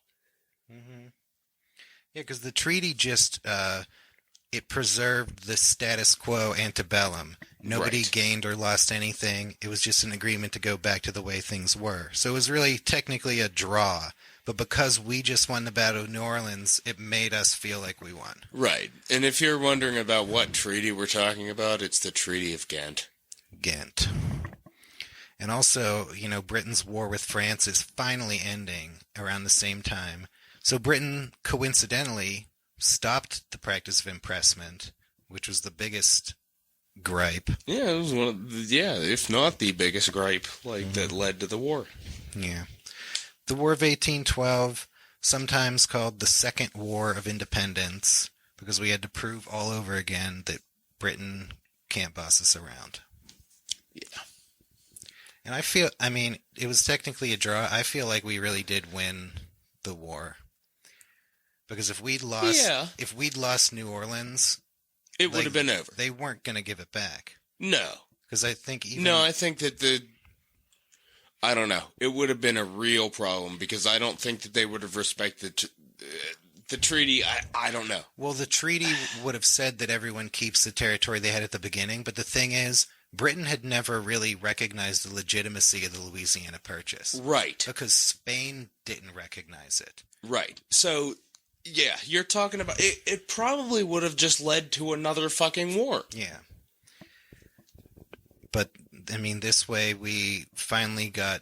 Mm-hmm. Yeah, because the treaty just, it preserved the status quo antebellum. Nobody gained or lost anything. It was just an agreement to go back to the way things were. So it was really technically a draw. But because we just won the Battle of New Orleans, it made us feel like we won. Right. And if you're wondering about what treaty we're talking about, it's the Treaty of Ghent. Ghent. And also, Britain's war with France is finally ending around the same time. So Britain, coincidentally, stopped the practice of impressment, which was the biggest gripe. Yeah, it was one of if not the biggest gripe, that led to the war. Yeah. The War of 1812, sometimes called the Second War of Independence, because we had to prove all over again that Britain can't boss us around. Yeah. And it was technically a draw. I feel like we really did win the war. Because if we'd lost New Orleans, it would have been over. They weren't going to give it back. No. Because I think I think that I don't know. It would have been a real problem because I don't think that they would have respected the treaty. I don't know. Well, the treaty would have said that everyone keeps the territory they had at the beginning, but the thing is, Britain had never really recognized the legitimacy of the Louisiana Purchase. Right. Because Spain didn't recognize it. Right. So, yeah, you're talking about... It probably would have just led to another fucking war. Yeah. But, I mean, this way we finally got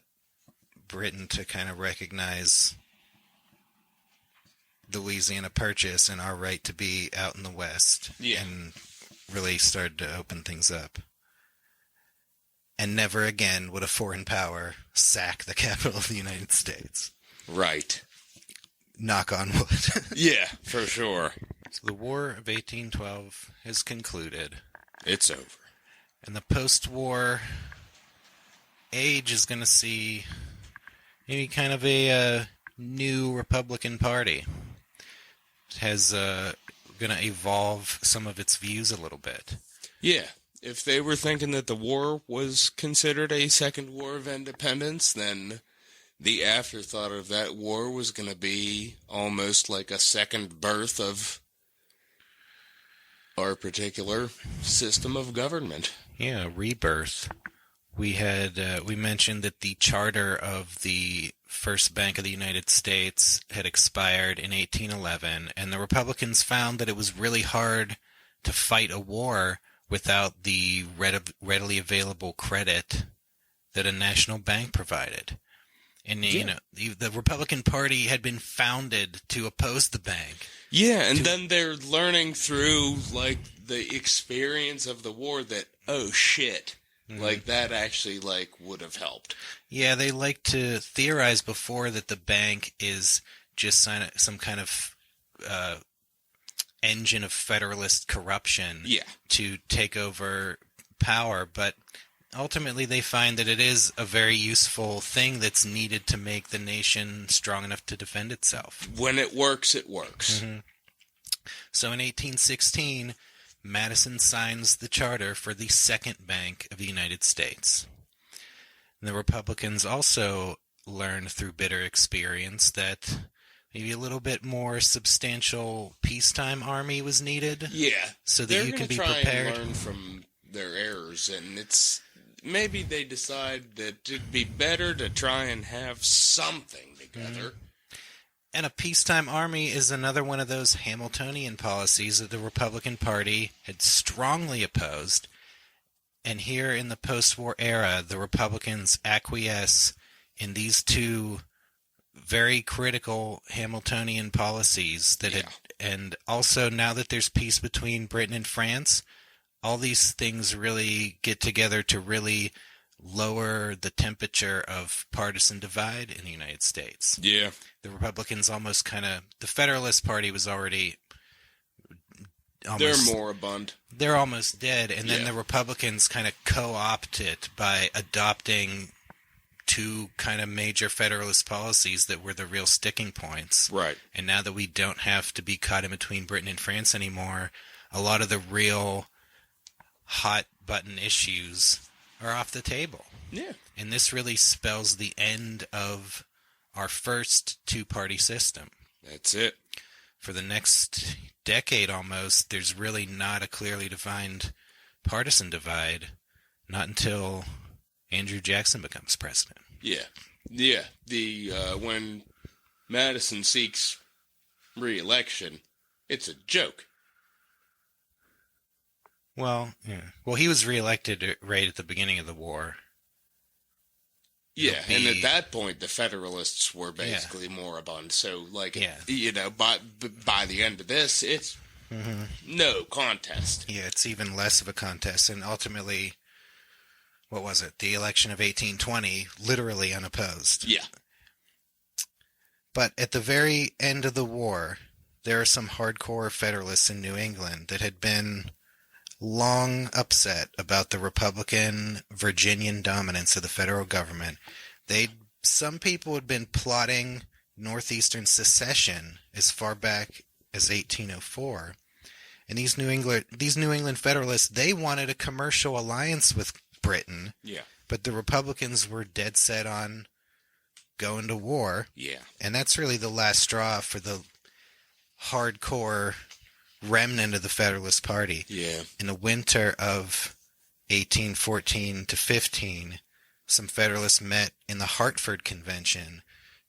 Britain to kind of recognize the Louisiana Purchase and our right to be out in the West. Yeah. And really started to open things up. And never again would a foreign power sack the capital of the United States. Right. Knock on wood. Yeah, for sure. So the War of 1812 has concluded. It's over. And the post-war age is going to see maybe kind of a new Republican Party. It has going to evolve some of its views a little bit. Yeah. If they were thinking that the war was considered a second war of independence, then the afterthought of that war was going to be almost like a second birth of our particular system of government. Yeah, rebirth. We mentioned that the charter of the First Bank of the United States had expired in 1811, and the Republicans found that it was really hard to fight a war without the readily available credit that a national bank provided. And, you know, the Republican Party had been founded to oppose the bank. Yeah, and then they're learning through, like, the experience of the war that, oh, shit, like, that actually, like, would have helped. Yeah, they like to theorize before that the bank is just some kind of engine of Federalist corruption to take over power, but ultimately they find that it is a very useful thing that's needed to make the nation strong enough to defend itself. When it works, it works. Mm-hmm. So in 1816, Madison signs the charter for the Second Bank of the United States. And the Republicans also learned through bitter experience that maybe a little bit more substantial peacetime army was needed. Yeah. So that you can be prepared. They're going to try and learn from their errors, and it's maybe they decide that it'd be better to try and have something together. Mm-hmm. And a peacetime army is another one of those Hamiltonian policies that the Republican Party had strongly opposed. And here in the post-war era, the Republicans acquiesce in these two very critical Hamiltonian policies that and also now that there's peace between Britain and France, all these things really get together to really lower the temperature of partisan divide in the United States. Yeah. The Republicans almost the Federalist Party was already they're moribund. They're almost dead, and then the Republicans kind of co-opt it by adopting two kind of major Federalist policies that were the real sticking points. Right. And now that we don't have to be caught in between Britain and France anymore, a lot of the real hot-button issues are off the table. Yeah. And this really spells the end of our first two-party system. That's it. For the next decade almost, there's really not a clearly defined partisan divide, not until Andrew Jackson becomes president. Yeah. Yeah. When Madison seeks re-election, it's a joke. Well, yeah. Well, he was reelected right at the beginning of the war. Yeah, and at that point, the Federalists were basically moribund. So, like, you know, by the end of this, it's no contest. Yeah, it's even less of a contest. And ultimately, what was it? The election of 1820, literally unopposed. Yeah. But at the very end of the war, there are some hardcore Federalists in New England that had been long upset about the Republican Virginian dominance of the federal government. Some people had been plotting northeastern secession as far back as 1804. And these New England Federalists, they wanted a commercial alliance with Britain. Yeah. But the Republicans were dead set on going to war. Yeah. And that's really the last straw for the hardcore remnant of the Federalist Party. Yeah. In the winter of 1814 to 15, some Federalists met in the Hartford Convention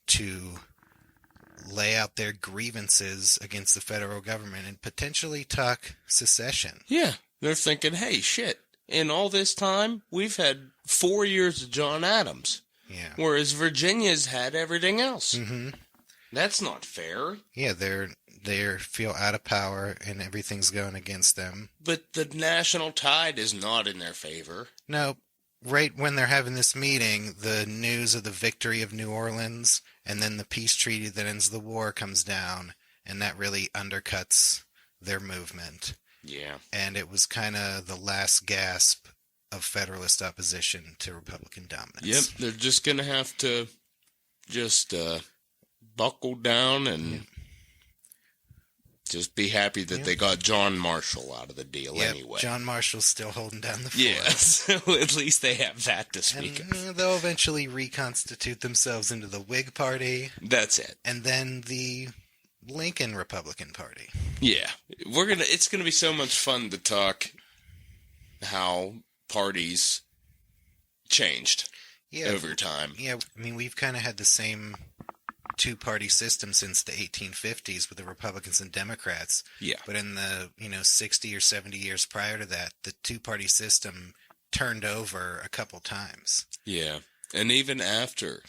to lay out their grievances against the federal government and potentially talk secession. Yeah. They're thinking, hey, shit, in all this time, we've had 4 years of John Adams. Yeah. Whereas Virginia's had everything else. Mm-hmm. That's not fair. Yeah, they feel out of power and everything's going against them. But the national tide is not in their favor. No, right when they're having this meeting, the news of the victory of New Orleans and then the peace treaty that ends the war comes down, and that really undercuts their movement. Yeah. And it was kind of the last gasp of Federalist opposition to Republican dominance. Yep, they're just going to have to just buckle down and just be happy that they got John Marshall out of the deal anyway. John Marshall's still holding down the fort. Yeah, so at least they have that to speak of. They'll eventually reconstitute themselves into the Whig Party. That's it. And then the Lincoln Republican Party. Yeah. It's gonna be so much fun to talk how parties changed over time. Yeah, I mean, we've kind of had the same two-party system since the 1850s with the Republicans and Democrats. Yeah. But in the, 60 or 70 years prior to that, the two-party system turned over a couple times. Yeah. And even after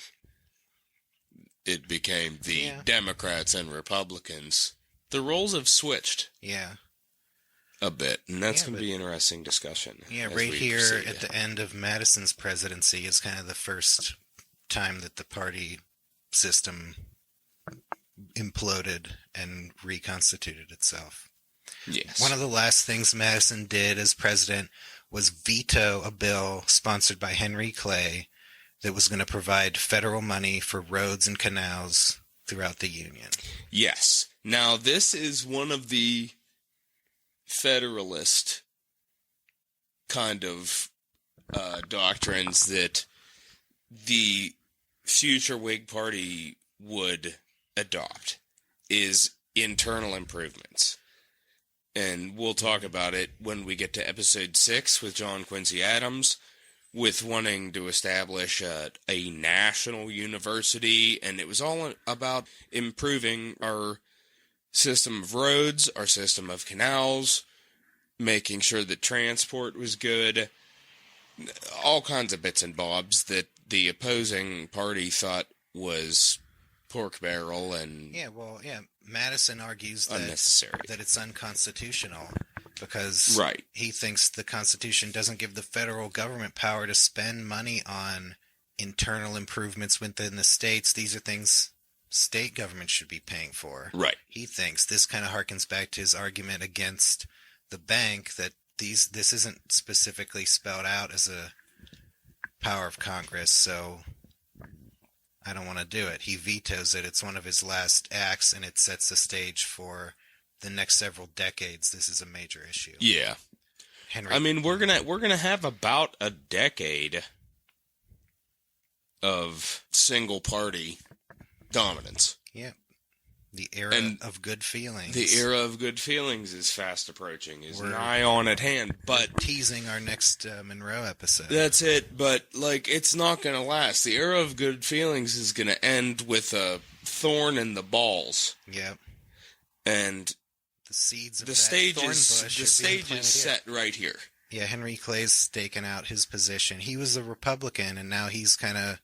it became the Democrats and Republicans, the roles have switched. Yeah. A bit. And that's going to be an interesting discussion. Yeah, right here at the end of Madison's presidency is kind of the first time that the party system imploded and reconstituted itself. Yes. One of the last things Madison did as president was veto a bill sponsored by Henry Clay that was going to provide federal money for roads and canals throughout the Union. Yes. Now, this is one of the Federalist kind of doctrines that the future Whig Party would adopt, is internal improvements. And we'll talk about it when we get to episode 6 with John Quincy Adams, with wanting to establish a national university, and it was all about improving our system of roads, our system of canals, making sure that transport was good, all kinds of bits and bobs that the opposing party thought was pork barrel and Madison argues unnecessary. that it's unconstitutional because he thinks the Constitution doesn't give the federal government power to spend money on internal improvements within the states. These are things state government should be paying for. Right. He thinks this kind of harkens back to his argument against the bank that this isn't specifically spelled out as a power of Congress, so I don't want to do it. He vetoes it. It's one of his last acts, and it sets the stage for the next several decades. This is a major issue. Yeah. We're gonna have about a decade of single party dominance. Yeah. The era of good feelings. The era of good feelings is fast approaching, is nigh on at hand. But teasing our next Monroe episode. That's it, but it's not going to last. The era of good feelings is going to end with a thorn in the balls. Yeah. And the seeds of the that stage thorn is bush the stage is set right here. Yeah, Henry Clay's staking out his position. He was a Republican, and now he's kind of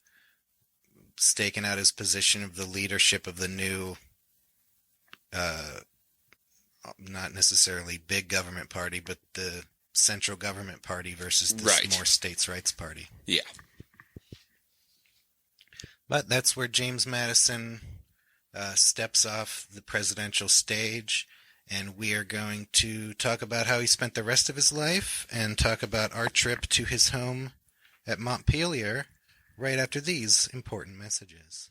staking out his position of the leadership of the new not necessarily big government party, but the central government party versus this more states' rights party. Yeah. But that's where James Madison steps off the presidential stage, and we are going to talk about how he spent the rest of his life and talk about our trip to his home at Montpelier right after these important messages.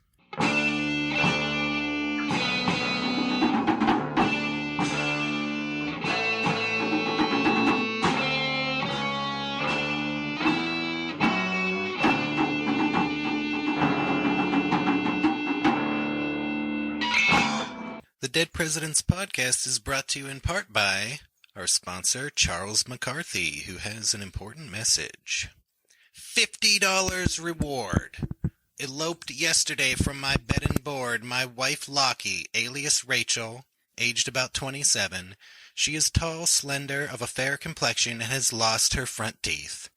The Dead Presidents podcast is brought to you in part by our sponsor, Charles McCarthy, who has an important message. $50 reward. Eloped yesterday from my bed and board, my wife Lockie, alias Rachel, aged about 27. She is tall, slender, of a fair complexion, and has lost her front teeth.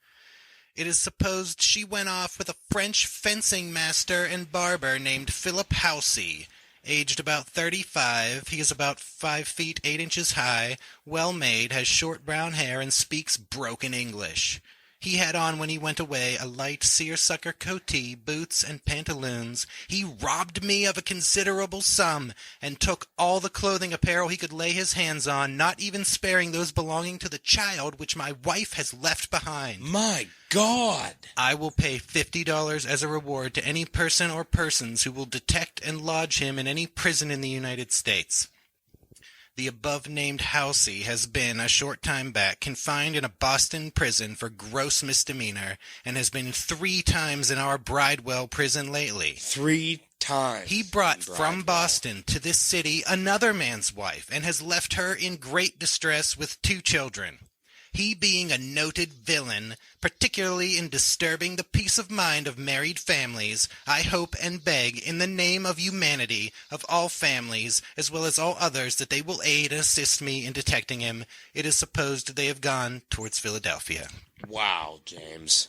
It is supposed she went off with a French fencing master and barber named Philip Housey, aged about 35. He is about 5 feet 8 inches high, well-made, has short brown hair, and speaks broken English. He had on when he went away a light seersucker coatee, boots, and pantaloons. He robbed me of a considerable sum, and took all the clothing apparel he could lay his hands on, not even sparing those belonging to the child which my wife has left behind. My God! I will pay $50 as a reward to any person or persons who will detect and lodge him in any prison in the United States. The above-named Housey has been, a short time back, confined in a Boston prison for gross misdemeanor, and has been 3 times in our Bridewell prison lately. 3 times. He brought from Boston to this city another man's wife, and has left her in great distress with 2 children. He being a noted villain, particularly in disturbing the peace of mind of married families, I hope and beg, in the name of humanity, of all families, as well as all others, that they will aid and assist me in detecting him. It is supposed they have gone towards Philadelphia. Wow, James.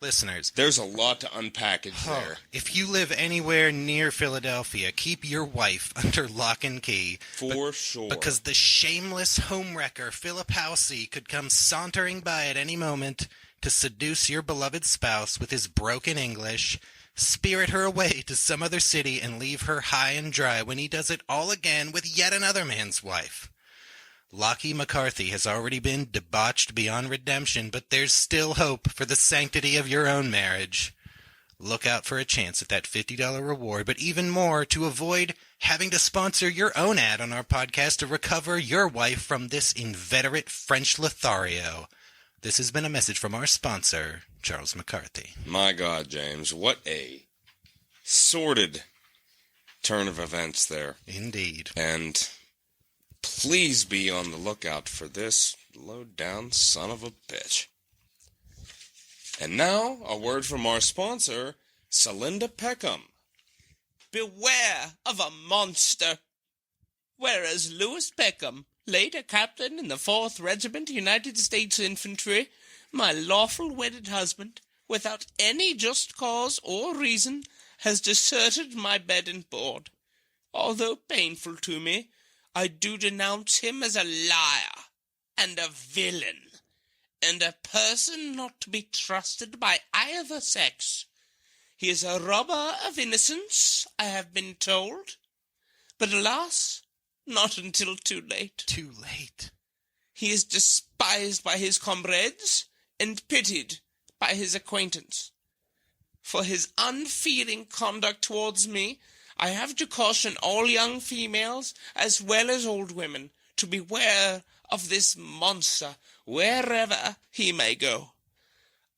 Listeners, there's a lot to unpackage there. If you live anywhere near Philadelphia, keep your wife under lock and key. For sure. Because the shameless homewrecker Philip Housey could come sauntering by at any moment to seduce your beloved spouse with his broken English, spirit her away to some other city, and leave her high and dry when he does it all again with yet another man's wife. Lockie McCarthy has already been debauched beyond redemption, but there's still hope for the sanctity of your own marriage. Look out for a chance at that $50 reward, but even more, to avoid having to sponsor your own ad on our podcast to recover your wife from this inveterate French Lothario. This has been a message from our sponsor, Charles McCarthy. My God, James, what a sordid turn of events there. Indeed. And please be on the lookout for this low-down son of a bitch. And now, a word from our sponsor, Celinda Peckham. Beware of a monster. Whereas Lewis Peckham, later captain in the 4th Regiment United States Infantry, my lawful wedded husband, without any just cause or reason, has deserted my bed and board. Although painful to me, I do denounce him as a liar, and a villain, and a person not to be trusted by either sex. He is a robber of innocence, I have been told, but alas, not until too late. Too late. He is despised by his comrades, and pitied by his acquaintance. For his unfeeling conduct towards me, I have to caution all young females, as well as old women, to beware of this monster, wherever he may go.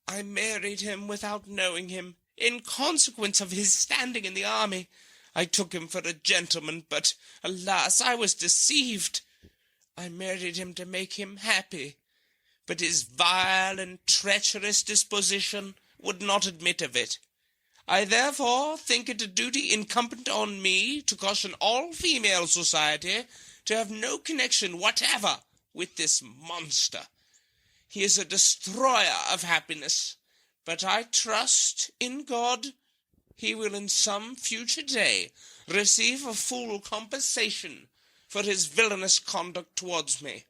I married him without knowing him, in consequence of his standing in the army. I took him for a gentleman, but, alas, I was deceived. I married him to make him happy, but his vile and treacherous disposition would not admit of it. I therefore think it a duty incumbent on me to caution all female society to have no connection whatever with this monster. He is a destroyer of happiness, but I trust in God he will in some future day receive a full compensation for his villainous conduct towards me.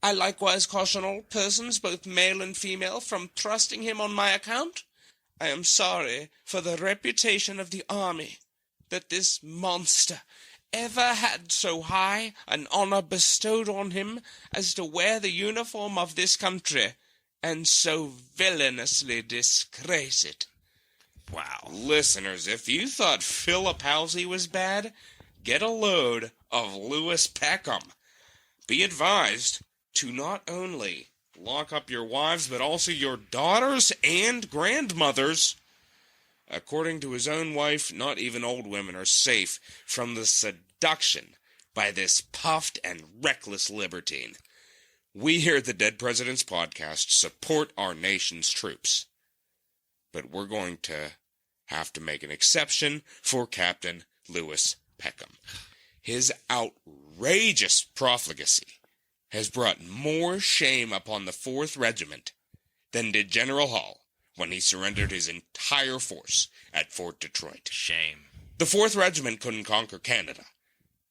I likewise caution all persons, both male and female, from trusting him on my account. I am sorry for the reputation of the army that this monster ever had so high an honor bestowed on him as to wear the uniform of this country, and so villainously disgrace it. Wow. Listeners, if you thought Philip Housey was bad, get a load of Lewis Peckham. Be advised to not only lock up your wives, but also your daughters and grandmothers. According to his own wife, not even old women are safe from the abduction by this puffed and reckless libertine. We here at the Dead Presidents Podcast support our nation's troops. But we're going to have to make an exception for Captain Lewis Peckham. His outrageous profligacy has brought more shame upon the 4th Regiment than did General Hall when he surrendered his entire force at Fort Detroit. Shame. The 4th Regiment couldn't conquer Canada,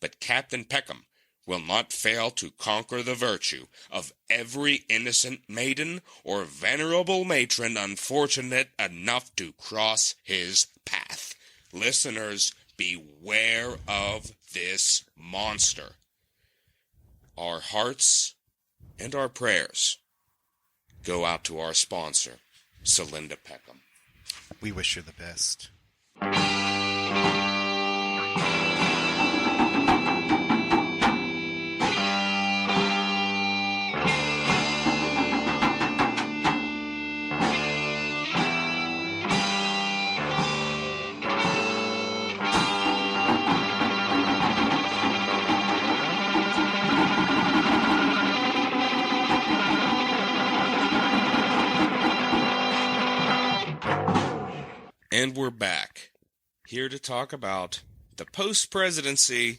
but Captain Peckham will not fail to conquer the virtue of every innocent maiden or venerable matron unfortunate enough to cross his path. Listeners, beware of this monster. Our hearts and our prayers go out to our sponsor, Celinda Peckham. We wish her the best. And we're back, here to talk about the post-presidency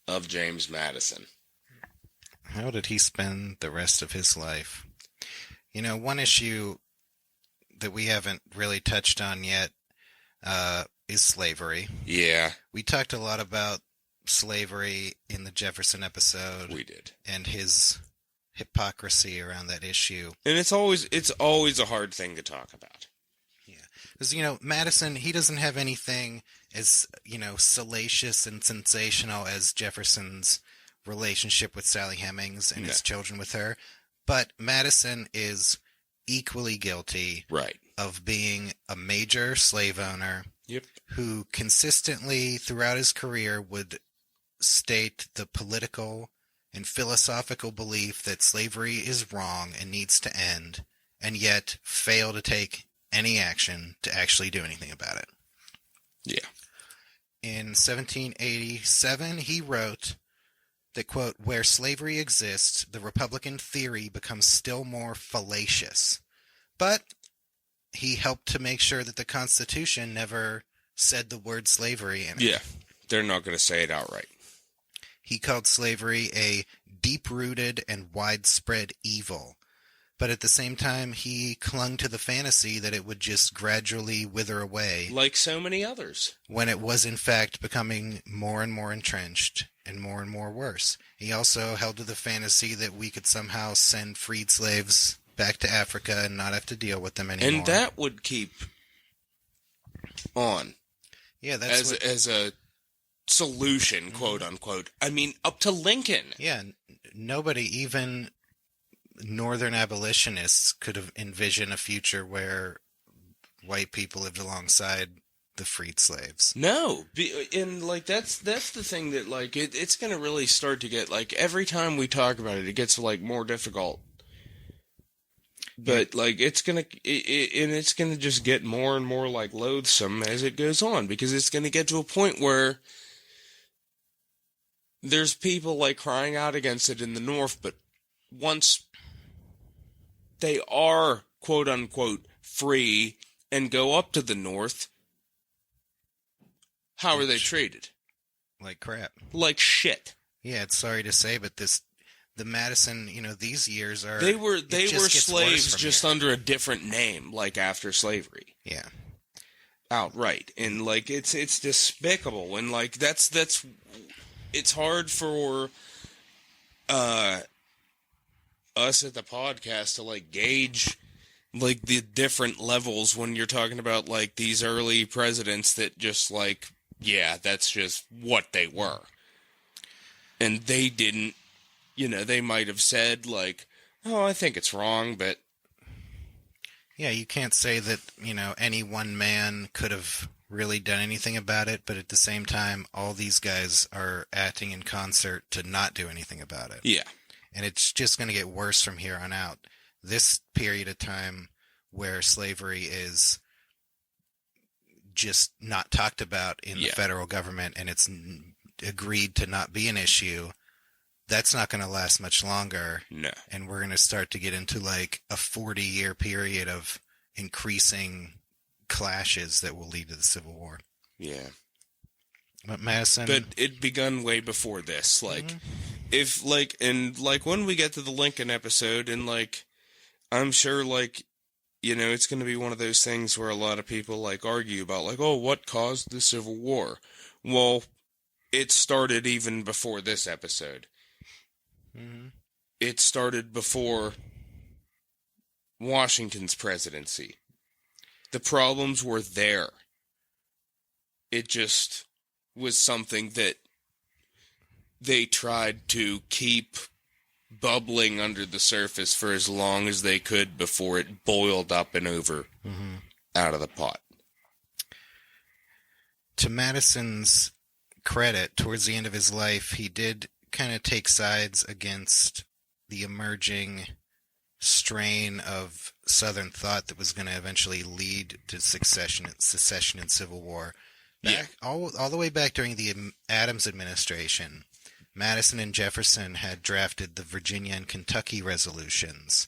of James Madison. How did he spend the rest of his life? You know, one issue that we haven't really touched on yet is slavery. Yeah, We talked a lot about slavery in the Jefferson episode. we did. And his hypocrisy around that issue. And it's always a hard thing to talk about. Because, you know, Madison, he doesn't have anything as, you know, salacious and sensational as Jefferson's relationship with Sally Hemings and his children with her. But Madison is equally guilty Right. of being a major slave owner Yep. who consistently throughout his career would state the political and philosophical belief that slavery is wrong and needs to end, and yet fail to take any action to actually do anything about it. Yeah. In 1787, he wrote that, quote, "Where slavery exists, the Republican theory becomes still more fallacious." But he helped to make sure that the Constitution never said the word slavery in it. Yeah. They're not going to say it outright. He called slavery a deep-rooted and widespread evil. But at the same time, he clung to the fantasy that it would just gradually wither away, Like so many others. when it was in fact becoming more and more entrenched and more worse. He also held to the fantasy that we could somehow send freed slaves back to Africa and not have to deal with them anymore. And that would keep on yeah, that's as a solution, quote unquote. I mean, up to Lincoln. yeah, nobody, even Northern abolitionists, could have envisioned a future where white people lived alongside the freed slaves. No, and like that's the thing that like it's gonna really start to get like every time we talk about it, it gets like more difficult. But like it's gonna just get more and more like loathsome as it goes on, because it's gonna get to a point where there's people like crying out against it in the North, but once they are quote unquote free and go up to the North, how are they treated? Like crap. Like shit. Yeah, it's sorry to say, but the Madison, you know, these years are... They were it just gets slaves worse from just here. under a different name, like after slavery. Yeah. Outright. And like it's despicable, and like that's it's hard for us at the podcast to like gauge like the different levels when you're talking about like these early presidents that just like, yeah, that's just what they were. And they didn't, you know, they might have said like, oh, I think it's wrong, but Yeah, you can't say that, you know, any one man could have really done anything about it, but at the same time, all these guys are acting in concert to not do anything about it. yeah. And it's just going to get worse from here on out. This period of time where slavery is just not talked about in the Yeah. federal government, and it's agreed to not be an issue, that's not going to last much longer. No. And we're going to start to get into like a 40-year period of increasing clashes that will lead to the Civil War. Yeah. But Madison... But it begun way before this. Like, if, like, and, like, when we get to the Lincoln episode, and, like, I'm sure, like, you know, it's going to be one of those things where a lot of people, like, argue about, like, oh, what caused the Civil War? Well, it started even before this episode. Mm-hmm. It started before Washington's presidency. The problems were there. It just was something that they tried to keep bubbling under the surface for as long as they could before it boiled up and over out of the pot. To Madison's credit, towards the end of his life, he did kind of take sides against the emerging strain of Southern thought that was going to eventually lead to secession and Civil War. All the way back during the Adams administration, Madison and Jefferson had drafted the Virginia and Kentucky resolutions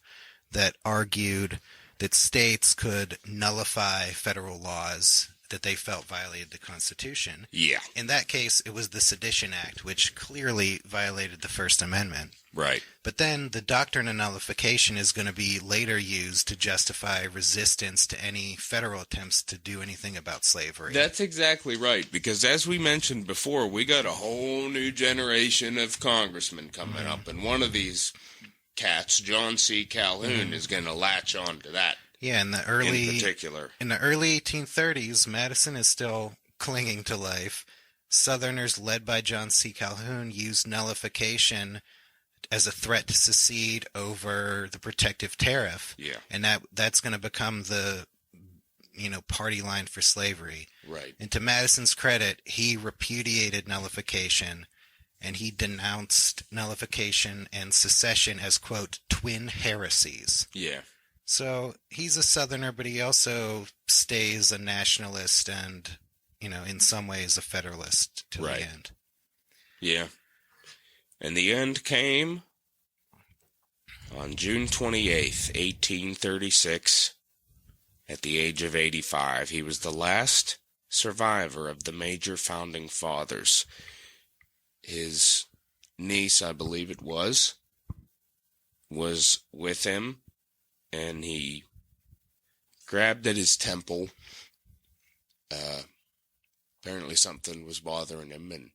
that argued that states could nullify federal laws that they felt violated the Constitution. Yeah. In that case, it was the Sedition Act, which clearly violated the First Amendment. Right. But then the doctrine of nullification is going to be later used to justify resistance to any federal attempts to do anything about slavery. That's exactly right, because as we mentioned before, we got a whole new generation of congressmen coming up, and one of these cats, John C. Calhoun, is going to latch on to that. Yeah, in the early 1830s, Madison is still clinging to life. Southerners led by John C. Calhoun used nullification as a threat to secede over the protective tariff. Yeah. And that's going to become the party line for slavery. Right. And to Madison's credit, he repudiated nullification, and he denounced nullification and secession as, quote, twin heresies. Yeah. So he's a Southerner, but he also stays a nationalist and, in some ways a Federalist to the end. Yeah. And the end came on June 28th, 1836, at the age of 85. He was the last survivor of the major founding fathers. His niece, I believe it was with him, and he grabbed at his temple. Apparently something was bothering him, and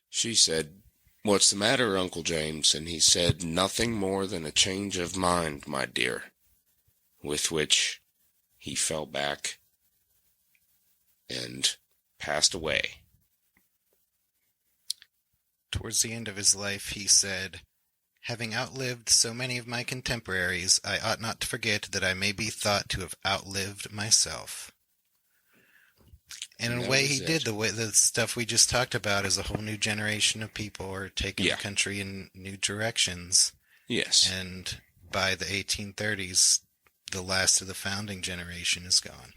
she said, "What's the matter, Uncle James?" And he said, "Nothing more than a change of mind, my dear," with which he fell back and passed away. Towards the end of his life, he said, "Having outlived so many of my contemporaries, I ought not to forget that I may be thought to have outlived myself." And in a way he did. The stuff we just talked about is a whole new generation of people are taking the country in new directions. Yes. And by the 1830s, the last of the founding generation is gone.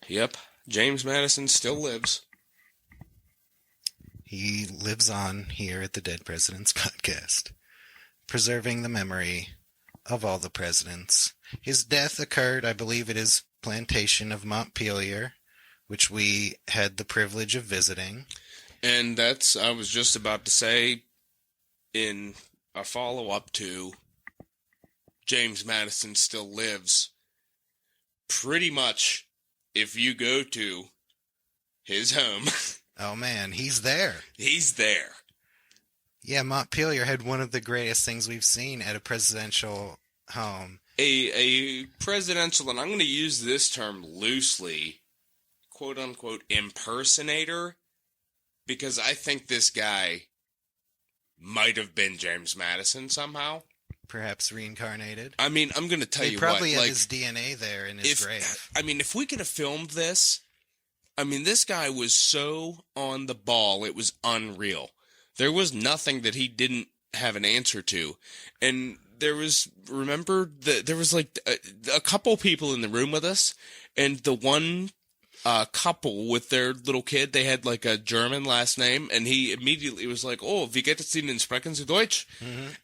Yep. James Madison still lives. He lives on here at the Dead Presidents podcast, preserving the memory of all the presidents. His death occurred, I believe, at his plantation of Montpelier, which we had the privilege of visiting. And that's, I was just about to say, in a follow-up to James Madison still lives, pretty much, if you go to his home... Oh man, he's there. He's there. Yeah, Montpelier had one of the greatest things we've seen at a presidential home. A presidential, and I'm going to use this term loosely, quote-unquote impersonator, because I think this guy might have been James Madison somehow. Perhaps reincarnated. I mean, I'm going to tell you what. They probably had his DNA there in his grave. I mean, if we could have filmed this, I mean, this guy was so on the ball, it was unreal. There was nothing that he didn't have an answer to. And there was, remember, there was like a couple people in the room with us, and the one couple with their little kid. They had like a German last name, and he immediately was like, "Oh, wie geht es Ihnen? Sprechen Sie Deutsch?"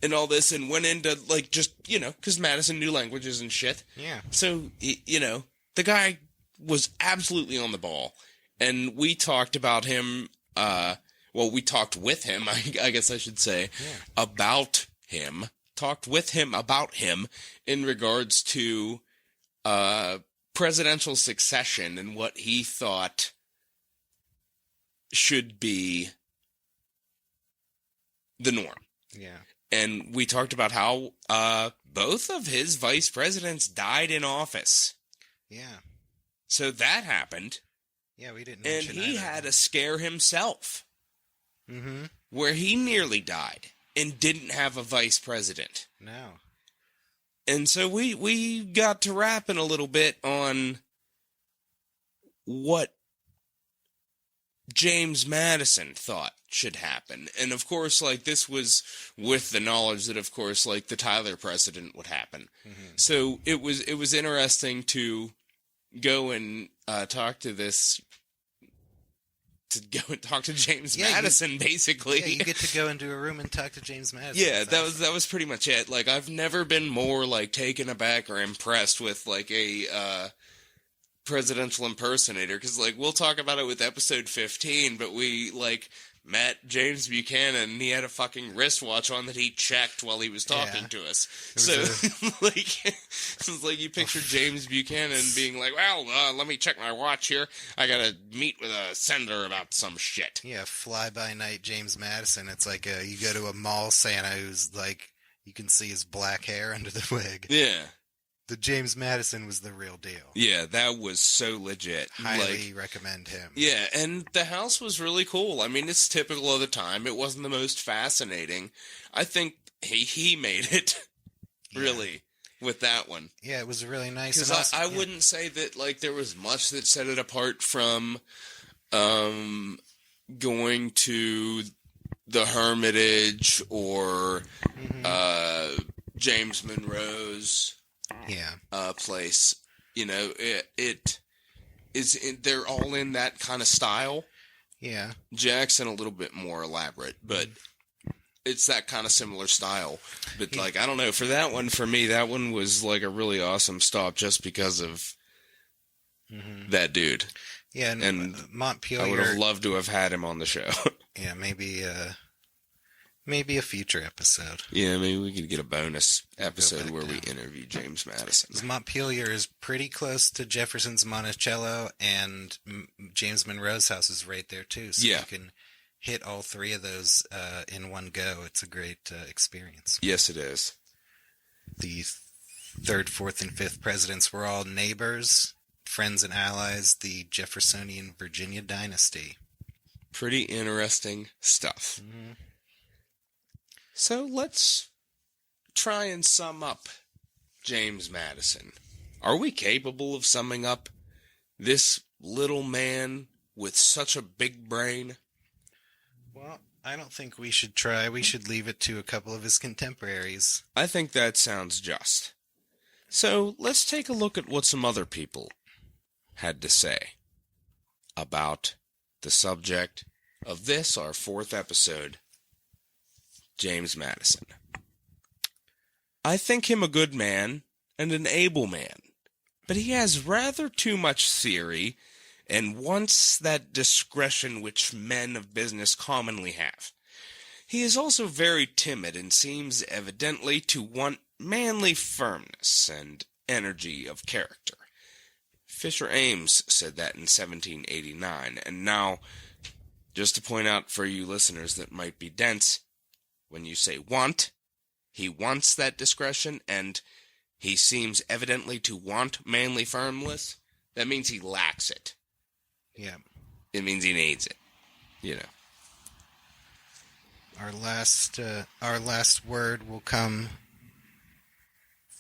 And all this, and went into like just because Madison knew languages and shit. Yeah. So the guy was absolutely on the ball, and we talked about him. We talked with him. I guess I should say about him. Talked with him about him in regards to presidential succession and what he thought should be the norm. Yeah. And we talked about how both of his vice presidents died in office. Yeah. So that happened. Yeah, we didn't And mention he either. had a scare himself where he nearly died and didn't have a vice president. No. And so we got to rapping a little bit on what James Madison thought should happen. And of course, like, this was with the knowledge that, of course, like, the Tyler precedent would happen. So it was interesting to go and talk to James Madison, basically. Yeah, you get to go into a room and talk to James Madison. Yeah, that was pretty much it. Like, I've never been more, like, taken aback or impressed with, like, a presidential impersonator. Because, like, we'll talk about it with episode 15, but we, like, met James Buchanan, and he had a fucking wristwatch on that he checked while he was talking to us. So, like, it's like you picture James Buchanan being like, well, let me check my watch here. I gotta meet with a senator about some shit. Yeah, fly-by-night James Madison. It's like you go to a mall Santa who's like, you can see his black hair under the wig. Yeah. The James Madison was the real deal. Yeah, that was so legit. Highly recommend him. Yeah, and the house was really cool. I mean, it's typical of the time. It wasn't the most fascinating. I think he made it, really, with that one. Yeah, it was really nice. Because I wouldn't say that, like, there was much that set it apart from going to the Hermitage or James Monroe's place. They're all in that kind of style. Yeah. Jackson a little bit more elaborate, but it's that kind of similar style. But like, I don't know, for me, that one was like a really awesome stop just because of that dude. Yeah, and Montpelier. I would have loved to have had him on the show. Yeah, maybe a future episode. Yeah, maybe we could get a bonus episode where we interview James Madison. Montpelier is pretty close to Jefferson's Monticello, and James Monroe's house is right there too. So you can hit all three of those in one go. It's a great experience. Yes, it is. The third, fourth, and fifth presidents were all neighbors, friends, and allies. The Jeffersonian Virginia dynasty. Pretty interesting stuff. So let's try and sum up James Madison. Are we capable of summing up this little man with such a big brain? Well, I don't think we should try. We should leave it to a couple of his contemporaries. I think that sounds just. So let's take a look at what some other people had to say about the subject of this, our fourth episode, James Madison. I think him a good man and an able man, but he has rather too much theory and wants that discretion which men of business commonly have. He is also very timid and seems evidently to want manly firmness and energy of character. Fisher Ames said that in 1789, and now, just to point out for you listeners that might be dense, when you say want, he wants that discretion, and he seems evidently to want manly firmness. That means he lacks it. Yeah. It means he needs it. Our last word will come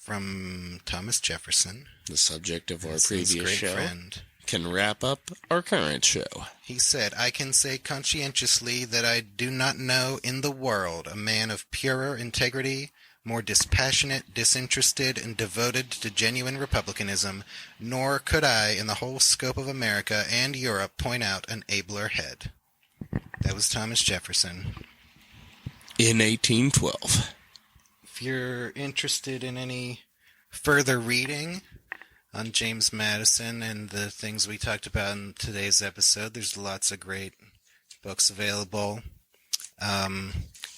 from Thomas Jefferson, the subject of our his previous great show. friend. Can wrap up our current show. He said, "I can say conscientiously that I do not know in the world a man of purer integrity, more dispassionate, disinterested, and devoted to genuine republicanism, nor could I, in the whole scope of America and Europe, point out an abler head. That was Thomas Jefferson. In 1812. If you're interested in any further reading on James Madison and the things we talked about in today's episode, there's lots of great books available. I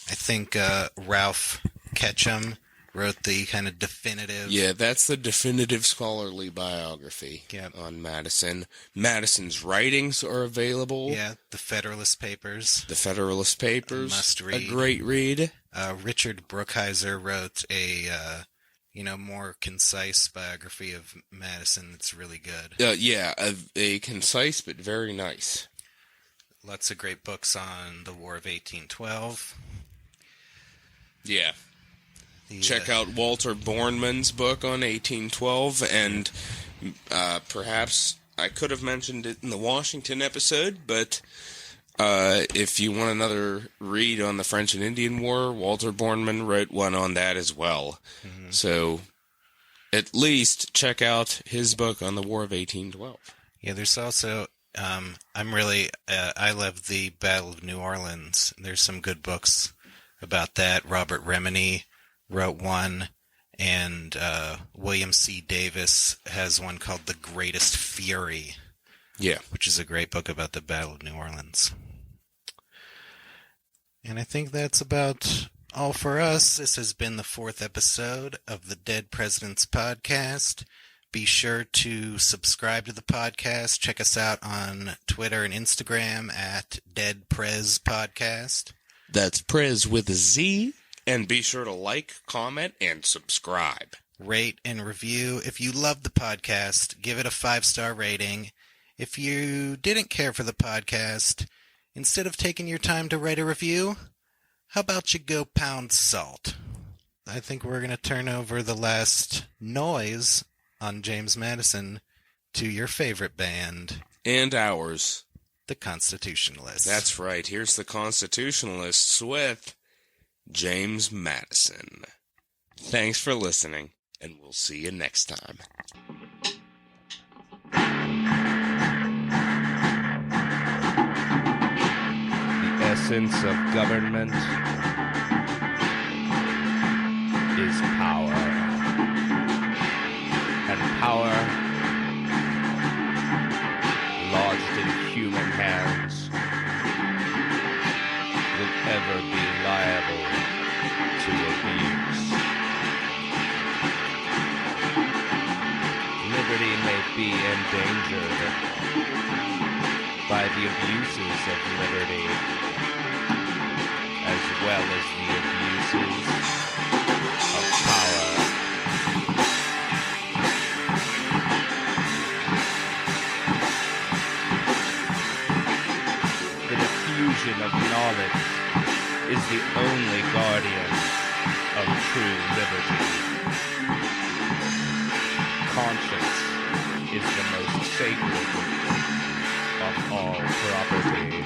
think Ralph Ketchum wrote the kind of definitive... Yeah, that's the definitive scholarly biography Yep. on Madison. Madison's writings are available. Yeah, the Federalist Papers. The Federalist Papers. A must-read. A great read. Richard Brookhiser wrote a, more concise biography of Madison that's really good. A concise but very nice. Lots of great books on the War of 1812. Yeah. Check out Walter Borman's book on 1812, and perhaps I could have mentioned it in the Washington episode, but if you want another read on the French and Indian War, Walter Borman wrote one on that as well. Mm-hmm. So at least check out his book on the War of 1812. Yeah, there's also... I love the Battle of New Orleans. There's some good books about that. Robert Remini wrote one, and William C. Davis has one called The Greatest Fury. Yeah. Which is a great book about the Battle of New Orleans. And I think that's about all for us. This has been the 4th episode of the Dead Presidents Podcast. Be sure to subscribe to the podcast. Check us out on Twitter and Instagram at Dead Prez Podcast. That's Prez with a Z. And be sure to like, comment, and subscribe. Rate and review. If you love the podcast, give it a 5-star rating. If you didn't care for the podcast, instead of taking your time to write a review, how about you go pound salt? I think we're going to turn over the last noise on James Madison to your favorite band. And ours. The Constitutionalists. That's right. Here's the Constitutionalists with James Madison. Thanks for listening, and we'll see you next time. The essence of government is power. And power, lodged in human hands, will ever be liable to abuse. Liberty may be endangered by the abuses of liberty, as well as the abuses of power. The diffusion of knowledge is the only guardian of true liberty. Conscience is the most sacred of all property.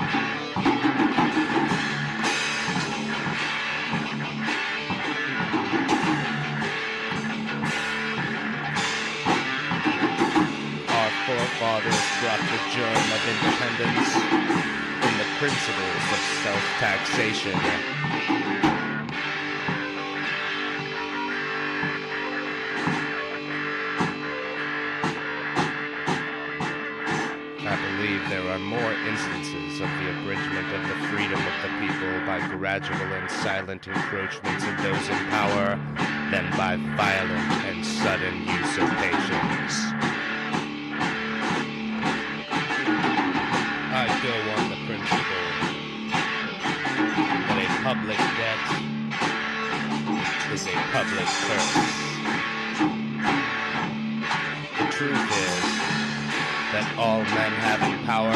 Our forefathers brought the germ of independence in the principles of self-taxation. I believe there are more instances of the abridgment of the freedom of the people by gradual and silent encroachments of those in power than by violent and sudden usurpations. I go on the principle that a public debt is a public curse. The truth is that all men having power